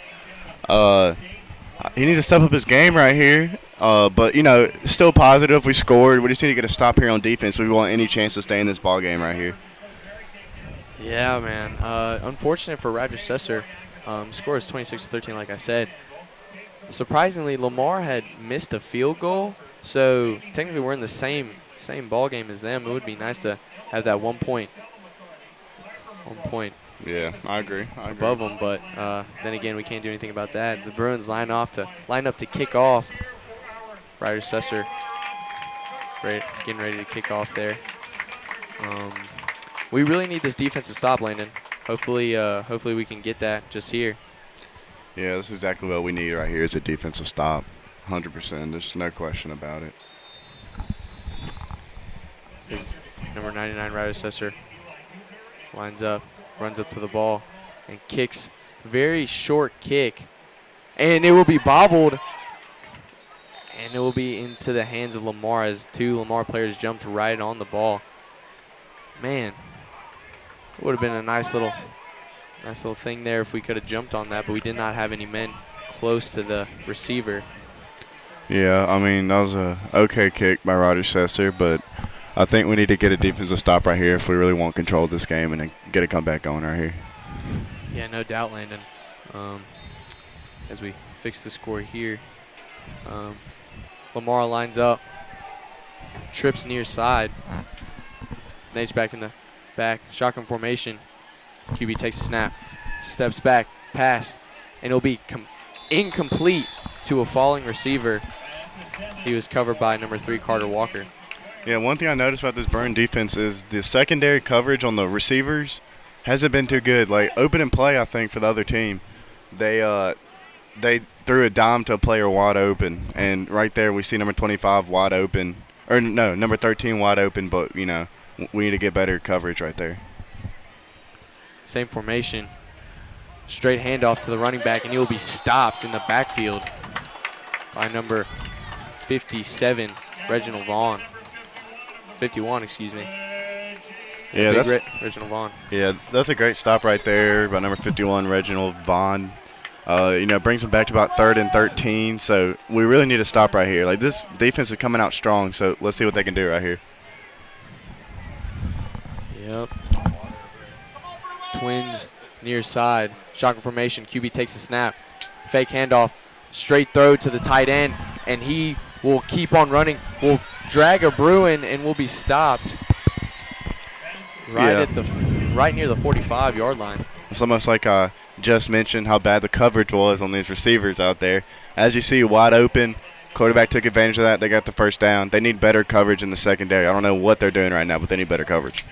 He needs to step up his game right here. But, you know, still positive. We scored. We just need to get a stop here on defense. We want any chance to stay in this ball game right here. Yeah, man. Unfortunate for Ryder Sesser. Score is 26-13, like I said. Surprisingly, Lamar had missed a field goal. So, technically, we're in the same ball game as them. It would be nice to have that one point. Yeah, I agree. Above them, but then again, we can't do anything about that. The Bruins line up to kick off. Ryder Sesser getting ready to kick off there. We really need this defensive stop, Landon. Hopefully we can get that just here. Yeah, that's exactly what we need right here is a defensive stop. 100%. There's no question about it. Number 99, Ryder Sesser, lines up, runs up to the ball, and kicks. Very short kick. And it will be bobbled. And it will be into the hands of Lamar as 2 Lamar players jumped right on the ball. Man, it would have been a nice little thing there if we could have jumped on that, but we did not have any men close to the receiver. Yeah, I mean, that was a okay kick by Ryder Sesser, but I think we need to get a defensive stop right here if we really want control of this game and then get a comeback going right here. Yeah, no doubt, Landon. As we fix the score here, Lamar lines up, trips near side. Nate's back in the back, shotgun formation. QB takes a snap, steps back, pass, and it'll be incomplete to a falling receiver. He was covered by number 3, Carter Walker. Yeah, one thing I noticed about this Bruin defense is the secondary coverage on the receivers hasn't been too good. Like, open and play, I think, for the other team, they threw a dime to a player wide open, and right there we see number 25 wide open. Or, no, number 13 wide open, but, we need to get better coverage right there. Same formation. Straight handoff to the running back, and he will be stopped in the backfield by number 57, Reginald Vaughn. 51, excuse me. Yeah, that's Reginald Vaughn. Yeah, that's a great stop right there by number 51, Reginald Vaughn. Brings them back to about 3rd and 13. So we really need to stop right here. Like, this defense is coming out strong. So let's see what they can do right here. Yep. Twins near side. Shotgun formation. QB takes a snap. Fake handoff. Straight throw to the tight end. And he will keep on running. Will drag a Bruin and will be stopped right near the 45-yard line. It's almost like I just mentioned how bad the coverage was on these receivers out there. As you see, wide open. Quarterback took advantage of that. They got the first down. They need better coverage in the secondary. I don't know what they're doing right now, but they need better coverage.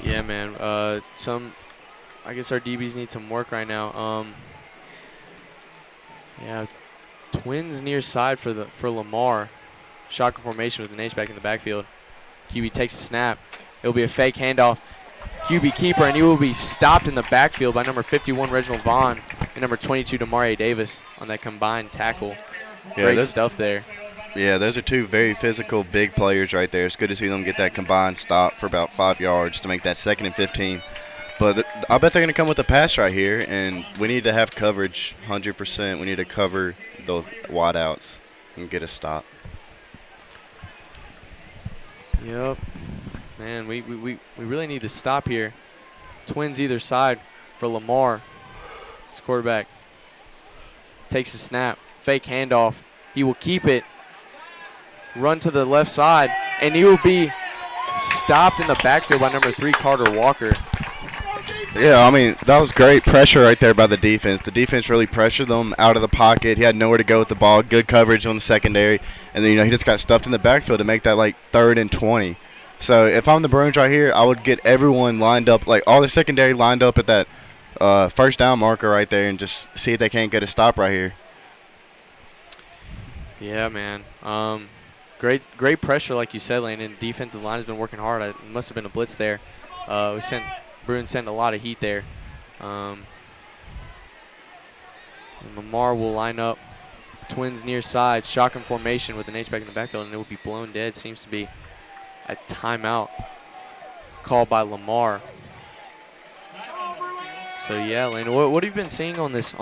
Yeah, man. I guess our DBs need some work right now. Yeah, Twins near side for Lamar. Shotgun formation with an H-back in the backfield. QB takes a snap. It'll be a fake handoff. QB keeper, and he will be stopped in the backfield by number 51, Reginald Vaughn, and number 22, Demarie Davis on that combined tackle. Yeah, Great stuff there. Yeah, those are two very physical, big players right there. It's good to see them get that combined stop for about 5 yards to make that 2nd and 15. But I bet they're going to come with a pass right here, and we need to have coverage 100%. We need to cover those wide outs and get a stop. Yep. Man, we really need to stop here. Twins either side for Lamar. His quarterback takes a snap. Fake handoff. He will keep it. Run to the left side. And he will be stopped in the backfield by number 3, Carter Walker. Yeah, I mean, that was great pressure right there by the defense. The defense really pressured them out of the pocket. He had nowhere to go with the ball. Good coverage on the secondary. And then, he just got stuffed in the backfield to make that, 3rd and 20. So if I'm the Bruins right here, I would get everyone lined up, all the secondary lined up at that first down marker right there and just see if they can't get a stop right here. Yeah, man. Great pressure, like you said, Landon. Defensive line has been working hard. It must have been a blitz there. Bruins sent a lot of heat there. And Lamar will line up. Twins near side, shotgun formation with an H-back in the backfield, and it will be blown dead. Seems to be a timeout called by Lamar. So yeah, Landon, what have you been seeing on this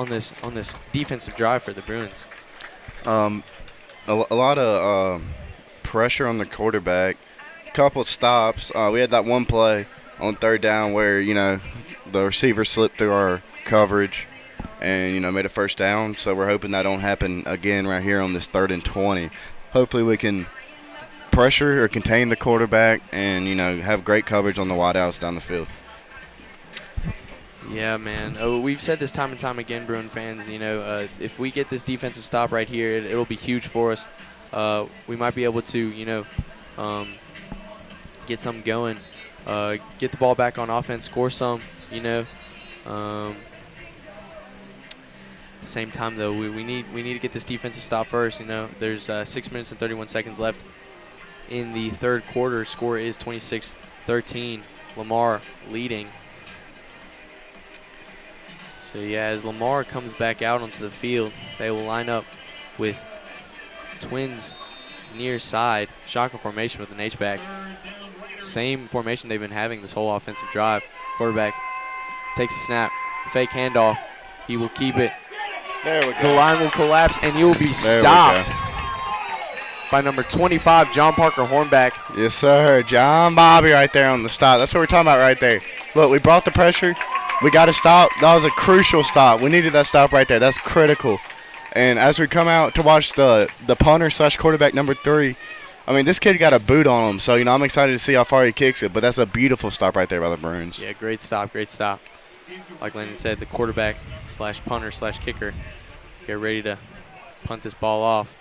defensive drive for the Bruins? A lot of pressure on the quarterback. Couple stops. We had that one play on 3rd down where the receiver slipped through our coverage and made a first down. So we're hoping that don't happen again right here on this 3rd and 20. Hopefully we can pressure or contain the quarterback and have great coverage on the wideouts down the field. Yeah, man. We've said this time and time again, Bruin fans. If we get this defensive stop right here, it'll be huge for us. We might be able to get something going, get the ball back on offense, score some. At the same time, though, we need to get this defensive stop first. There's 6 minutes and 31 seconds left in the 3rd quarter. Score is 26-13. Lamar leading. So yeah, as Lamar comes back out onto the field, they will line up with Twins near side, shotgun formation with an H-back. Same formation they've been having this whole offensive drive. Quarterback takes a snap, fake handoff. He will keep it. There we go. The line will collapse, and he will be stopped by number 25, John Parker Hornback. Yes, sir. John Bobby right there on the stop. That's what we're talking about right there. Look, we brought the pressure. We got to stop. That was a crucial stop. We needed that stop right there. That's critical. And as we come out to watch the punter / quarterback number 3, I mean, this kid got a boot on him, so, I'm excited to see how far he kicks it. But that's a beautiful stop right there by the Bruins. Yeah, great stop, great stop. Like Landon said, the quarterback / punter / kicker get ready to punt this ball off.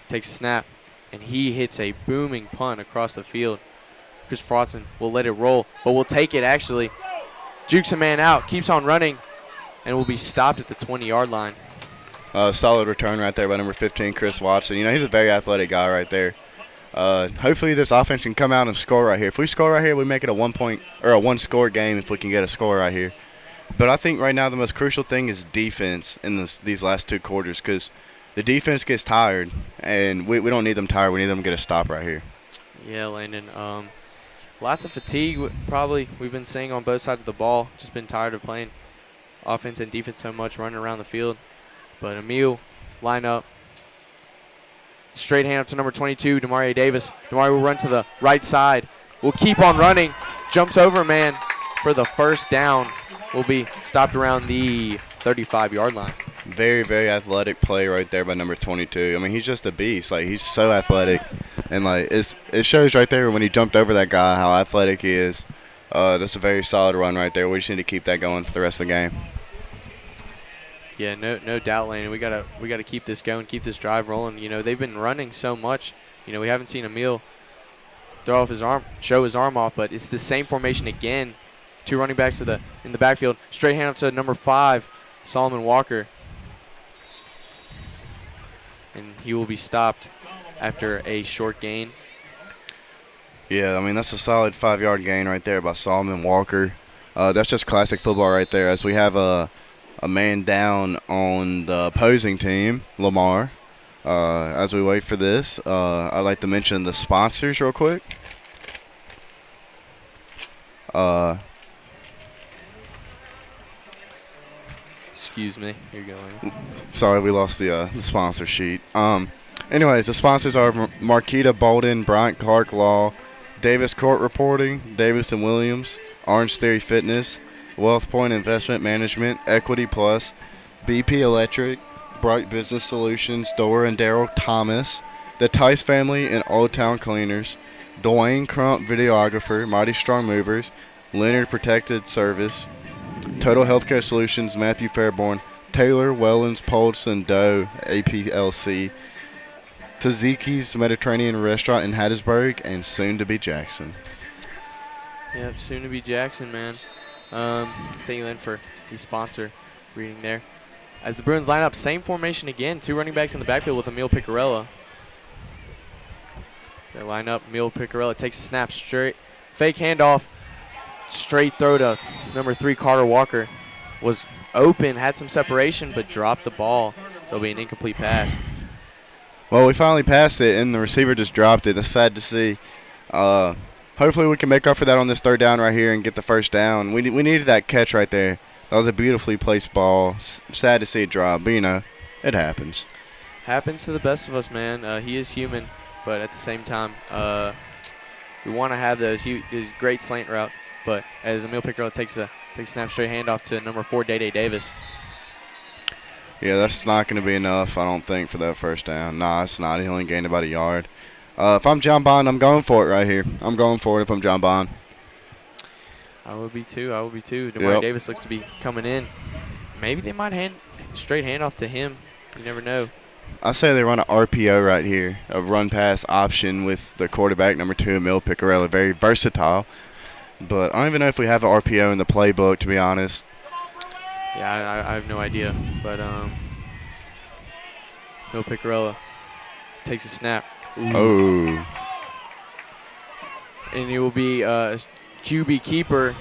Takes a snap, and he hits a booming punt across the field. Chris Frotson will let it roll, but will take it actually. Jukes a man out, keeps on running, and will be stopped at the 20-yard line. Solid return right there by number 15, Chris Watson. He's a very athletic guy right there. Hopefully this offense can come out and score right here. If we score right here, we make it a one-score game if we can get a score right here. But I think right now the most crucial thing is defense in these last 2 quarters, because the defense gets tired, and we don't need them tired. We need them to get a stop right here. Yeah, Landon. Lots of fatigue probably we've been seeing on both sides of the ball. Just been tired of playing offense and defense so much, running around the field. But Emil, line up. Straight hand up to number 22, Demario Davis. Demario will run to the right side. Will keep on running. Jumps over a man for the first down. Will be stopped around the 35-yard line. Very, very athletic play right there by number 22. I mean, he's just a beast. Like, he's so athletic. And, like, it shows right there when he jumped over that guy how athletic he is. That's a very solid run right there. We just need to keep that going for the rest of the game. Yeah, no doubt, Landon. We gotta keep this going, keep this drive rolling. They've been running so much. We haven't seen Emil throw off his arm, show his arm off, but it's the same formation again. 2 running backs in the backfield. Straight hand up to number 5, Solomon Walker. And he will be stopped after a short gain. Yeah, I mean, that's a solid 5-yard gain right there by Solomon Walker. That's just classic football right there, as we have a man down on the opposing team, Lamar. As we wait for this, I'd like to mention the sponsors real quick. Excuse me. Here you go. Sorry, we lost the sponsor sheet. Anyways, the sponsors are Marquita Bolden, Bryant Clark Law, Davis Court Reporting, Davis and Williams, Orange Theory Fitness, Wealth Point Investment Management, Equity Plus, BP Electric, Bright Business Solutions, Dora and Daryl Thomas, the Tice Family and Old Town Cleaners, Dwayne Crump Videographer, Mighty Strong Movers, Leonard Protected Service, Total Healthcare Solutions, Matthew Fairborn, Taylor Wellens Polson Doe, APLC, Taziki's Mediterranean Restaurant in Hattiesburg, and soon to be Jackson. Yep, soon to be Jackson, man. Thank you, Lynn, for the sponsor reading there. As the Bruins line up, same formation again. 2 running backs in the backfield with Emil Picarella. They line up. Emil Picarella takes a snap straight. Fake handoff. Straight throw to number 3, Carter Walker. Was open, had some separation, but dropped the ball. So it'll be an incomplete pass. Well, we finally passed it, and the receiver just dropped it. That's sad to see. Hopefully we can make up for that on this 3rd down right here and get the first down. We needed that catch right there. That was a beautifully placed ball. Sad to see it drop, but, it happens. Happens to the best of us, man. He is human, but at the same time, we want to have those. He did a great slant route, but as Emil Picarella takes a snap straight handoff to number 4, Day Davis. Yeah, that's not going to be enough, I don't think, for that first down. Nah, it's not. He only gained about a yard. If I'm John Bond, I'm going for it right here. I'm going for it if I'm John Bond. I would be too. Demario Davis looks to be coming in. Maybe they might straight handoff to him. You never know. I say they run an RPO right here, a run-pass option with the quarterback, number 2, Emil Picarella. Very versatile. But I don't even know if we have an RPO in the playbook, to be honest. Yeah, I have no idea. But Emil Picarella takes a snap. Ooh. Oh. And he will be QB keeper.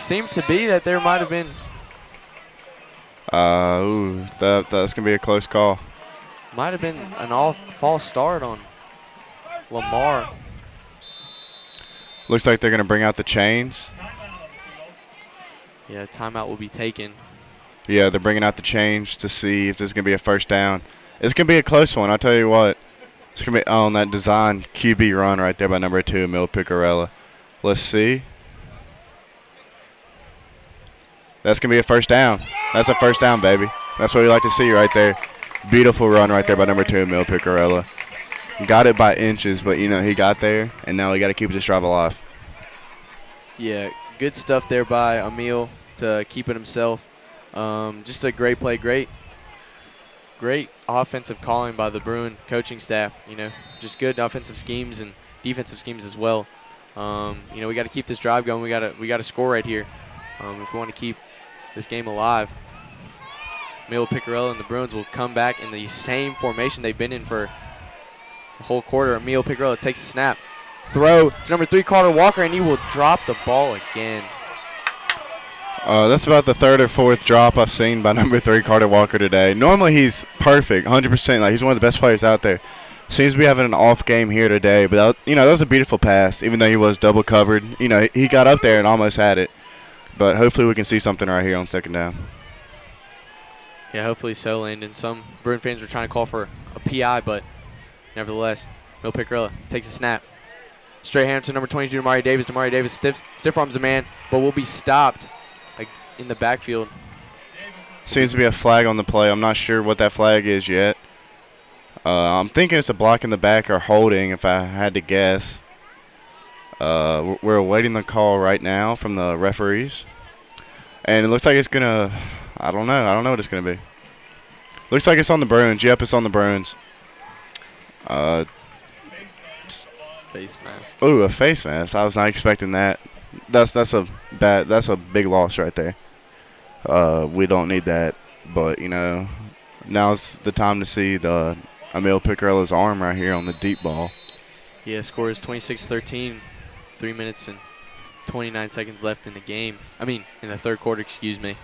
Seems to be that there might have been. That's going to be a close call. Might have been an false start on Lamar. Looks like they're going to bring out the chains. Yeah, timeout will be taken. Yeah, they're bringing out the chains to see if this is going to be a first down. It's going to be a close one, I'll tell you what. It's going to be on that design QB run right there by number 2, Emil Picarella. Let's see. That's going to be a first down. That's a first down, baby. That's what we like to see right there. Beautiful run right there by number 2, Emil Picarella. got it by inches, but, he got there, and now we got to keep this drive alive. Yeah, good stuff there by Emil to keep it himself. Just a great play, great offensive calling by the Bruin coaching staff. Just good offensive schemes and defensive schemes as well. We got to keep this drive going. We got to score right here if we want to keep this game alive. Emil Picarella and the Bruins will come back in the same formation they've been in for the whole quarter. Emil Picarella takes the snap. Throw to number 3, Carter Walker, and he will drop the ball again. That's about the third or fourth drop I've seen by number 3, Carter Walker, today. Normally he's perfect, 100%. Like, he's one of the best players out there. Seems to be having an off game here today, but that was a beautiful pass, even though he was double covered. He got up there and almost had it. But hopefully we can see something right here on second down. Yeah, hopefully so, Landon. Some Bruin fans were trying to call for a PI, but nevertheless, Emil Picarella takes a snap. Straight hand to number 22, Damari Davis. Damari Davis stiff arms the man, but will be stopped in the backfield. Seems to be a flag on the play. I'm not sure what that flag is yet. I'm thinking it's a block in the back or holding, if I had to guess. We're awaiting the call right now from the referees. And it looks like it's going to – I don't know what it's going to be. Looks like it's on the Bruins. Yep, it's on the Bruins. Face mask. Ooh, a face mask. I was not expecting that. That's a big loss right there. We don't need that. But, now's the time to see the Emil Picarella's arm right here on the deep ball. Yeah, score is 26-13. 3 minutes and 29 seconds left in the game. In the third quarter, excuse me.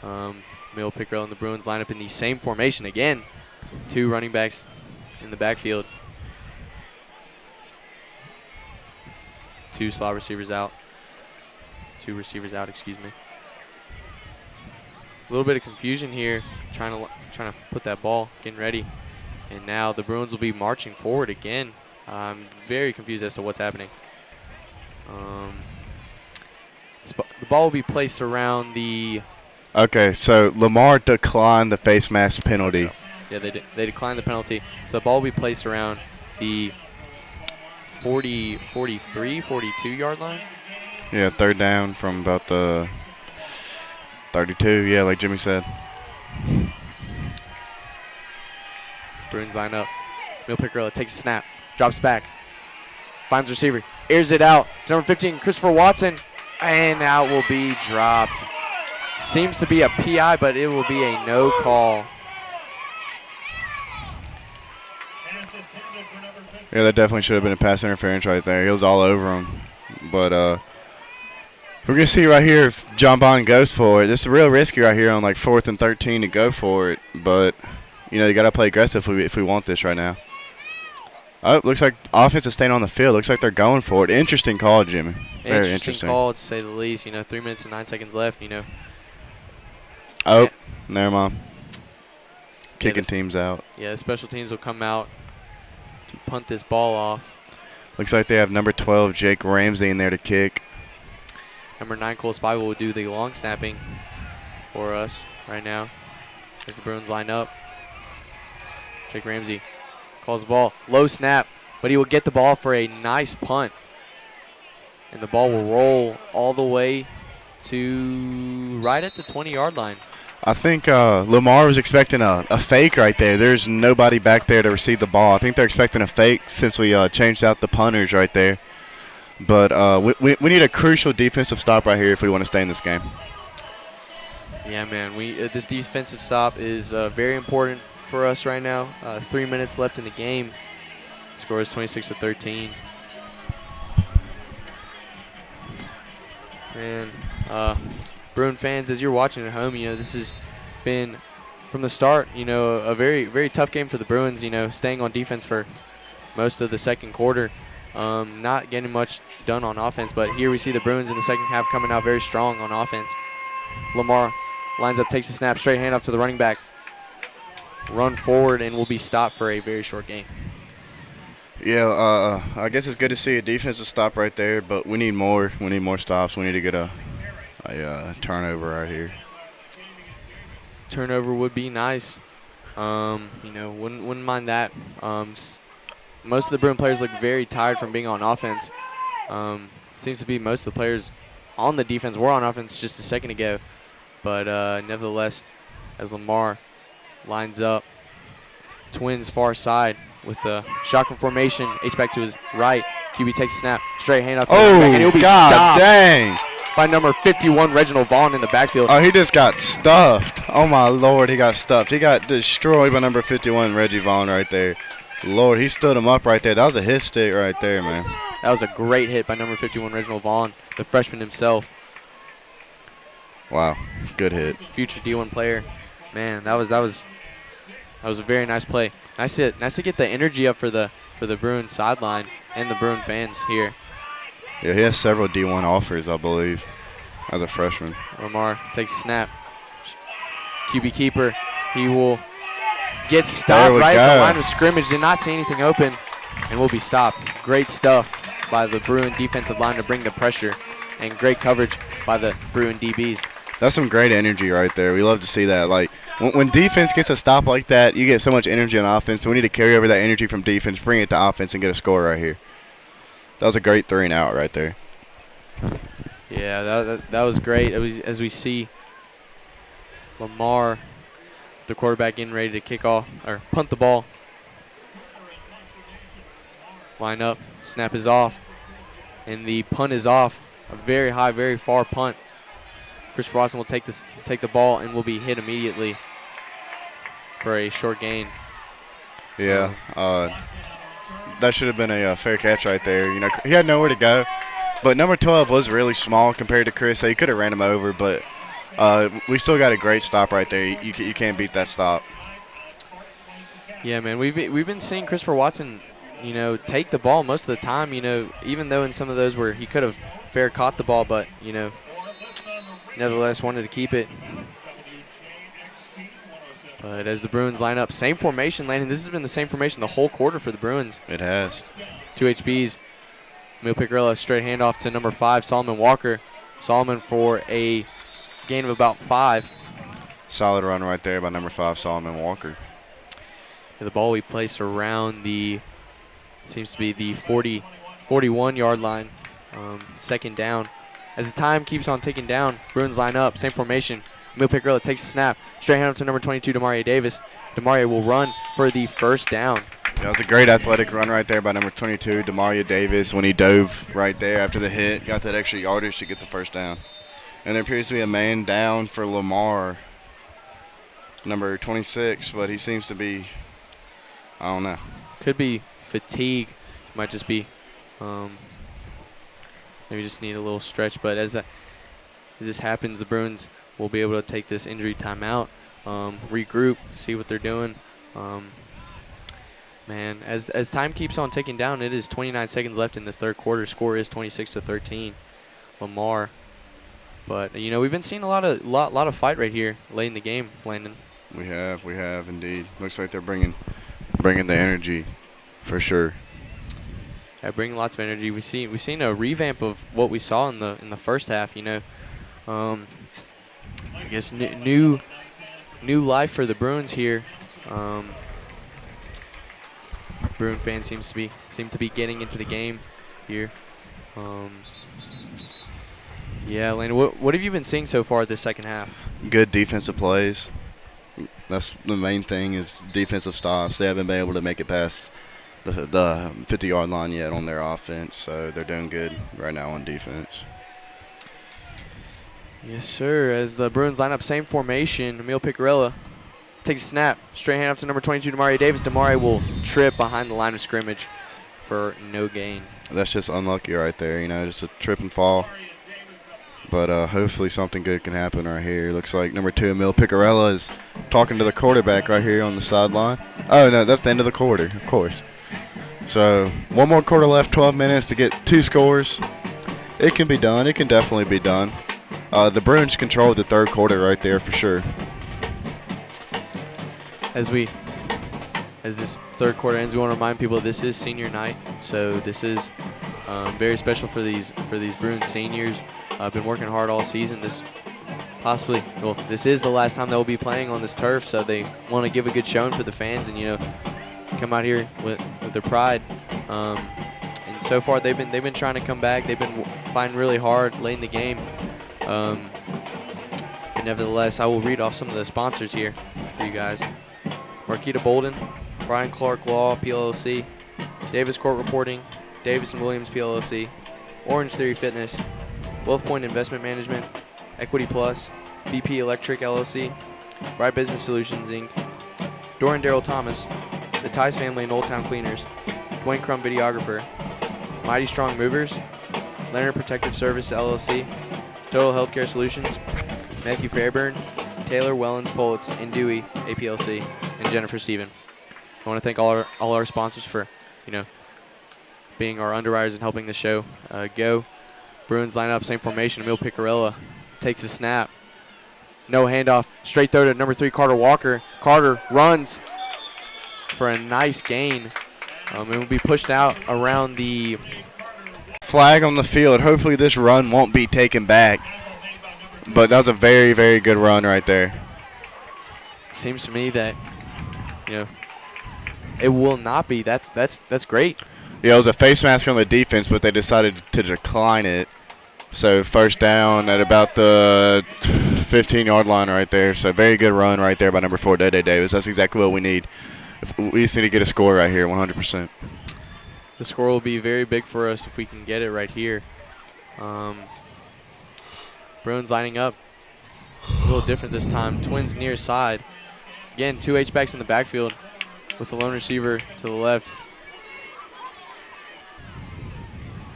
Emil Picarella and the Bruins line up in the same formation again. 2 running backs in the backfield. 2 slot receivers out. 2 receivers out, excuse me. A little bit of confusion here, trying to put that ball, getting ready. And now the Bruins will be marching forward again. I'm very confused as to what's happening. The ball will be placed around the... Okay, so Lamar declined the face mask penalty. Yeah, they declined the penalty. So the ball will be placed around the 43, 42-yard line. Yeah, third down from about the 32, yeah, like Jimmy said. Bruins line up. Emil Picarella takes a snap, drops back, finds receiver, airs it out to number 15, Christopher Watson, and out will be dropped. Seems to be a PI, but it will be a no call. Yeah, that definitely should have been a pass interference right there. He was all over him. But we're going to see right here if John Bond goes for it. This is real risky right here on like 4th and 13 to go for it. But, you got to play aggressive if we want this right now. Oh, looks like offense is staying on the field. Looks like they're going for it. Interesting call, Jimmy. Very interesting call, to say the least. 3 minutes and 9 seconds left, Oh, never mind. Kicking teams out. Yeah, the special teams will come out to punt this ball off. Looks like they have number 12, Jake Ramsey, in there to kick. Number 9, Cole Spivey, will do the long snapping for us right now as the Bruins line up. Jake Ramsey calls the ball. Low snap, but he will get the ball for a nice punt. And the ball will roll all the way to right at the 20-yard line. I think Lamar was expecting a fake right there. There's nobody back there to receive the ball. I think they're expecting a fake since we changed out the punters right there. But we need a crucial defensive stop right here if we want to stay in this game. Yeah, man. This defensive stop is very important for us right now. 3 minutes left in the game. Score is 26-13. And Bruin fans, as you're watching at home, this has been from the start, a very, very tough game for the Bruins, staying on defense for most of the second quarter. Not getting much done on offense, but here we see the Bruins in the second half coming out very strong on offense. Lamar lines up, takes a snap, straight handoff to the running back. Run forward and will be stopped for a very short gain. Yeah, I guess it's good to see a defensive stop right there, but we need more. We need more stops. We need to get a turnover right here. Turnover would be nice. Wouldn't mind that. most of the Bruin players look very tired from being on offense. Seems to be most of the players on the defense were on offense just a second ago. But nevertheless, as Lamar lines up, Twins far side with the shotgun formation. H-back to his right. QB takes a snap. Straight handoff to the back, and he'll be stopped dang. by number 51, Reginald Vaughn, in the backfield. Oh, he just got stuffed. Oh, my Lord, he got stuffed. He got destroyed by number 51, Reggie Vaughn, right there. Lord, he stood him up right there. That was a hit stick right there, man. That was a great hit by number 51, Reginald Vaughn, the freshman himself. Wow, good hit. Future D1 player. Man, that was a very nice play. Nice to get the energy up for the Bruin sideline and the Bruin fans here. Yeah, he has several D1 offers, I believe, as a freshman. Lamar takes a snap. QB keeper, he will get stopped right at the line of scrimmage. Did not see anything open and will be stopped. Great stuff by the Bruin defensive line to bring the pressure, and great coverage by the Bruin DBs. That's some great energy right there. We love to see that. Like, when defense gets a stop like that, you get so much energy on offense. So we need to carry over that energy from defense, bring it to offense, and get a score right here. That was a great 3-and-out right there. Yeah, that was great. As we see Lamar, the quarterback, getting ready to kick off or punt the ball. Line up, snap is off, and the punt is off. A very high, very far punt. Christopher Watson will take the ball and will be hit immediately for a short gain. Yeah, that should have been a fair catch right there. You know, he had nowhere to go, but number 12 was really small compared to Chris. So he could have ran him over, but we still got a great stop right there. You can't beat that stop. Yeah, man, we've been seeing Christopher Watson, you know, take the ball most of the time. You know, even though in some of those where he could have fair caught the ball, but you know, nevertheless wanted to keep it. But as the Bruins line up, same formation, Landon. This has been the same formation the whole quarter for the Bruins. It has. 2 HBs. Emil Picarella, straight handoff to number 5, Solomon Walker. Solomon for a gain of about 5. Solid run right there by number 5, Solomon Walker. The ball we placed around seems to be the 41-yard line. Second down. As the time keeps on ticking down, Bruins line up, same formation. Emil Picarella takes a snap. Straight handoff to number 22, Demaria Davis. Demaria will run for the first down. That was a great athletic run right there by number 22, Demaria Davis, when he dove right there after the hit. Got that extra yardage to get the first down. And there appears to be a man down for Lamar, number 26, but he seems to be, I don't know. Could be fatigue. Might just be maybe just need a little stretch. But as this happens, the Bruins will be able to take this injury timeout, regroup, see what they're doing. Man, as time keeps on ticking down, it is 29 seconds left in this third quarter. Score is 26-13, Lamar. But you know, we've been seeing a lot of fight right here late in the game, Landon. We have indeed. Looks like they're bringing the energy, for sure. Yeah, bringing lots of energy. We've seen a revamp of what we saw in the first half. You know, I guess new life for the Bruins here. Bruin fans seem to be getting into the game here. Yeah, Lane, what have you been seeing so far this second half? Good defensive plays. That's the main thing, is defensive stops. They haven't been able to make it past the 50-yard line yet on their offense, so they're doing good right now on defense. Yes, sir. As the Bruins line up, same formation, Emil Picarella takes a snap. Straight handoff to number 22, Demaria Davis. Demaria will trip behind the line of scrimmage for no gain. That's just unlucky right there, you know, just a trip and fall. But hopefully something good can happen right here. Looks like number 2, Emil Picarella, is talking to the quarterback right here on the sideline. Oh, no, that's the end of the quarter, of course. So one more quarter left, 12 minutes to get 2 scores. It can be done. It can definitely be done. The Bruins controlled the third quarter right there for sure. As this third quarter ends, we want to remind people this is senior night, so this is very special for these Bruins seniors. Been working hard all season. This is the last time they'll be playing on this turf, so they want to give a good showing for the fans and, you know, come out here with their pride. And so far they've been trying to come back. They've been fighting really hard late in the game. But nevertheless, I will read off some of the sponsors here for you guys. Marquita Bolden, Brian Clark Law, PLLC, Davis Court Reporting, Davis and Williams, PLLC, Orange Theory Fitness, Wealth Point Investment Management, Equity Plus, BP Electric, LLC, Bright Business Solutions, Inc., Doran Darrell Thomas, the Tice Family and Old Town Cleaners, Dwayne Crum Videographer, Mighty Strong Movers, Leonard Protective Service, LLC, Total Healthcare Solutions, Matthew Fairburn, Taylor Wellens Politz, and Dewey, APLC, and Jennifer Stephen. I want to thank all our sponsors for, being our underwriters and helping the show go. Bruins line up, same formation. Emil Picarella takes a snap. No handoff. Straight throw to number 3, Carter Walker. Carter runs for a nice gain. It will be pushed out around the flag on the field. Hopefully this run won't be taken back. But that was a very, very good run right there. Seems to me that, it will not be. That's great. Yeah, it was a face mask on the defense, but they decided to decline it. So first down at about the 15-yard line right there. So very good run right there by number 4, Day Davis. That's exactly what we need. We just need to get a score right here, 100%. The score will be very big for us if we can get it right here. Bruins lining up a little different this time. Twins near side. Again, 2 H-backs in the backfield with the lone receiver to the left.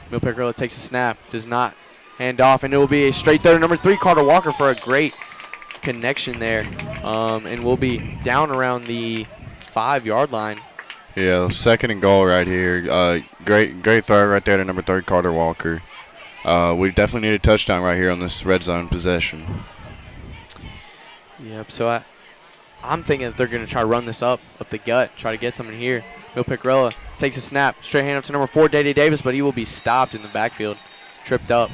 Emil Picarella takes a snap, does not hand off, and it will be a straight throw to number 3, Carter Walker, for a great connection there. And we'll be down around the 5-yard line. Yeah, 2nd and goal right here. Great throw right there to number 3, Carter Walker. We definitely need a touchdown right here on this red zone possession. Yep, so I'm thinking that they're going to try to run this up the gut, try to get something here. Emil Picarella takes a snap, straight hand up to number 4, Day Davis, but he will be stopped in the backfield, tripped up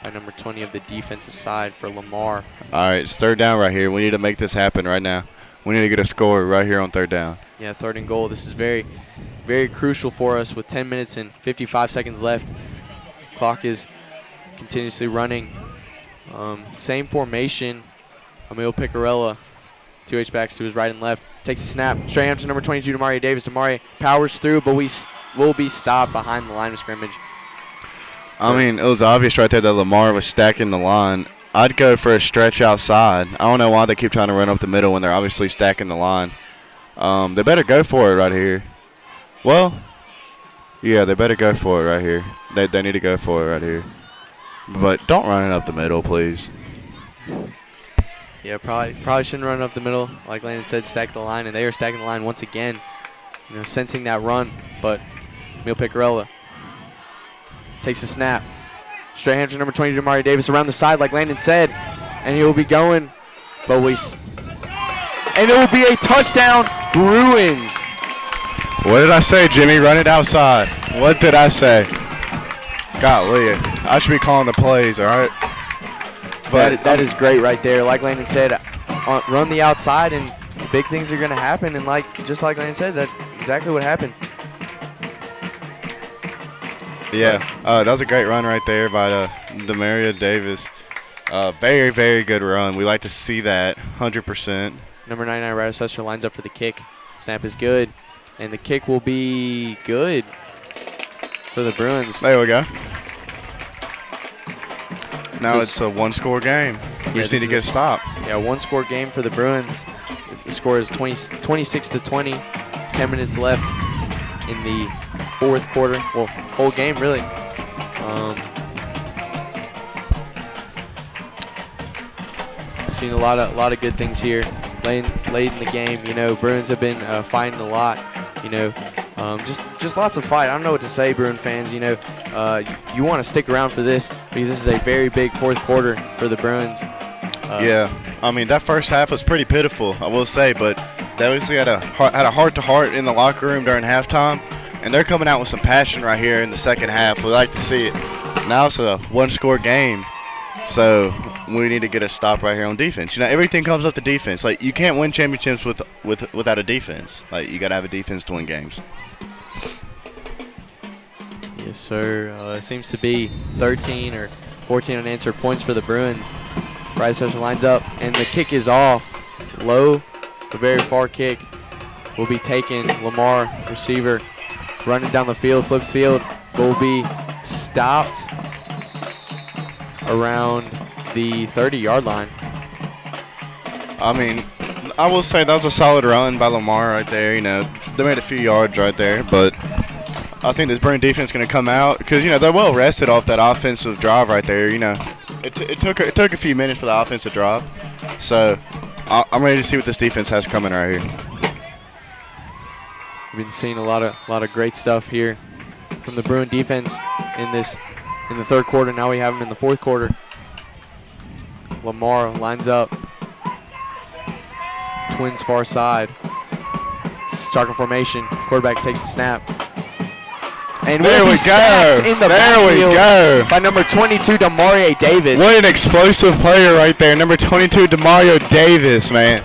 by number 20 of the defensive side for Lamar. All right, it's 3rd down right here. We need to make this happen right now. We need to get a score right here on 3rd down. Yeah, 3rd and goal. This is very, very crucial for us with 10 minutes and 55 seconds left. Clock is continuously running. Same formation. Emil Picarella, 2 H-backs to his right and left. Takes a snap. Straight up to number 22, Demarie Davis. Demarie powers through, but we will be stopped behind the line of scrimmage. I mean, it was obvious right there that Lamar was stacking the line. I'd go for a stretch outside. I don't know why they keep trying to run up the middle when they're obviously stacking the line. They better go for it right here. Well, yeah, they better go for it right here. They need to go for it right here. But don't run it up the middle, please. Yeah, probably shouldn't run up the middle. Like Landon said, stack the line, and they are stacking the line once again. Sensing that run, but Emil Picarella takes a snap. Straight hand to number 20, Demarie Davis, around the side, like Landon said, and he will be going, but and it will be a touchdown, Bruins. What did I say, Jimmy? Run it outside. What did I say? Golly, I should be calling the plays, all right? But that is great right there. Like Landon said, run the outside, and big things are going to happen. And just like Landon said, that's exactly what happened. Yeah, that was a great run right there by Demarie Davis. Very, very good run. We like to see that, 100%. Number 99, Ryder Sester, lines up for the kick. Snap is good, and the kick will be good for the Bruins. There we go. Now it's a one-score game. We just need to get a stop. Yeah, one-score game for the Bruins. The score is 26-20. 10 minutes left in the 4th quarter. Well, whole game, really. Seen a lot of good things here late in the game. Bruins have been fighting a lot. Just lots of fight. I don't know what to say, Bruin fans. You want to stick around for this because this is a very big 4th quarter for the Bruins. Yeah, I mean that first half was pretty pitiful, I will say, but they obviously had a heart-to-heart in the locker room during halftime, and they're coming out with some passion right here in the second half. We like to see it. Now it's a one-score game, so we need to get a stop right here on defense. You know, everything comes up to defense. Like, you can't win championships without a defense. Like, you got to have a defense to win games. Yes, sir. It seems to be 13 or 14 unanswered points for the Bruins. Bryce Husher lines up, and the kick is off. Low, the very far kick will be taken. Lamar, receiver, running down the field, flips field, will be stopped around the 30-yard line. I mean, I will say that was a solid run by Lamar right there. You know, they made a few yards right there, but I think this Bruin defense is going to come out because, you know, they're well rested off that offensive drive right there. You know, it took a few minutes for the offensive drive. So I'm ready to see what this defense has coming right here. We've been seeing a lot of great stuff here from the Bruin defense in the third quarter. Now we have them in the fourth quarter. Lamar lines up. Twins far side. Shotgun formation. Quarterback takes the snap. And there we go. In the there we go. By number 22, Demario Davis. What an explosive player right there. Number 22, Demario Davis, man.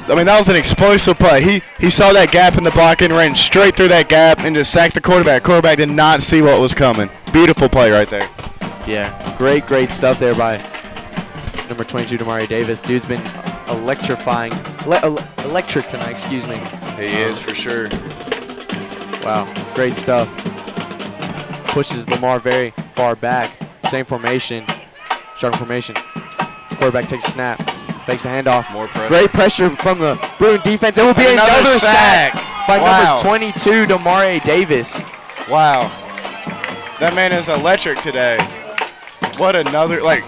I mean, that was an explosive play. He saw that gap in the blocking, ran straight through that gap, and just sacked the quarterback. Quarterback did not see what was coming. Beautiful play right there. Yeah, great stuff there by number 22, Demario Davis. Dude's been electric tonight, excuse me. He is, for sure. Wow, great stuff. Pushes Lamar very far back. Same formation, shotgun formation. Quarterback takes a snap, fakes a handoff. More pressure. Great pressure from the Bruin defense. It will be another sack by number 22, Demario Davis. Wow. That man is electric today. What another, like,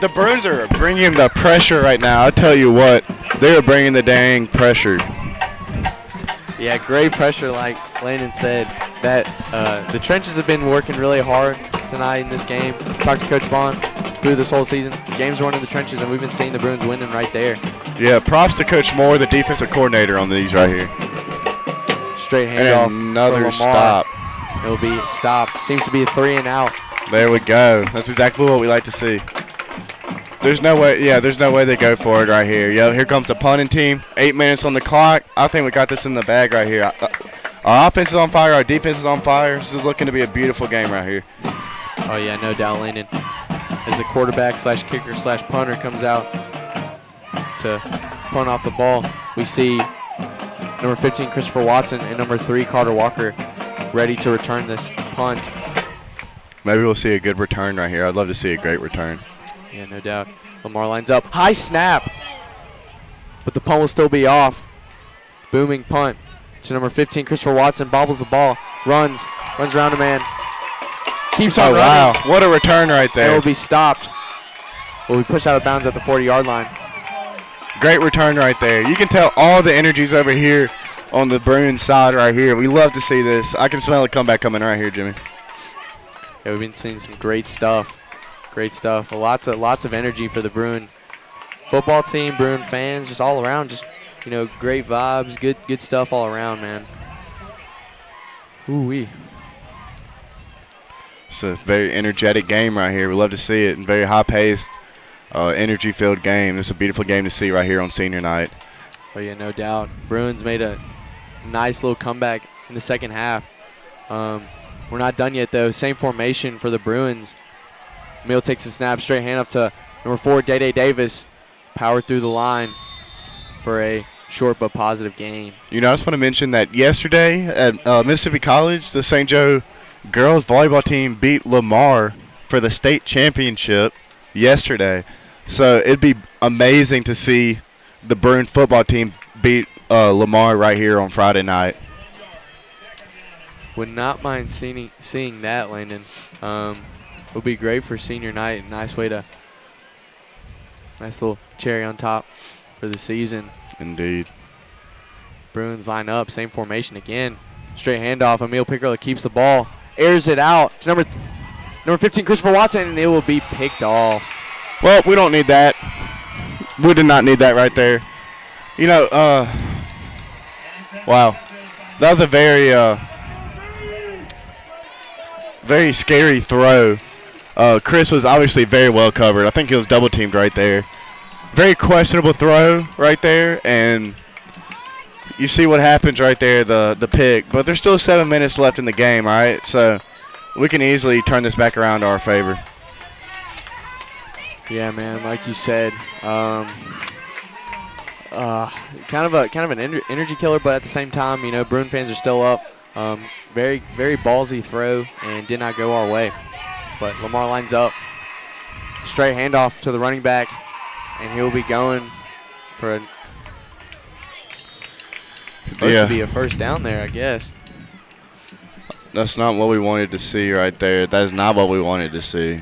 the Bruins are bringing the pressure right now. I'll tell you what, they are bringing the dang pressure. Yeah, great pressure, like Landon said. That the trenches have been working really hard tonight in this game. Talked to Coach Bond through this whole season. Games won in the trenches, and we've been seeing the Bruins winning right there. Yeah, props to Coach Moore, the defensive coordinator, on these right here. Straight handoff. And another stop. It will be stopped. Seems to be a 3 and out. There we go. That's exactly what we like to see. There's no way they go for it right here. Yo, here comes the punting team. 8 minutes on the clock. I think we got this in the bag right here. Our offense is on fire. Our defense is on fire. This is looking to be a beautiful game right here. Oh, yeah, no doubt, Landon. As the quarterback slash kicker slash punter comes out to punt off the ball, we see number 15, Christopher Watson, and number 3, Carter Walker, ready to return this punt. Maybe we'll see a good return right here. I'd love to see a great return. Yeah, no doubt. Lamar lines up. High snap. But the punt will still be off. Booming punt to number 15, Christopher Watson. Bobbles the ball. Runs around a man. Keeps on running. Wow. What a return right there. And will be stopped. Will be pushed out of bounds at the 40-yard line. Great return right there. You can tell all the energy's over here on the Bruins side right here. We love to see this. I can smell a comeback coming right here, Jimmy. Yeah, we've been seeing some great stuff. Great stuff. Lots of energy for the Bruin football team, Bruin fans, just all around. Just, you know, great vibes, good stuff all around, man. Ooh-wee. It's a very energetic game right here. We love to see it. Very high-paced, energy-filled game. It's a beautiful game to see right here on senior night. Oh, yeah, no doubt. Bruins made a nice little comeback in the second half. We're not done yet, though. Same formation for the Bruins. Meal takes a snap, straight handoff to number 4, Day Davis. Powered through the line for a short but positive gain. You know, I just want to mention that yesterday at Mississippi College, the St. Joe girls volleyball team beat Lamar for the state championship yesterday. So it'd be amazing to see the Bruin football team beat Lamar right here on Friday night. Would not mind seeing that, Landon. Would be great for senior night. Nice little cherry on top for the season. Indeed. Bruins line up, same formation again. Straight handoff. Emil Pickerla keeps the ball, airs it out to number 15, Christopher Watson, and it will be picked off. Well, we don't need that. We did not need that right there. You know, wow. That was a very scary throw Chris was obviously very well covered. I think he was double teamed right there. Very questionable throw right there, and you see what happens right there, the pick. But there's still 7 minutes left in the game, all right? So we can easily turn this back around to our favor. Yeah, man, like you said, kind of an energy killer, but at the same time, you know, Bruin fans are still up. Very, very ballsy throw and did not go our way. But Lamar lines up, straight handoff to the running back, and he'll be going for supposed to be a first down there, I guess. That's not what we wanted to see right there. That is not what we wanted to see.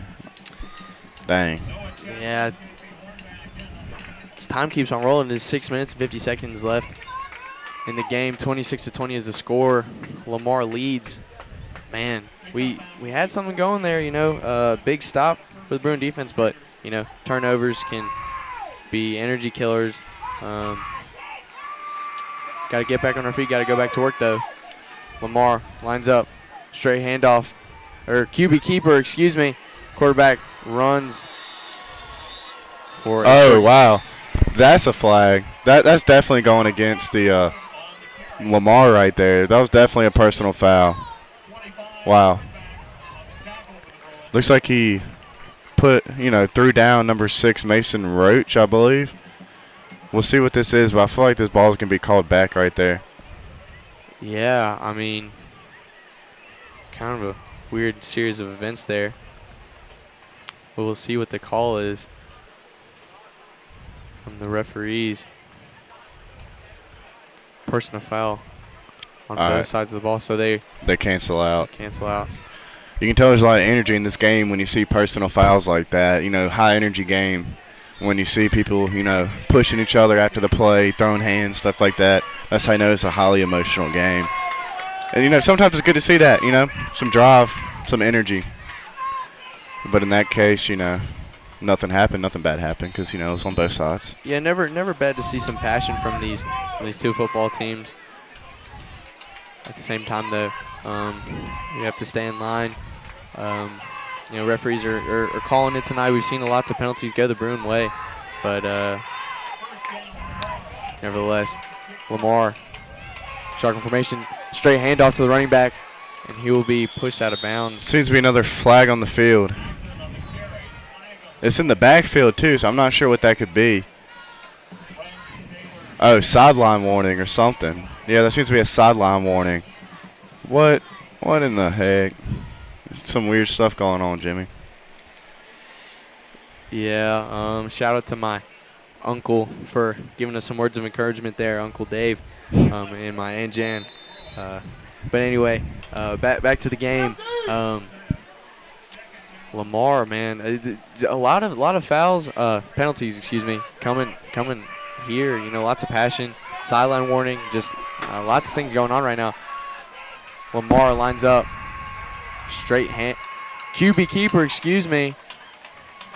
Dang. Yeah. This time keeps on rolling. There's 6 minutes and 50 seconds left in the game. 26-20 is the score. Lamar leads. Man, we had something going there, you know. Big stop for the Bruin defense, but, you know, turnovers can be energy killers. Got to get back on our feet. Got to go back to work, though. Lamar lines up. Straight handoff. Or QB keeper, excuse me. Quarterback runs. Oh, wow. That's a flag. That's definitely going against the Lamar right there. That was definitely a personal foul. Wow. Looks like he threw down number 6 Mason Roach, I believe. We'll see what this is, but I feel like this ball is going to be called back right there. Yeah, I mean, kind of a weird series of events there. But we'll see what the call is from the referees. Personal foul on both sides of the ball, so they cancel out. You can tell there's a lot of energy in this game when you see personal fouls like that. You know, high energy game. When you see people, you know, pushing each other after the play, throwing hands, stuff like that. That's how you know it's a highly emotional game. And, you know, sometimes it's good to see that, you know, some drive, some energy. But in that case, you know, nothing happened, nothing bad happened because, you know, it was on both sides. Yeah, never bad to see some passion from these two football teams. At the same time, though, you have to stay in line. You know, referees are calling it tonight. We've seen lots of penalties go the Bruin way. But nevertheless, Lamar, shotgun formation, straight handoff to the running back, and he will be pushed out of bounds. Seems to be another flag on the field. It's in the backfield, too, so I'm not sure what that could be. Oh, sideline warning or something. Yeah, that seems to be a sideline warning. What in the heck? Some weird stuff going on, Jimmy. Yeah, shout out to my uncle for giving us some words of encouragement there, Uncle Dave, and my Aunt Jan. But anyway, back to the game. Lamar, man, a lot of fouls, penalties, excuse me, coming here. You know, lots of passion, sideline warning, just lots of things going on right now. Lamar lines up, straight hand, QB keeper, excuse me.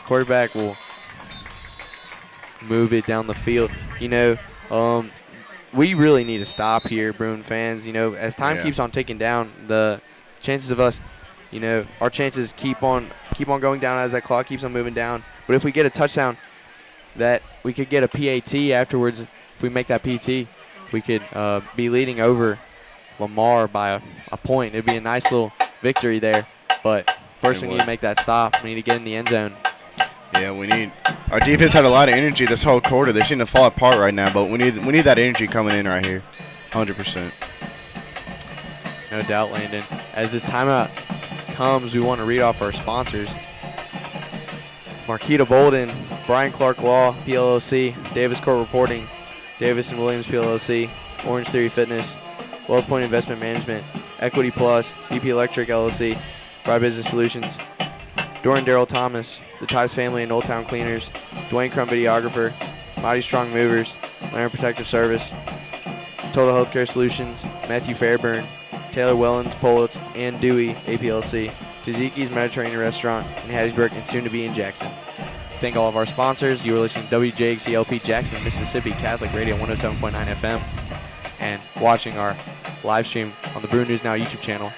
Quarterback will move it down the field. You know, we really need to stop here, Bruin fans. You know, as time keeps on ticking down, the chances of us, you know, our chances keep on going down as that clock keeps on moving down. But if we get a touchdown, that we could get a PAT afterwards. If we make that PT, we could be leading over Lamar by a point. It'd be a nice little victory there. But first we need to make that stop. We need to get in the end zone. Yeah, our defense had a lot of energy this whole quarter. They seem to fall apart right now, but we need that energy coming in right here, 100%. No doubt, Landon. As this timeout comes, we want to read off our sponsors. Marquita Bolden, Brian Clark Law, PLLC, Davis Court Reporting, Davis and Williams PLLC, Orange Theory Fitness, Wealth Point Investment Management, Equity Plus, BP Electric LLC, Fry Business Solutions, Doran Darrell Thomas, the Tice Family and Old Town Cleaners, Dwayne Crum Videographer, Mighty Strong Movers, Land Protective Service, Total Healthcare Solutions, Matthew Fairburn, Taylor Wellens, Politz, and Dewey, APLC, Taziki's Mediterranean Restaurant in Hattiesburg and soon to be in Jackson. Thank all of our sponsors. You are listening to WJXCLP Jackson, Mississippi Catholic Radio 107.9 FM and watching our live stream on the Bruin News Now YouTube channel.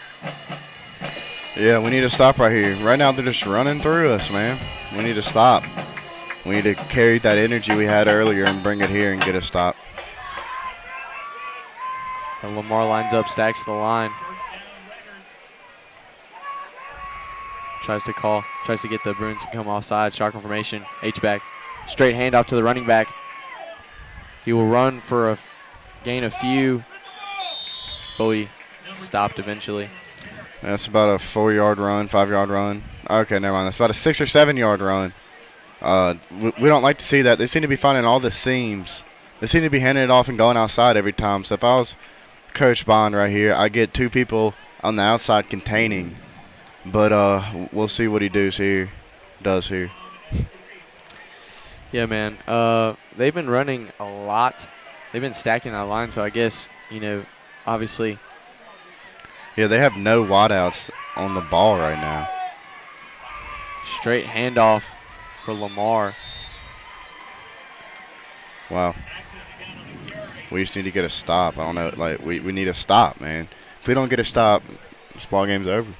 Yeah, we need to stop right here. Right now they're just running through us, man. We need to stop. We need to carry that energy we had earlier and bring it here and get a stop. And Lamar lines up, stacks the line. Tries to get the Bruins to come offside. Shotgun formation, H-back. Straight handoff to the running back. He will run for a gain a few, but we stopped eventually. That's about a 4-yard run, 5-yard run. Okay, never mind. That's about a 6 or 7-yard run. We don't like to see that. They seem to be finding all the seams. They seem to be handing it off and going outside every time. So if I was Coach Bond right here, I get 2 people on the outside containing. But we'll see what he does here. Yeah, man. They've been running a lot. They've been stacking that line, so I guess, obviously. Yeah, they have no wideouts on the ball right now. Straight handoff for Lamar. Wow. We just need to get a stop. I don't know. We need a stop, man. If we don't get a stop, this ball game's over.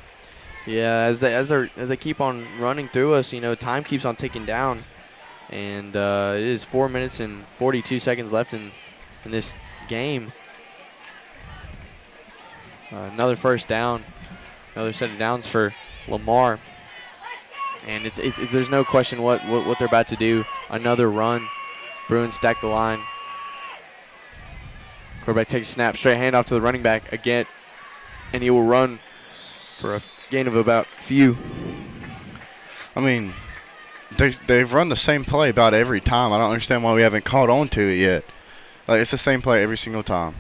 Yeah, as they keep on running through us, time keeps on ticking down. And it is 4 minutes and 42 seconds left in this game. Another first down, another set of downs for Lamar. And it's there's no question what they're about to do. Another run. Bruins stack the line. Quarterback takes a snap, straight handoff to the running back again. And he will run for a gain of about few. I mean, they've run the same play about every time. I don't understand why we haven't caught on to it yet. It's the same play every single time.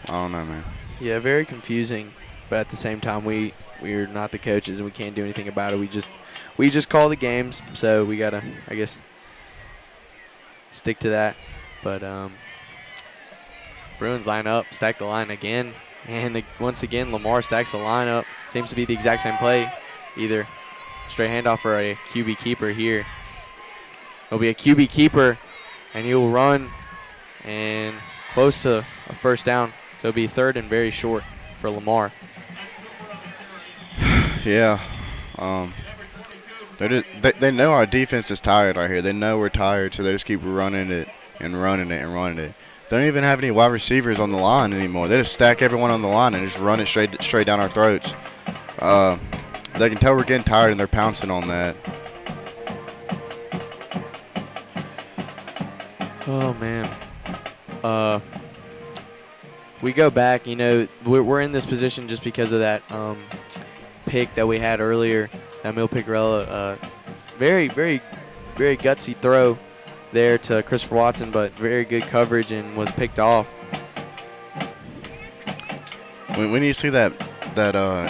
I don't know, man. Yeah, very confusing. But at the same time, we're not the coaches and we can't do anything about it. We just call the games, so we gotta, I guess, stick to that. But Bruins line up, stack the line again, and once again Lamar stacks the line up. Seems to be the exact same play, either straight handoff or a QB keeper here. It'll be a QB keeper, and he will run and close to a first down. So it'll be third and very short for Lamar. Yeah. They know our defense is tired right here. They know we're tired, so they just keep running it and running it and running it. They don't even have any wide receivers on the line anymore. They just stack everyone on the line and just run it straight down our throats. They can tell we're getting tired, and they're pouncing on that. Oh, man. We go back, we're in this position just because of that pick that we had earlier, that Emil Picarella. Very, very, very gutsy throw there to Christopher Watson, but very good coverage and was picked off. When you see that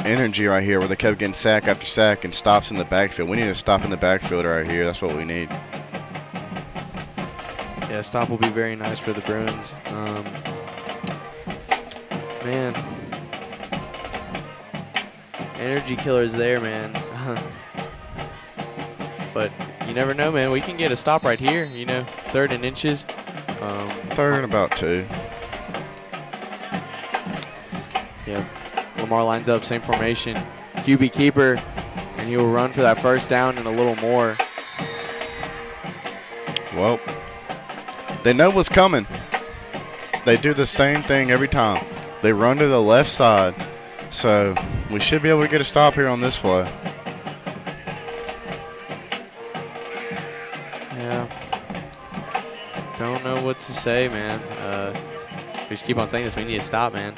energy right here where they kept getting sack after sack and stops in the backfield, we need to stop in the backfield right here. That's what we need. Yeah, stop will be very nice for the Bruins. Man. Energy killer's there, man. But you never know, man. We can get a stop right here, third and inches. Third and about 2. Yeah. Lamar lines up, same formation. QB keeper, and he will run for that first down and a little more. Well, they know what's coming. They do the same thing every time. They run to the left side. So we should be able to get a stop here on this play. Yeah. Don't know what to say, man. We just keep on saying this. We need to stop, man.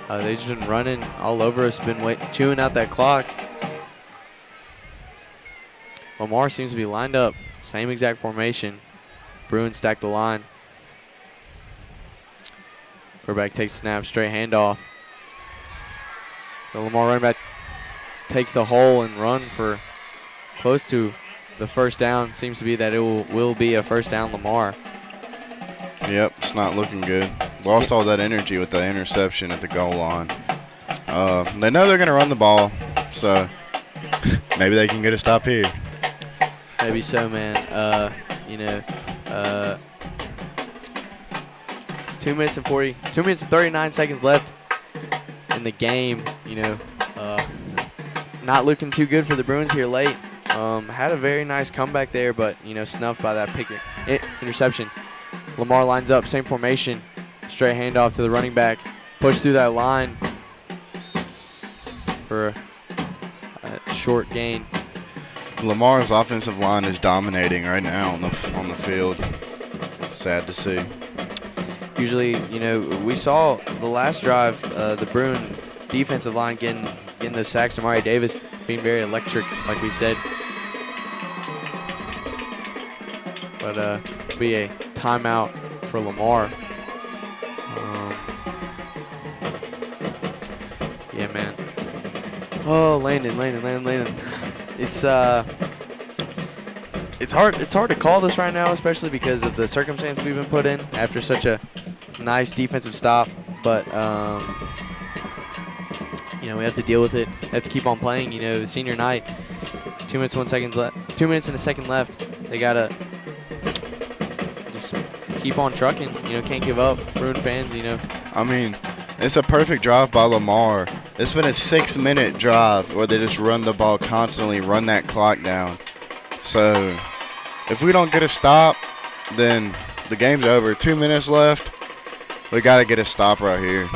They've just been running all over us, been chewing out that clock. Lamar seems to be lined up. Same exact formation. Bruins stack the line. Quarterback takes a snap, straight handoff. The Lamar running back takes the hole and run for close to the first down. Seems to be that it will be a first down Lamar. Yep, it's not looking good. Lost all that energy with the interception at the goal line. They know they're going to run the ball, so maybe they can get a stop here. Maybe so, man. 2 minutes and 39 seconds left in the game. not looking too good for the Bruins here late. Had a very nice comeback there, but, snuffed by that interception. Lamar lines up, same formation. Straight handoff to the running back. Push through that line for a short gain. Lamar's offensive line is dominating right now on the field. Sad to see. Usually, we saw the last drive, the Bruin defensive line getting those sacks to Mario Davis, being very electric, like we said. But it'll be a timeout for Lamar. Yeah, man. Oh, Landon. It's hard to call this right now, especially because of the circumstances we've been put in after such a nice defensive stop. But we have to deal with it. Have to keep on playing. Senior night. 2 minutes, 1 second left. 2 minutes and a second left. They gotta just keep on trucking. Can't give up. Bruin fans. I mean, it's a perfect drive by Lamar. It's been a 6-minute drive where they just run the ball constantly, run that clock down. So if we don't get a stop, then the game's over. 2 minutes left. We got to get a stop right here.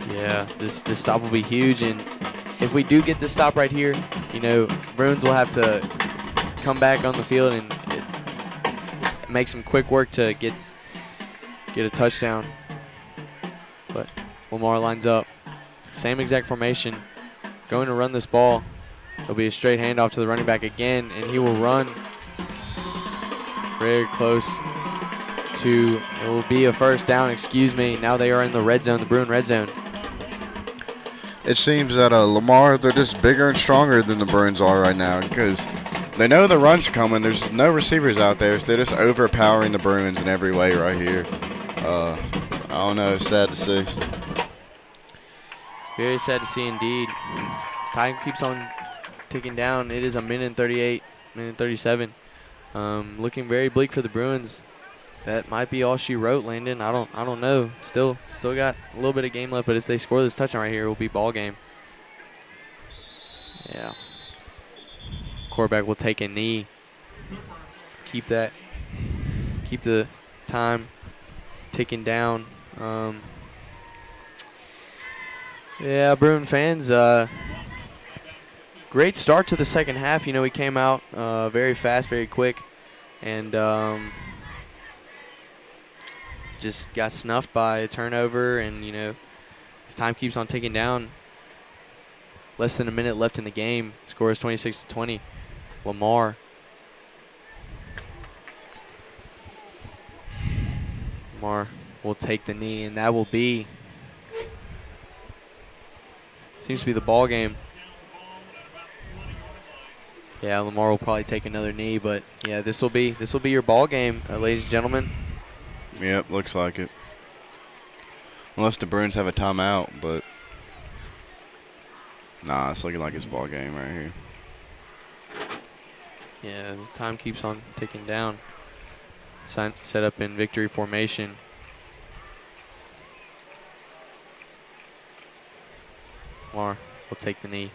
Yeah, this stop will be huge, and if we do get this stop right here, Bruins will have to come back on the field and make some quick work to get a touchdown. But Lamar lines up. Same exact formation. Going to run this ball. It'll be a straight handoff to the running back again, and he will run very close to, it will be a first down, Now they are in the red zone, the Bruin red zone. It seems that Lamar, they're just bigger and stronger than the Bruins are right now because they know the run's coming. There's no receivers out there, so they're just overpowering the Bruins in every way right here. I don't know. It's sad to see. Very sad to see indeed. Time keeps on ticking down. It is a minute and 38, minute 37. Looking very bleak for the Bruins. That might be all she wrote, Landon. I don't know. Still got a little bit of game left, but if they score this touchdown right here, it will be ball game. Yeah. Quarterback will take a knee. Keep the time ticking down. Yeah, Bruin fans, great start to the second half. We came out very fast, very quick, and just got snuffed by a turnover, and as time keeps on ticking down, less than a minute left in the game. Score is 26-20. Lamar. Lamar will take the knee, and that will be, seems to be the ball game. Yeah, Lamar will probably take another knee, but yeah, this will be your ball game, ladies and gentlemen. Yep, looks like it. Unless the Bruins have a timeout, but nah, it's looking like it's ball game right here. Yeah, as time keeps on ticking down. Set up in victory formation. Lamar will take the knee.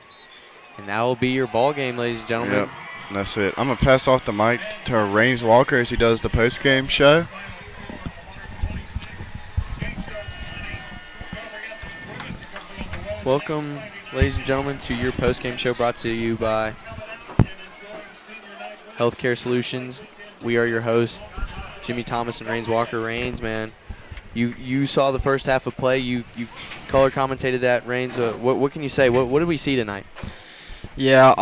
And that will be your ball game, ladies and gentlemen. Yep, that's it. I'm going to pass off the mic to Raines Walker as he does the post-game show. Welcome, ladies and gentlemen, to your post-game show brought to you by Healthcare Solutions. We are your hosts, Jimmy Thomas and Raines Walker. Raines, man, you saw the first half of play. You color commentated that. Raines, what can you say? What did we see tonight? Yeah,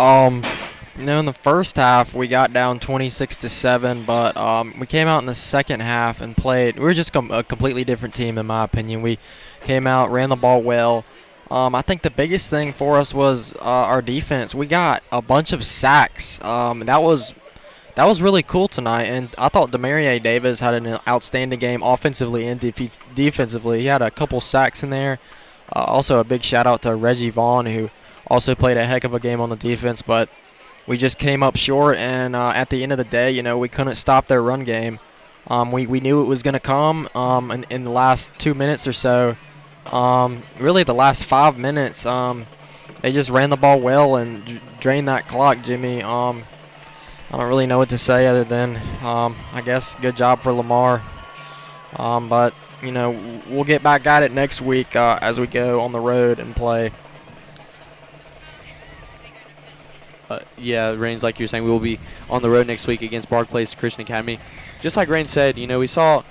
in the first half we got down 26-7, but we came out in the second half and played. We were just a completely different team, in my opinion. We came out, ran the ball well. I think the biggest thing for us was our defense. We got a bunch of sacks. That was really cool tonight, and I thought Demario Davis had an outstanding game offensively and defensively. He had a couple sacks in there. Also, a big shout-out to Reggie Vaughn, who also played a heck of a game on the defense, but we just came up short, and at the end of the day, we couldn't stop their run game. We knew it was going to come in the last 2 minutes or so. Really, the last 5 minutes, they just ran the ball well and drained that clock, Jimmy. I don't really know what to say other than, I guess, good job for Lamar. But, we'll get back at it next week as we go on the road and play. Yeah, Rains, like you were saying, we will be on the road next week against Park Place Christian Academy. Just like Rain said, we saw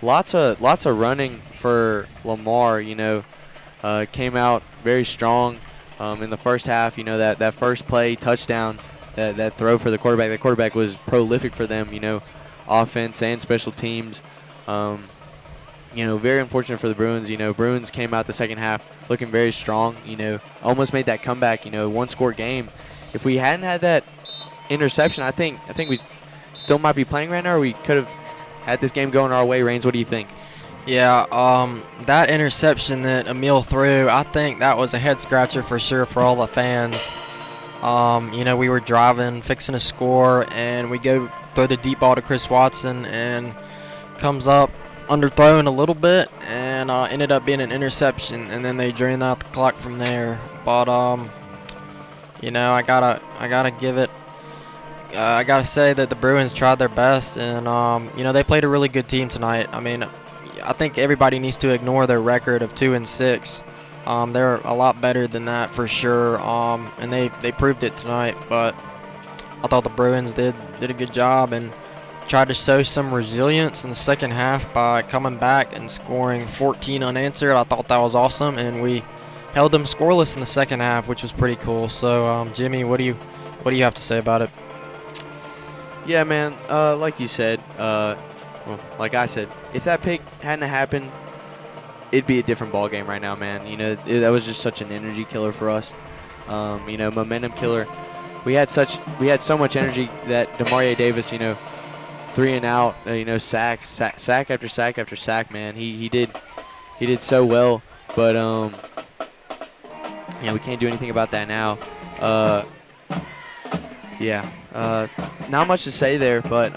lots of running for Lamar. Came out very strong in the first half. That first play touchdown, that throw for the quarterback. The quarterback was prolific for them. Offense and special teams. Very unfortunate for the Bruins. Bruins came out the second half looking very strong. Almost made that comeback. One-score game. If we hadn't had that interception, I think we still might be playing right now, or we could have had this game going our way. Rains, what do you think? Yeah, that interception that Emil threw, I think that was a head-scratcher for sure for all the fans. We were driving, fixing to score, and we go throw the deep ball to Chris Watson, and comes up underthrown a little bit, and ended up being an interception, and then they drained out the clock from there. But I gotta give it. I gotta say that the Bruins tried their best, and they played a really good team tonight. I mean, I think everybody needs to ignore their record of 2-6. They're a lot better than that for sure, and they proved it tonight. But I thought the Bruins did a good job and tried to show some resilience in the second half by coming back and scoring 14 unanswered. I thought that was awesome, and we held them scoreless in the second half, which was pretty cool. So, Jimmy, what do you have to say about it? Yeah, man. Like you said, like I said, if that pick hadn't happened, it'd be a different ball game right now, man. That was just such an energy killer for us. Momentum killer. We had so much energy that Demario Davis, 3 and out, sack after sack after sack, man. He did so well, but we can't do anything about that now. Not much to say there, but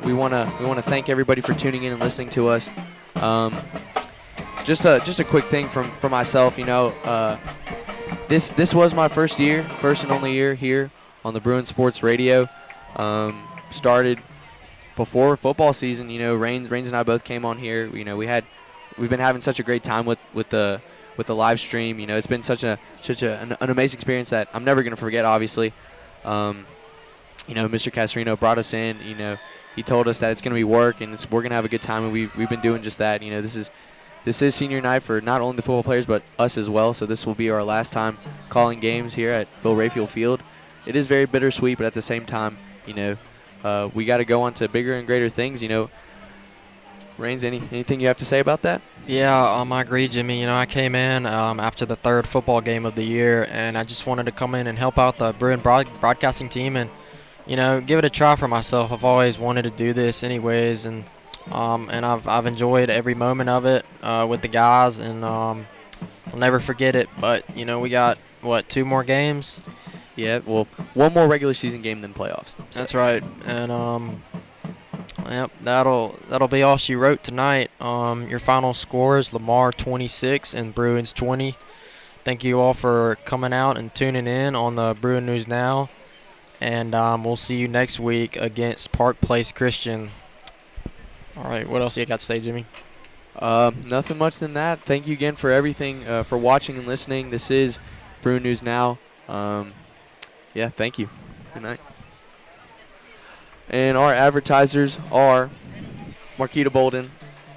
we wanna thank everybody for tuning in and listening to us. Just a quick thing from myself, this was my first and only year here on the Bruins Sports Radio. Started before football season. Rains and I both came on here. We've been having such a great time with the live stream. It's been such an amazing experience that I'm never gonna forget. Obviously, Mr. Casarino brought us in. He told us that it's gonna be work and we're gonna have a good time, and we've been doing just that. This is senior night for not only the football players but us as well. So this will be our last time calling games here at Bill Rayfield Field. It is very bittersweet, but at the same time, we got to go on to bigger and greater things. Rains, anything you have to say about that? Yeah, I agree, Jimmy. I came in after the third football game of the year, and I just wanted to come in and help out the Bruin broadcasting team and, give it a try for myself. I've always wanted to do this anyways, and I've enjoyed every moment of it with the guys, and I'll never forget it. But, we got, 2 more games? Yeah, well, one more regular season game than playoffs. So. That's right, and yep, that'll be all she wrote tonight. Your final scores: Lamar 26 and Bruins 20. Thank you all for coming out and tuning in on the Bruin News Now, and we'll see you next week against Park Place Christian. All right, what else you got to say, Jimmy? Nothing much than that. Thank you again for everything, for watching and listening. This is Bruin News Now. Yeah, thank you. Good night. And our advertisers are Marquita Bolden,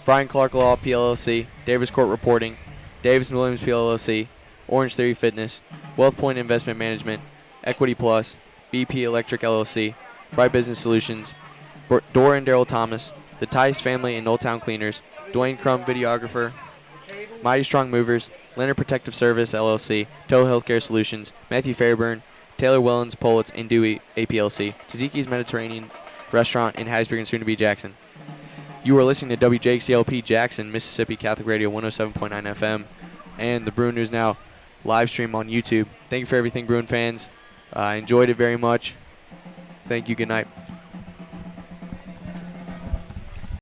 Brian Clark Law, PLLC, Davis Court Reporting, Davis & Williams, PLLC, Orange Theory Fitness, Wealth Point Investment Management, Equity Plus, BP Electric LLC, Bright Business Solutions, Dora and Daryl Thomas, the Tice Family and Old Town Cleaners, Dwayne Crum Videographer, Mighty Strong Movers, Leonard Protective Service LLC, Toho Healthcare Solutions, Matthew Fairburn, Taylor Wellens, Politz, and Dewey APLC, Taziki's Mediterranean Restaurant in Hattiesburg and soon to be Jackson. You are listening to WJXCLP Jackson, Mississippi Catholic Radio 107.9 FM, and the Bruin News Now live stream on YouTube. Thank you for everything, Bruin fans. I enjoyed it very much. Thank you. Good night.